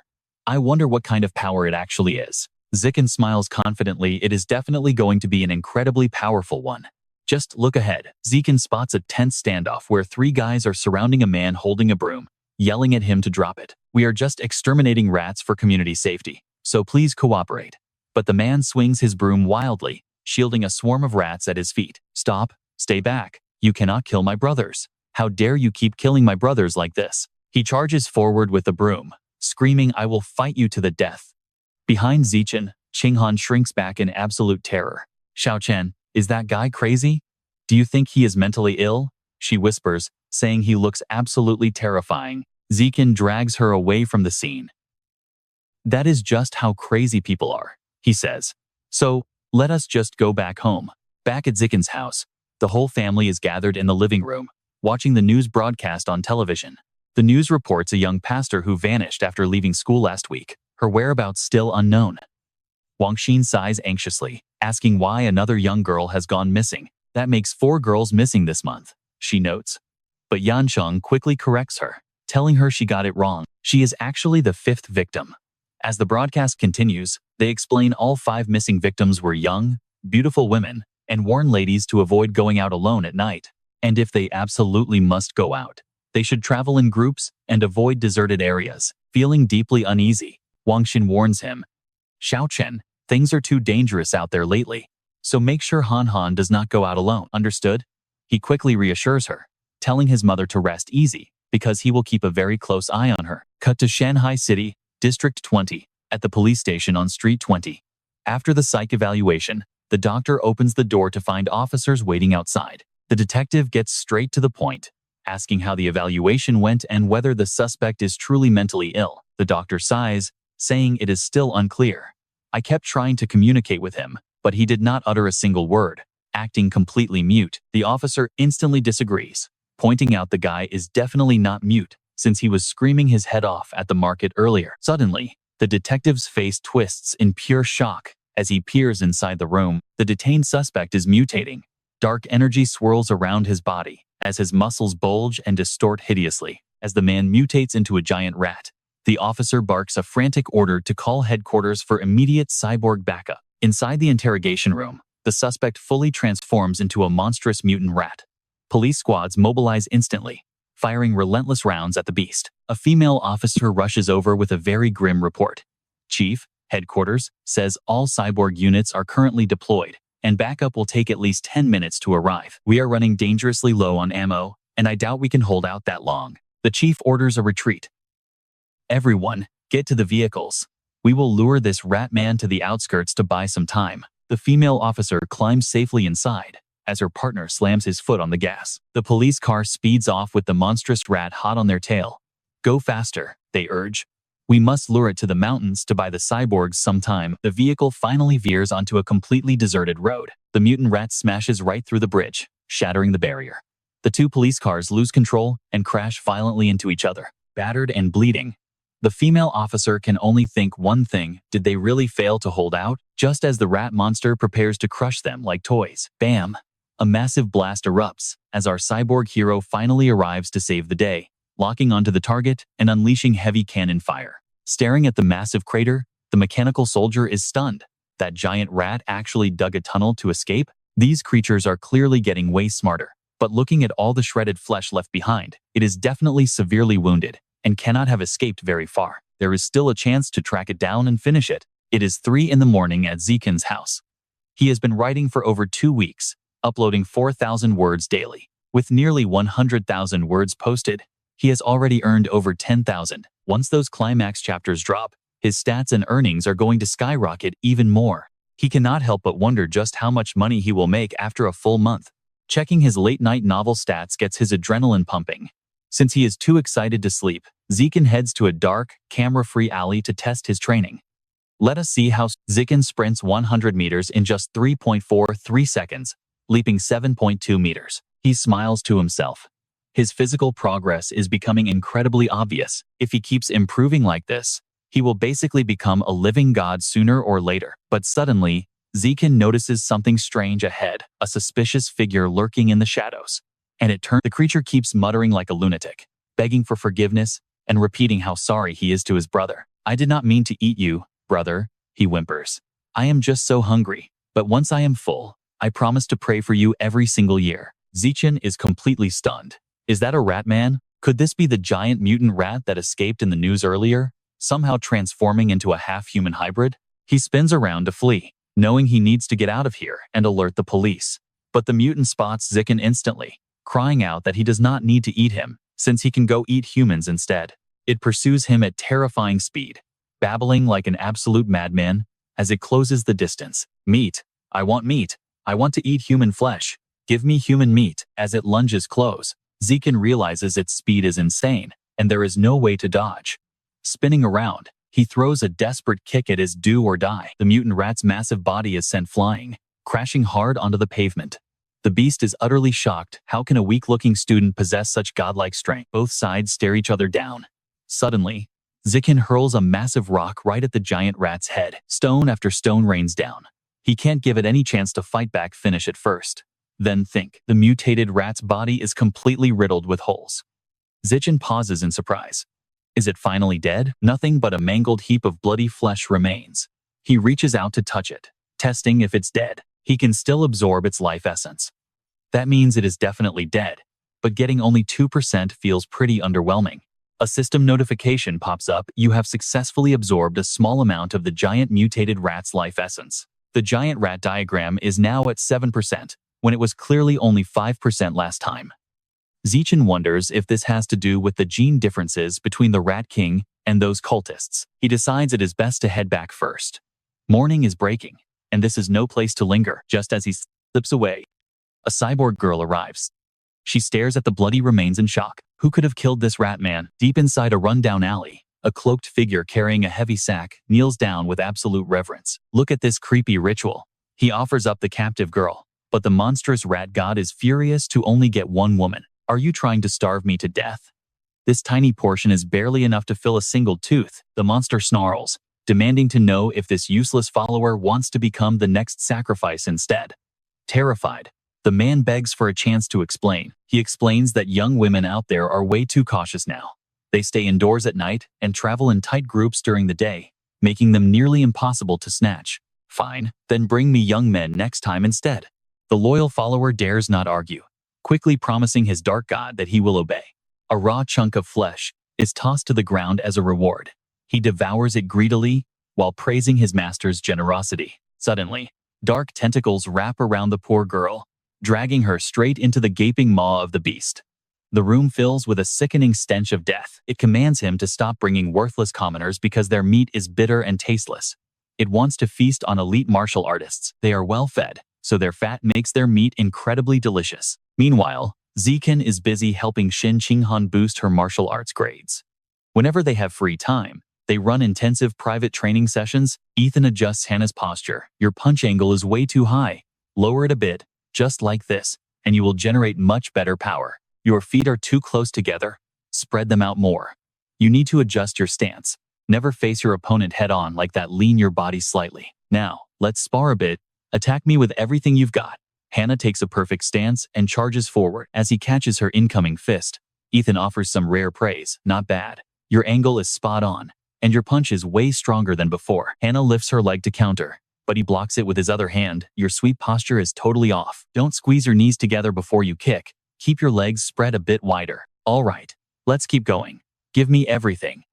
I wonder what kind of power it actually is. Zikin smiles confidently. It is definitely going to be an incredibly powerful one. Just look ahead. Zikin spots a tense standoff where 3 guys are surrounding a man holding a broom, yelling at him to drop it. We are just exterminating rats for community safety, so please cooperate. But the man swings his broom wildly, shielding a swarm of rats at his feet. Stop, stay back. You cannot kill my brothers. How dare you keep killing my brothers like this? He charges forward with the broom, screaming, I will fight you to the death. Behind Zichin, Han shrinks back in absolute terror. Xiaochen, is that guy crazy? Do you think he is mentally ill? She whispers, saying he looks absolutely terrifying. Zikin drags her away from the scene. That is just how crazy people are, he says. So, let us just go back home. Back at Zikin's house, the whole family is gathered in the living room, watching the news broadcast on television. The news reports a young pastor who vanished after leaving school last week, her whereabouts still unknown. Wang Xin sighs anxiously, asking why another young girl has gone missing. That makes 4 girls missing this month, she notes. But Yancheng quickly corrects her, telling her she got it wrong. She is actually the 5th victim. As the broadcast continues, they explain all 5 missing victims were young, beautiful women, and warn ladies to avoid going out alone at night. And if they absolutely must go out, they should travel in groups and avoid deserted areas. Feeling deeply uneasy, Wang Xin warns him. Xiaochen, things are too dangerous out there lately, so make sure Han does not go out alone. Understood? He quickly reassures her, telling his mother to rest easy, because he will keep a very close eye on her. Cut to Shanghai City, District 20, at the police station on Street 20. After the psych evaluation, the doctor opens the door to find officers waiting outside. The detective gets straight to the point, asking how the evaluation went and whether the suspect is truly mentally ill. The doctor sighs, saying it is still unclear. I kept trying to communicate with him, but he did not utter a single word, acting completely mute. The officer instantly disagrees, pointing out the guy is definitely not mute, since he was screaming his head off at the market earlier. Suddenly, the detective's face twists in pure shock as he peers inside the room. The detained suspect is mutating. Dark energy swirls around his body as his muscles bulge and distort hideously. As the man mutates into a giant rat, the officer barks a frantic order to call headquarters for immediate cyborg backup. Inside the interrogation room, the suspect fully transforms into a monstrous mutant rat. Police squads mobilize instantly, firing relentless rounds at the beast. A female officer rushes over with a very grim report. Chief, headquarters, says all cyborg units are currently deployed, and backup will take at least 10 minutes to arrive. We are running dangerously low on ammo, and I doubt we can hold out that long. The chief orders a retreat. Everyone, get to the vehicles. We will lure this rat man to the outskirts to buy some time. The female officer climbs safely inside, as her partner slams his foot on the gas. The police car speeds off with the monstrous rat hot on their tail. Go faster, they urge. We must lure it to the mountains to buy the cyborgs some time. The vehicle finally veers onto a completely deserted road. The mutant rat smashes right through the bridge, shattering the barrier. The two police cars lose control and crash violently into each other. Battered and bleeding, the female officer can only think one thing: did they really fail to hold out? Just as the rat monster prepares to crush them like toys. Bam! A massive blast erupts as our cyborg hero finally arrives to save the day, locking onto the target and unleashing heavy cannon fire. Staring at the massive crater, the mechanical soldier is stunned. That giant rat actually dug a tunnel to escape? These creatures are clearly getting way smarter, but looking at all the shredded flesh left behind, it is definitely severely wounded and cannot have escaped very far. There is still a chance to track it down and finish it. It is 3 in the morning at Zishen's house. He has been writing for over 2 weeks, uploading 4,000 words daily. With nearly 100,000 words posted, he has already earned over 10,000. Once those climax chapters drop, his stats and earnings are going to skyrocket even more. He cannot help but wonder just how much money he will make after a full month. Checking his late-night novel stats gets his adrenaline pumping. Since he is too excited to sleep, Zishen heads to a dark, camera-free alley to test his training. Let us see how Zishen sprints 100 meters in just 3.43 seconds, leaping 7.2 meters. He smiles to himself. His physical progress is becoming incredibly obvious. If he keeps improving like this, he will basically become a living god sooner or later. But suddenly, Zishen notices something strange ahead, a suspicious figure lurking in the shadows. And it turns, the creature keeps muttering like a lunatic, begging for forgiveness and repeating how sorry he is to his brother. I did not mean to eat you, brother, he whimpers. I am just so hungry, but once I am full, I promise to pray for you every single year. Zishen is completely stunned. Is that a rat man? Could this be the giant mutant rat that escaped in the news earlier, somehow transforming into a half-human hybrid? He spins around to flee, knowing he needs to get out of here and alert the police. But the mutant spots Zishen instantly, crying out that he does not need to eat him, since he can go eat humans instead. It pursues him at terrifying speed, babbling like an absolute madman as it closes the distance. Meat. I want meat. I want to eat human flesh. Give me human meat. As it lunges close, Zishen realizes its speed is insane, and there is no way to dodge. Spinning around, he throws a desperate kick at his do or die. The mutant rat's massive body is sent flying, crashing hard onto the pavement. The beast is utterly shocked. How can a weak-looking student possess such godlike strength? Both sides stare each other down. Suddenly, Zishen hurls a massive rock right at the giant rat's head. Stone after stone rains down. He can't give it any chance to fight back. Finish it first. Then think. The mutated rat's body is completely riddled with holes. Zishen pauses in surprise. Is it finally dead? Nothing but a mangled heap of bloody flesh remains. He reaches out to touch it, testing if it's dead. He can still absorb its life essence. That means it is definitely dead, but getting only 2% feels pretty underwhelming. A system notification pops up. You have successfully absorbed a small amount of the giant mutated rat's life essence. The giant rat diagram is now at 7%, when it was clearly only 5% last time. Zishen wonders if this has to do with the gene differences between the Rat King and those cultists. He decides it is best to head back first. Morning is breaking, and this is no place to linger. Just as he slips away, a cyborg girl arrives. She stares at the bloody remains in shock. Who could have killed this rat man? Deep inside a rundown alley, a cloaked figure carrying a heavy sack kneels down with absolute reverence. Look at this creepy ritual. He offers up the captive girl, but the monstrous rat god is furious to only get one woman. Are you trying to starve me to death? This tiny portion is barely enough to fill a single tooth. The monster snarls, demanding to know if this useless follower wants to become the next sacrifice instead. Terrified, The man begs for a chance to explain. He explains that young women out there are way too cautious now. They stay indoors at night and travel in tight groups during the day, making them nearly impossible to snatch. Fine, then bring me young men next time instead. The loyal follower dares not argue, quickly promising his dark god that he will obey. A raw chunk of flesh is tossed to the ground as a reward. He devours it greedily while praising his master's generosity. Suddenly, dark tentacles wrap around the poor girl, dragging her straight into the gaping maw of the beast. The room fills with a sickening stench of death. It commands him to stop bringing worthless commoners because their meat is bitter and tasteless. It wants to feast on elite martial artists. They are well fed, so their fat makes their meat incredibly delicious. Meanwhile, Zishen is busy helping Shin Qinghan boost her martial arts grades. Whenever they have free time, they run intensive private training sessions. Ethan adjusts Hannah's posture. Your punch angle is way too high. Lower it a bit, just like this, and you will generate much better power. Your feet are too close together. Spread them out more. You need to adjust your stance. Never face your opponent head-on like that. Lean your body slightly. Now, let's spar a bit. Attack me with everything you've got. Hannah takes a perfect stance and charges forward. As he catches her incoming fist, Ethan offers some rare praise. Not bad. Your angle is spot on, and your punch is way stronger than before. Hannah lifts her leg to counter, but he blocks it with his other hand. Your sweep posture is totally off. Don't squeeze your knees together before you kick. Keep your legs spread a bit wider. All right, let's keep going. Give me everything.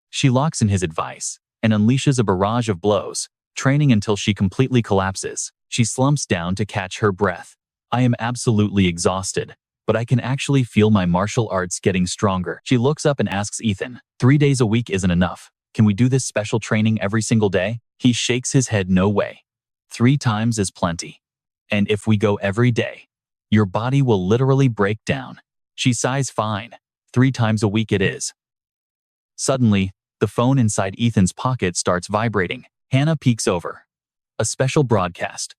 She locks in his advice and unleashes a barrage of blows, training until she completely collapses. She slumps down to catch her breath. I am absolutely exhausted, but I can actually feel my martial arts getting stronger. She looks up and asks Ethan, 3 days a week isn't enough. Can we do this special training every single day? He shakes his head. No way. 3 times is plenty. And if we go every day, your body will literally break down. She sighs. Fine. 3 times a week it is. Suddenly, the phone inside Ethan's pocket starts vibrating. Hannah peeks over. A special broadcast.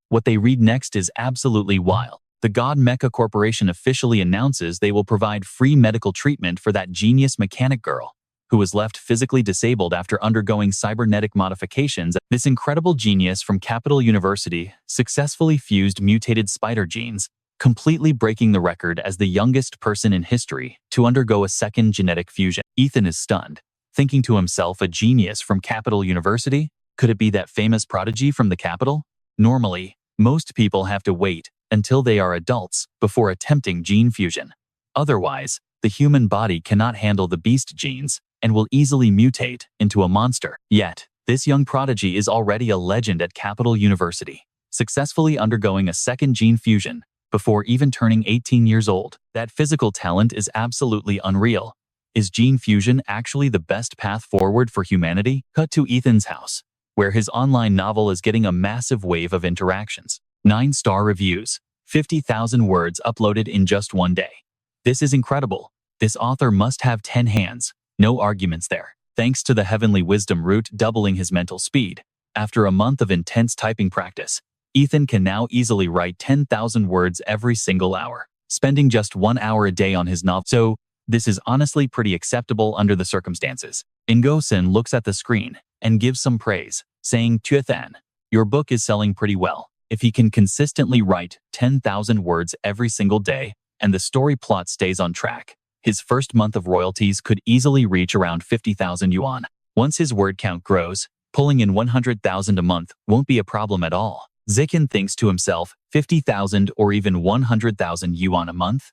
What they read next is absolutely wild. The God Mecha Corporation officially announces they will provide free medical treatment for that genius mechanic girl who was left physically disabled after undergoing cybernetic modifications. This incredible genius from Capital University successfully fused mutated spider genes, completely breaking the record as the youngest person in history to undergo a second genetic fusion. Ethan is stunned, thinking to himself, a genius from Capital University? Could it be that famous prodigy from the capital? Normally, most people have to wait until they are adults before attempting gene fusion. Otherwise, the human body cannot handle the beast genes and will easily mutate into a monster. Yet, this young prodigy is already a legend at Capital University, successfully undergoing a second gene fusion before even turning 18 years old. That physical talent is absolutely unreal. Is gene fusion actually the best path forward for humanity? Cut to Ethan's house, where his online novel is getting a massive wave of interactions. 9-star reviews, 50,000 words uploaded in just 1 day. This is incredible. This author must have 10 hands. No arguments there. Thanks to the heavenly wisdom root doubling his mental speed, after a month of intense typing practice, Ethan can now easily write 10,000 words every single hour, spending just 1 hour a day on his novel. So, this is honestly pretty acceptable under the circumstances. Ingo-sen looks at the screen and gives some praise, saying, Tuethan, your book is selling pretty well. If he can consistently write 10,000 words every single day and the story plot stays on track, his first month of royalties could easily reach around 50,000 yuan. Once his word count grows, pulling in 100,000 a month won't be a problem at all. Zishen thinks to himself, 50,000 or even 100,000 yuan a month?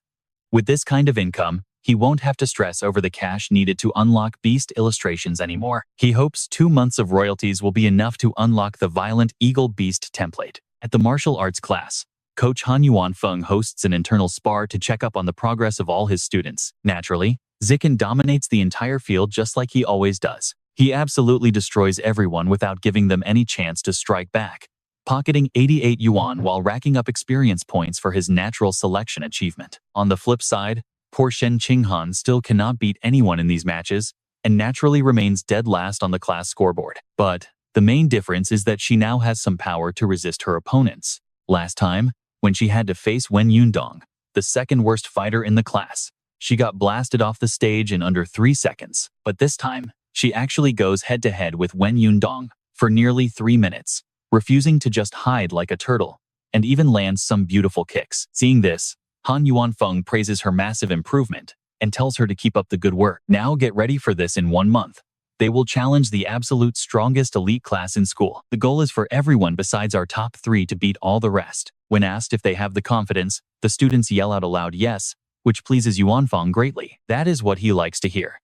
With this kind of income, he won't have to stress over the cash needed to unlock beast illustrations anymore. He hopes 2 months of royalties will be enough to unlock the violent eagle beast template. At the martial arts class, Coach Han Yuanfeng hosts an internal spar to check up on the progress of all his students. Naturally, Zishen dominates the entire field just like he always does. He absolutely destroys everyone without giving them any chance to strike back, pocketing 88 yuan while racking up experience points for his natural selection achievement. On the flip side, poor Shen Qinghan still cannot beat anyone in these matches and naturally remains dead last on the class scoreboard. But the main difference is that she now has some power to resist her opponents. Last time, when she had to face Wen Yundong, the second worst fighter in the class, she got blasted off the stage in under 3 seconds. But this time, she actually goes head-to-head with Wen Yundong for nearly 3 minutes, refusing to just hide like a turtle. and even lands some beautiful kicks. Seeing this, Han Yuanfeng praises her massive improvement and tells her to keep up the good work. Now get ready for this. In 1 month, they will challenge the absolute strongest elite class in school. The goal is for everyone besides our top 3 to beat all the rest. When asked if they have the confidence, the students yell out aloud yes, which pleases Yuanfeng greatly. That is what he likes to hear.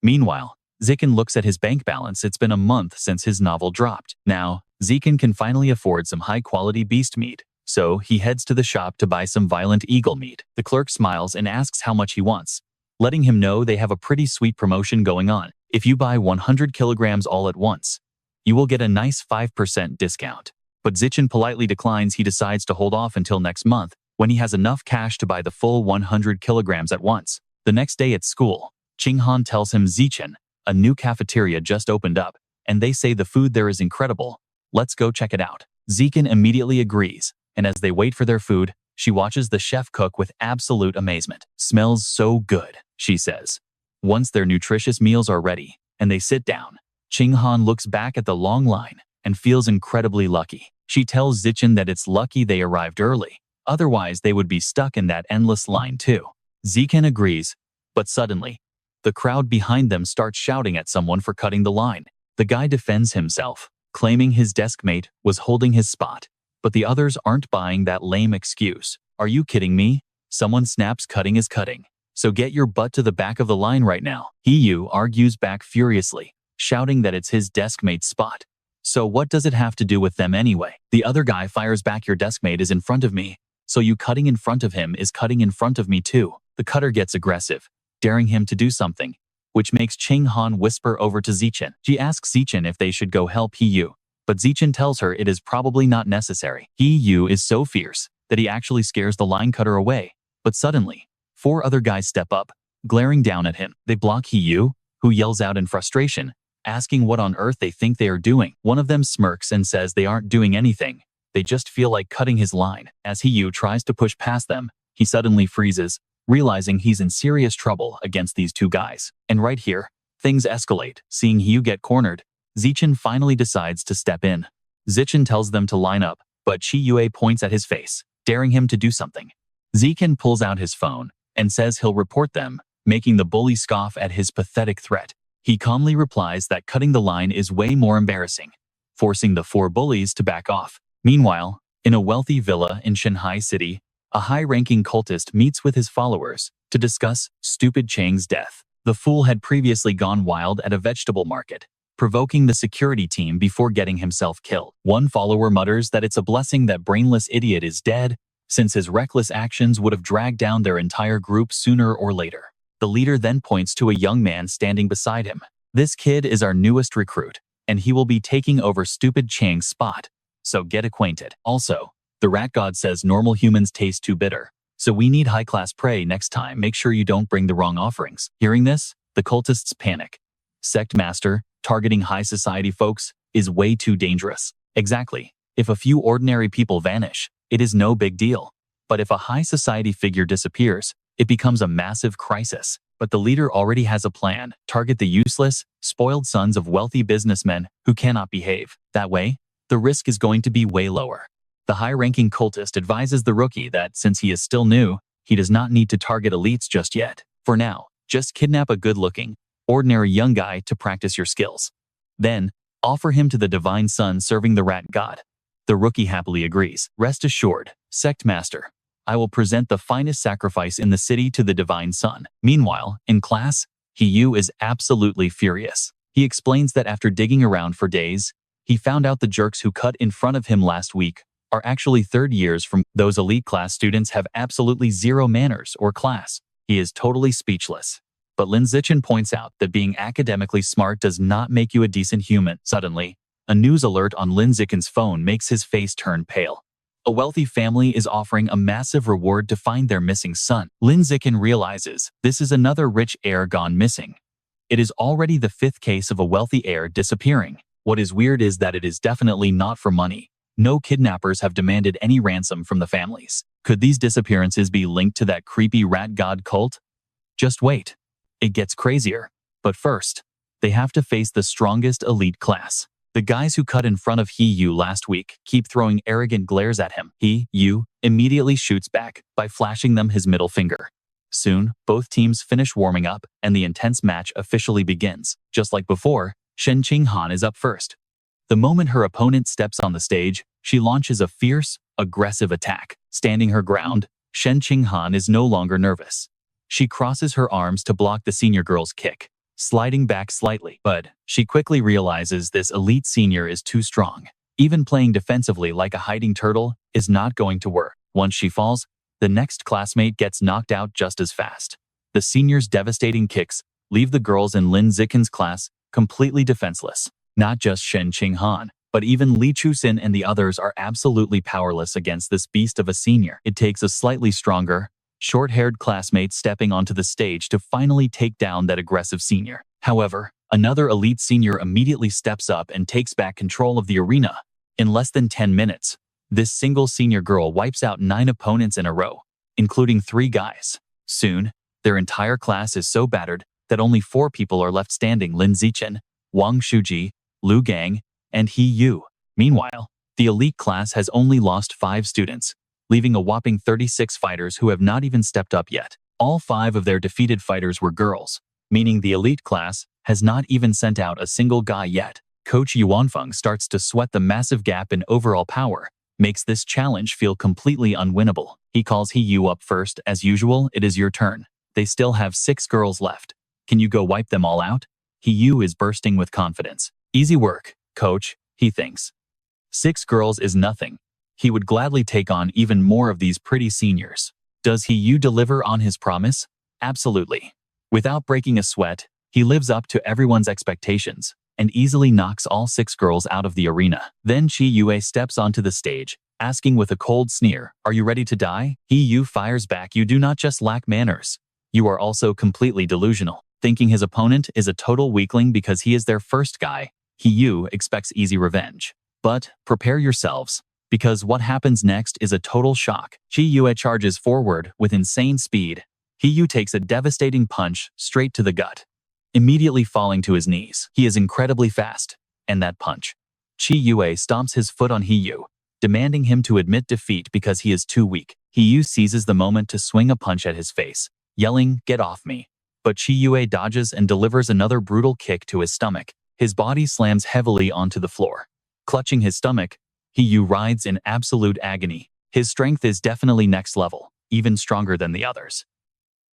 Meanwhile, Zichen looks at his bank balance. It's been a month since his novel dropped. Now, Zichen can finally afford some high-quality beast meat, so he heads to the shop to buy some violent eagle meat. The clerk smiles and asks how much he wants, letting him know they have a pretty sweet promotion going on. If you buy 100 kilograms all at once, you will get a nice 5% discount. But Zichen politely declines. He decides to hold off until next month, when he has enough cash to buy the full 100 kilograms at once. The next day at school, Qinghan tells him, Zichen, a new cafeteria just opened up, and they say the food there is incredible. Let's go check it out. Zichen immediately agrees, and as they wait for their food, she watches the chef cook with absolute amazement. Smells so good, she says. Once their nutritious meals are ready, and they sit down, Qinghan looks back at the long line and feels incredibly lucky. She tells Zichen that it's lucky they arrived early, otherwise they would be stuck in that endless line too. Zichen agrees, but suddenly, the crowd behind them starts shouting at someone for cutting the line. The guy defends himself, claiming his deskmate was holding his spot, but the others aren't buying that lame excuse. Are you kidding me? Someone snaps, cutting is cutting. So get your butt to the back of the line right now. Yu argues back furiously, shouting that it's his deskmate's spot. So what does it have to do with them anyway? The other guy fires back, your deskmate is in front of me, so you cutting in front of him is cutting in front of me too. The cutter gets aggressive, daring him to do something, which makes Qinghan whisper over to Zichen. She asks Zichen if they should go help Yu, but Zichen tells her it is probably not necessary. Yu is so fierce that he actually scares the line cutter away, but suddenly, 4 other guys step up, glaring down at him. They block Yu, who yells out in frustration, asking what on earth they think they are doing. One of them smirks and says they aren't doing anything, they just feel like cutting his line. As Yu tries to push past them, he suddenly freezes, realizing he's in serious trouble against these 2 guys. And right here, things escalate. Seeing Yu get cornered, Zichen finally decides to step in. Zichen tells them to line up, but Chi Yue points at his face, daring him to do something. Zichen pulls out his phone and says he'll report them, making the bully scoff at his pathetic threat. He calmly replies that cutting the line is way more embarrassing, forcing the 4 bullies to back off. Meanwhile, in a wealthy villa in Shanghai City, a high-ranking cultist meets with his followers to discuss Stupid Chang's death. The fool had previously gone wild at a vegetable market, provoking the security team before getting himself killed. One follower mutters that it's a blessing that brainless idiot is dead, since his reckless actions would have dragged down their entire group sooner or later. The leader then points to a young man standing beside him. This kid is our newest recruit, and he will be taking over Stupid Chang's spot, so get acquainted. Also, the rat god says normal humans taste too bitter, so we need high-class prey next time. Make sure you don't bring the wrong offerings. Hearing this, the cultists panic. Sect master, targeting high society folks, is way too dangerous. Exactly. If a few ordinary people vanish, it is no big deal. But if a high society figure disappears, it becomes a massive crisis. But the leader already has a plan. Target the useless, spoiled sons of wealthy businessmen who cannot behave. That way, the risk is going to be way lower. The high-ranking cultist advises the rookie that since he is still new, he does not need to target elites just yet. For now, just kidnap a good-looking, ordinary young guy to practice your skills. Then, offer him to the divine son serving the rat god. The rookie happily agrees. Rest assured, Sect Master, I will present the finest sacrifice in the city to the divine son. Meanwhile, in class, Yu is absolutely furious. He explains that after digging around for days, he found out the jerks who cut in front of him last week are actually 3rd years from those elite class students have absolutely zero manners or class. He is totally speechless. But Lin Zishen points out that being academically smart does not make you a decent human. Suddenly, a news alert on Lin Zishen's phone makes his face turn pale. A wealthy family is offering a massive reward to find their missing son. Lin Zishen realizes this is another rich heir gone missing. It is already the 5th case of a wealthy heir disappearing. What is weird is that it is definitely not for money. No kidnappers have demanded any ransom from the families. Could these disappearances be linked to that creepy rat god cult? Just wait. It gets crazier. But first, they have to face the strongest elite class. The guys who cut in front of He-Yu last week keep throwing arrogant glares at him. He-Yu immediately shoots back by flashing them his middle finger. Soon, both teams finish warming up and the intense match officially begins. Just like before, Shen Qinghan is up first. The moment her opponent steps on the stage, she launches a fierce, aggressive attack. Standing her ground, Shen Qinghan is no longer nervous. She crosses her arms to block the senior girl's kick, sliding back slightly, but she quickly realizes this elite senior is too strong. Even playing defensively like a hiding turtle is not going to work. Once she falls, the next classmate gets knocked out just as fast. The senior's devastating kicks leave the girls in Lin Zishen's class completely defenseless. Not just Shen Qinghan, but even Li Chuxin and the others are absolutely powerless against this beast of a senior. It takes a slightly stronger, short-haired classmate stepping onto the stage to finally take down that aggressive senior. However, another elite senior immediately steps up and takes back control of the arena. In less than 10 minutes, this single senior girl wipes out 9 opponents in a row, including 3 guys. Soon, their entire class is so battered that only 4 people are left standing: Lin Zishen, Wang Shuji, Lu Gang, and He-Yu. Meanwhile, the elite class has only lost 5 students, leaving a whopping 36 fighters who have not even stepped up yet. All 5 of their defeated fighters were girls, meaning the elite class has not even sent out a single guy yet. Coach Yuanfeng starts to sweat the massive gap in overall power, makes this challenge feel completely unwinnable. He calls He-Yu up first. As usual, it is your turn. They still have 6 girls left. Can you go wipe them all out? He-Yu is bursting with confidence. Easy work, coach, he thinks. 6 girls is nothing. He would gladly take on even more of these pretty seniors. Does He-Yu deliver on his promise? Absolutely. Without breaking a sweat, he lives up to everyone's expectations and easily knocks all 6 girls out of the arena. Then Chi-Yue steps onto the stage, asking with a cold sneer, "Are you ready to die?" He-Yu fires back, "You do not just lack manners. You are also completely delusional." Thinking his opponent is a total weakling because he is their first guy, He-Yu expects easy revenge. But prepare yourselves, because what happens next is a total shock. Chi-Yue charges forward with insane speed. He-Yu takes a devastating punch straight to the gut, immediately falling to his knees. He is incredibly fast, and that punch. Chi-Yue stomps his foot on He-Yu, demanding him to admit defeat because he is too weak. He-Yu seizes the moment to swing a punch at his face, yelling, "Get off me." But Chi-Yue dodges and delivers another brutal kick to his stomach. His body slams heavily onto the floor. Clutching his stomach, He-Yu writhes in absolute agony. His strength is definitely next level, even stronger than the others.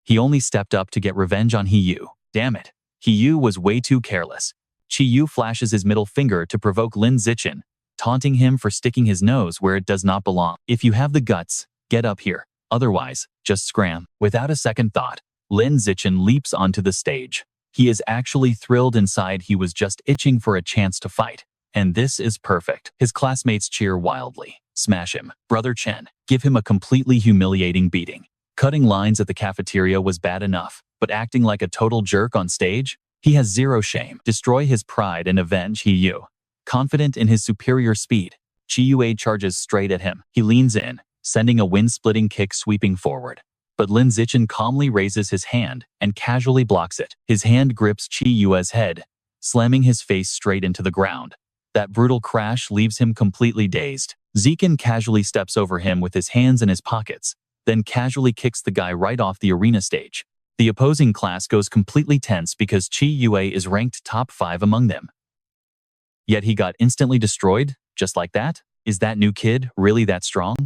He only stepped up to get revenge on He-Yu. Damn it. He-Yu was way too careless. Chi-Yu flashes his middle finger to provoke Lin Zishen, taunting him for sticking his nose where it does not belong. "If you have the guts, get up here. Otherwise, just scram." Without a second thought, Lin Zishen leaps onto the stage. He is actually thrilled inside. He was just itching for a chance to fight. And this is perfect. His classmates cheer wildly. "Smash him, Brother Chen. Give him a completely humiliating beating." Cutting lines at the cafeteria was bad enough, but acting like a total jerk on stage? He has zero shame. Destroy his pride and avenge He-Yu. Confident in his superior speed, Chi-Yue charges straight at him. He leans in, sending a wind-splitting kick sweeping forward. But Lin Zishen calmly raises his hand and casually blocks it. His hand grips Chi-Yue's head, slamming his face straight into the ground. That brutal crash leaves him completely dazed. Zishen casually steps over him with his hands in his pockets, then casually kicks the guy right off the arena stage. The opposing class goes completely tense because Chi-Yue is ranked top 5 among them. Yet he got instantly destroyed, just like that? Is that new kid really that strong?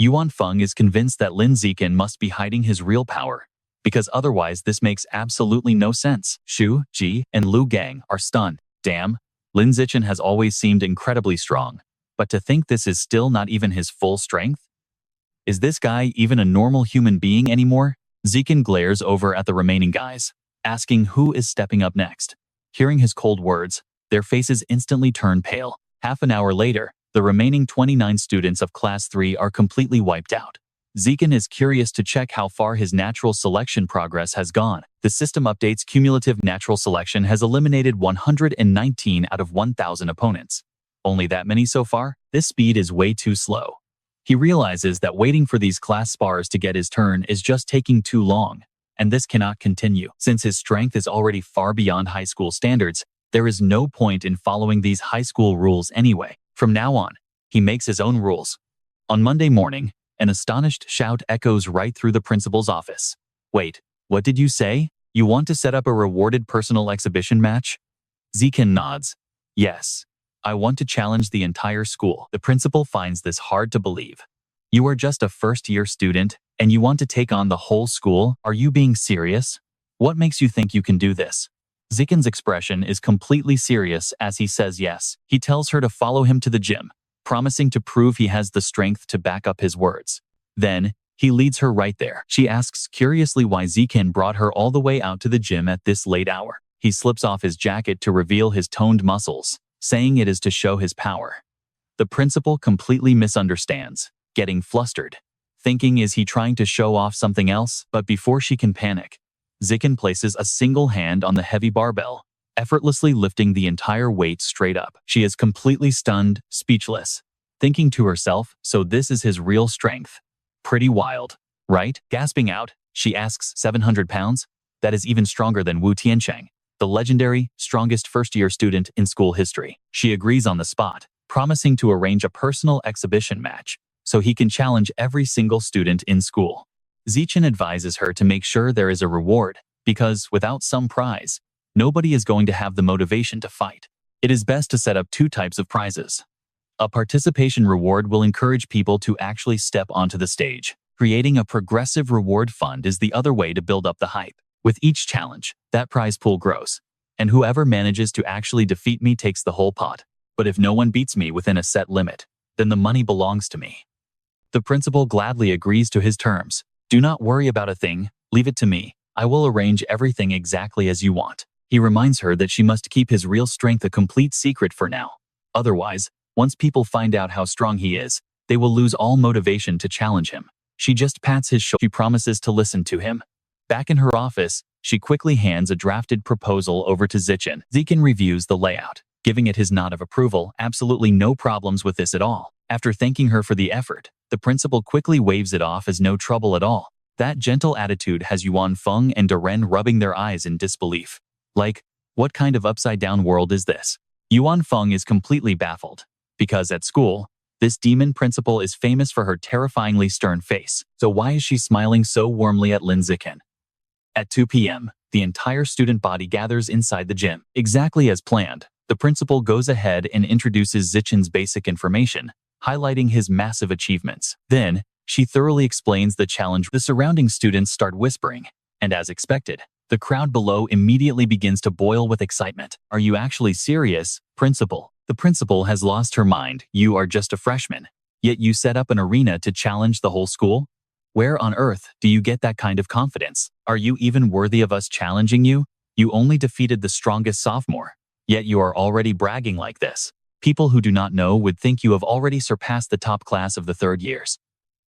Yuanfeng is convinced that Lin Zishen must be hiding his real power, because otherwise this makes absolutely no sense. Shu, Ji, and Lu Gang are stunned. Damn, Lin Zishen has always seemed incredibly strong, but to think this is still not even his full strength? Is this guy even a normal human being anymore? Zishen glares over at the remaining guys, asking who is stepping up next. Hearing his cold words, their faces instantly turn pale. Half an hour later, the remaining 29 students of Class 3 are completely wiped out. Zishen is curious to check how far his natural selection progress has gone. The system updates cumulative natural selection has eliminated 119 out of 1,000 opponents. Only that many so far? This speed is way too slow. He realizes that waiting for these class spars to get his turn is just taking too long, and this cannot continue. Since his strength is already far beyond high school standards, There is no point in following these high school rules anyway. From now on, he makes his own rules. On Monday morning, an astonished shout echoes right through the principal's office. Wait, what did you say? You want to set up a rewarded personal exhibition match? Zishen nods. Yes. I want to challenge the entire school. The principal finds this hard to believe. You are just a first-year student, and you want to take on the whole school? Are you being serious? What makes you think you can do this? Zishen's expression is completely serious as he says yes. He tells her to follow him to the gym, promising to prove he has the strength to back up his words. Then, he leads her right there. She asks curiously why Zishen brought her all the way out to the gym at this late hour. He slips off his jacket to reveal his toned muscles, saying it is to show his power. The principal completely misunderstands, getting flustered, thinking is he trying to show off something else? But before she can panic, Zishen places a single hand on the heavy barbell, effortlessly lifting the entire weight straight up. She is completely stunned, speechless, thinking to herself, so this is his real strength. Pretty wild, right? Gasping out, she asks, 700 pounds? That is even stronger than Wu Tiancheng, the legendary, strongest first-year student in school history. She agrees on the spot, promising to arrange a personal exhibition match so he can challenge every single student in school. Zishen advises her to make sure there is a reward, because without some prize, nobody is going to have the motivation to fight. It is best to set up two types of prizes. A participation reward will encourage people to actually step onto the stage. Creating a progressive reward fund is the other way to build up the hype. With each challenge, that prize pool grows, and whoever manages to actually defeat me takes the whole pot. But if no one beats me within a set limit, then the money belongs to me. The principal gladly agrees to his terms. Do not worry about a thing, leave it to me. I will arrange everything exactly as you want. He reminds her that she must keep his real strength a complete secret for now. Otherwise, once people find out how strong he is, they will lose all motivation to challenge him. She just pats his shoulder. She promises to listen to him. Back in her office, she quickly hands a drafted proposal over to Zishen. Zishen reviews the layout, giving it his nod of approval. Absolutely no problems with this at all. After thanking her for the effort, the principal quickly waves it off as no trouble at all. That gentle attitude has Yuan Feng and Daren rubbing their eyes in disbelief. Like, what kind of upside-down world is this? Yuan Feng is completely baffled, because at school, this demon principal is famous for her terrifyingly stern face. So why is she smiling so warmly at Lin Zishen? At 2 p.m., the entire student body gathers inside the gym. Exactly as planned, the principal goes ahead and introduces Zishen's basic information, highlighting his massive achievements. Then, she thoroughly explains the challenge. The surrounding students start whispering, and as expected, the crowd below immediately begins to boil with excitement. Are you actually serious, principal? The principal has lost her mind. You are just a freshman, yet you set up an arena to challenge the whole school? Where on earth do you get that kind of confidence? Are you even worthy of us challenging you? You only defeated the strongest sophomore, yet you are already bragging like this. People who do not know would think you have already surpassed the top class of the third years.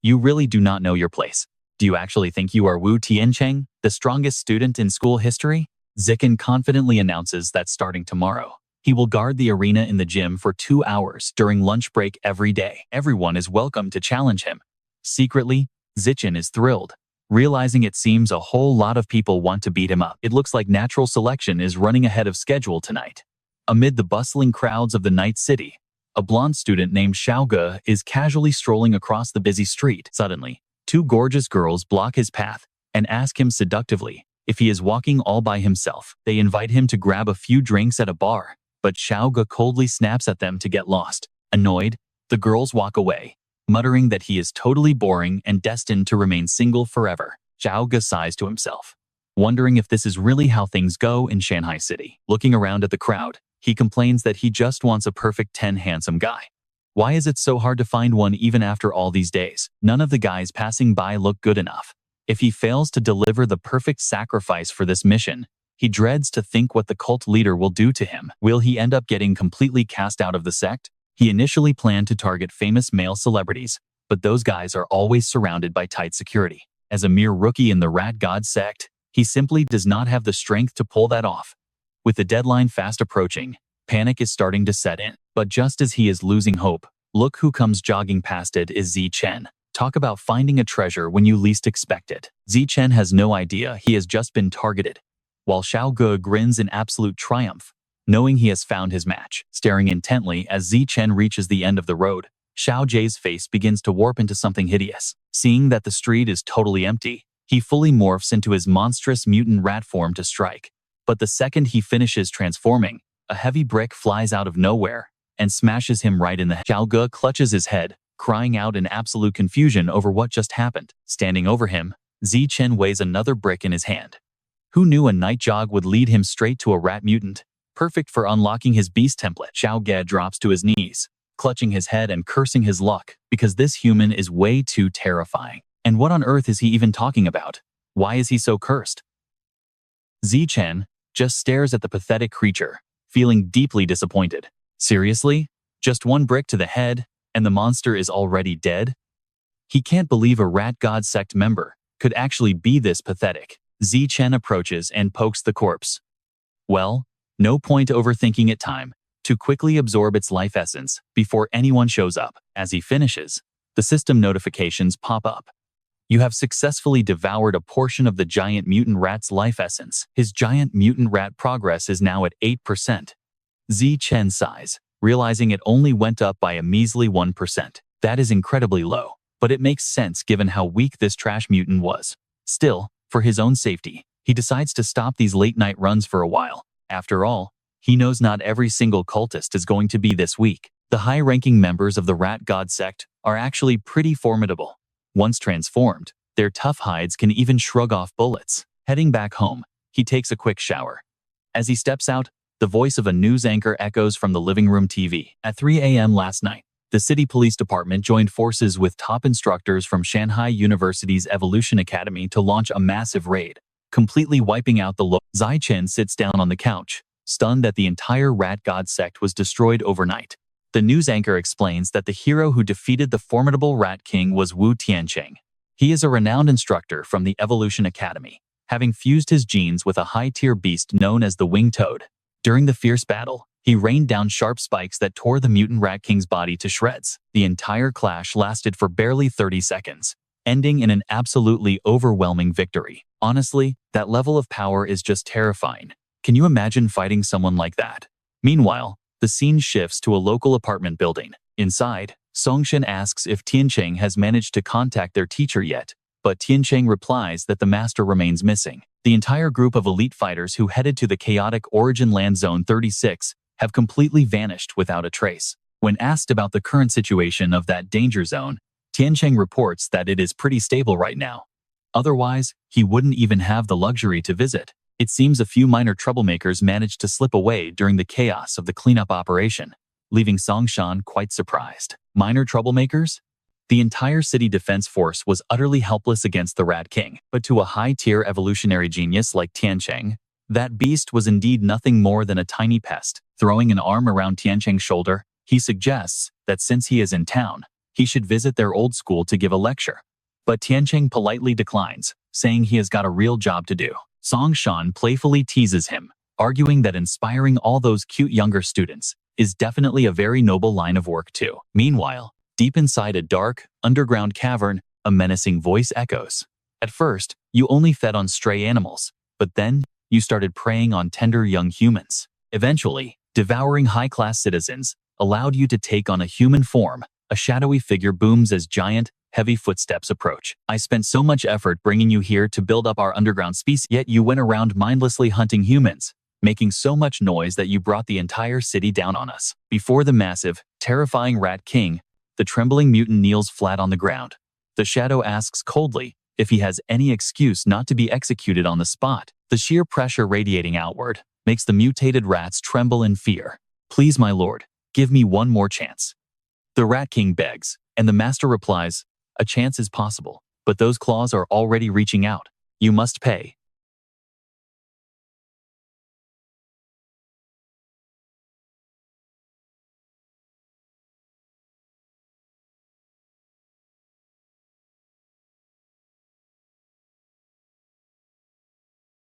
You really do not know your place. Do you actually think you are Wu Tiancheng, the strongest student in school history? Zishen confidently announces that starting tomorrow, he will guard the arena in the gym for 2 hours during lunch break every day. Everyone is welcome to challenge him. Secretly, Zishen is thrilled, realizing it seems a whole lot of people want to beat him up. It looks like natural selection is running ahead of schedule tonight. Amid the bustling crowds of the night city, a blonde student named Xiaoge is casually strolling across the busy street. Suddenly, 2 gorgeous girls block his path and ask him seductively if he is walking all by himself. They invite him to grab a few drinks at a bar, but Xiaoge coldly snaps at them to get lost. Annoyed, the girls walk away, muttering that he is totally boring and destined to remain single forever. Xiaoge sighs to himself, wondering if this is really how things go in Shanghai City. Looking around at the crowd, he complains that he just wants a perfect 10 handsome guy. Why is it so hard to find one even after all these days? None of the guys passing by look good enough. If he fails to deliver the perfect sacrifice for this mission, he dreads to think what the cult leader will do to him. Will he end up getting completely cast out of the sect? He initially planned to target famous male celebrities, but those guys are always surrounded by tight security. As a mere rookie in the Rat God sect, he simply does not have the strength to pull that off. With the deadline fast approaching, panic is starting to set in. But just as he is losing hope, look who comes jogging past. It is Zishen. Talk about finding a treasure when you least expect it. Zishen has no idea he has just been targeted. While Xiaoge grins in absolute triumph, knowing he has found his match. Staring intently as Zishen reaches the end of the road, Xiao Jie's face begins to warp into something hideous. Seeing that the street is totally empty, he fully morphs into his monstrous mutant rat form to strike. But the second he finishes transforming, a heavy brick flies out of nowhere and smashes him right in the head. Xiao Ge clutches his head, crying out in absolute confusion over what just happened. Standing over him, Zishen weighs another brick in his hand. Who knew a night jog would lead him straight to a rat mutant, perfect for unlocking his beast template? Xiao Ge drops to his knees, clutching his head and cursing his luck, because this human is way too terrifying. And what on earth is he even talking about? Why is he so cursed? Zishen just stares at the pathetic creature, feeling deeply disappointed. Seriously? Just one brick to the head, and the monster is already dead? He can't believe a rat god sect member could actually be this pathetic. Zishen approaches and pokes the corpse. Well, no point overthinking it, time to quickly absorb its life essence before anyone shows up. As he finishes, the system notifications pop up. You have successfully devoured a portion of the giant mutant rat's life essence. His giant mutant rat progress is now at 8%. Zishen sighs, realizing it only went up by a measly 1%. That is incredibly low, but it makes sense given how weak this trash mutant was. Still, for his own safety, he decides to stop these late-night runs for a while. After all, he knows not every single cultist is going to be this weak. The high-ranking members of the Rat God sect are actually pretty formidable. Once transformed, their tough hides can even shrug off bullets. Heading back home, he takes a quick shower. As he steps out, the voice of a news anchor echoes from the living room TV. At 3 a.m. last night, the city police department joined forces with top instructors from Shanghai University's Evolution Academy to launch a massive raid, completely wiping out the Zishen sits down on the couch, stunned that the entire Rat God sect was destroyed overnight. The news anchor explains that the hero who defeated the formidable Rat King was Wu Tiancheng. He is a renowned instructor from the Evolution Academy, having fused his genes with a high-tier beast known as the Winged Toad. During the fierce battle, he rained down sharp spikes that tore the mutant Rat King's body to shreds. The entire clash lasted for barely 30 seconds, ending in an absolutely overwhelming victory. Honestly, that level of power is just terrifying. Can you imagine fighting someone like that? Meanwhile, the scene shifts to a local apartment building. Inside, Songshen asks if Tiancheng has managed to contact their teacher yet, but Tiancheng replies that the master remains missing. The entire group of elite fighters who headed to the chaotic Origin Land Zone 36 have completely vanished without a trace. When asked about the current situation of that danger zone, Tiancheng reports that it is pretty stable right now. Otherwise, he wouldn't even have the luxury to visit. It seems a few minor troublemakers managed to slip away during the chaos of the cleanup operation, leaving Songshan quite surprised. Minor troublemakers? The entire city defense force was utterly helpless against the Rat King, but to a high-tier evolutionary genius like Tiancheng, that beast was indeed nothing more than a tiny pest. Throwing an arm around Tiancheng's shoulder, he suggests that since he is in town, he should visit their old school to give a lecture. But Tiancheng politely declines, saying he has got a real job to do. Songshan playfully teases him, arguing that inspiring all those cute younger students is definitely a very noble line of work too. Meanwhile, deep inside a dark, underground cavern, a menacing voice echoes. At first, you only fed on stray animals, but then, you started preying on tender young humans. Eventually, devouring high-class citizens allowed you to take on a human form. A shadowy figure booms as giant, heavy footsteps approach. I spent so much effort bringing you here to build up our underground species, yet you went around mindlessly hunting humans, making so much noise that you brought the entire city down on us. Before the massive, terrifying Rat King, the trembling mutant kneels flat on the ground. The shadow asks coldly if he has any excuse not to be executed on the spot. The sheer pressure radiating outward makes the mutated rats tremble in fear. Please, my lord, give me one more chance. The Rat King begs, and the master replies, a chance is possible, but those claws are already reaching out. You must pay.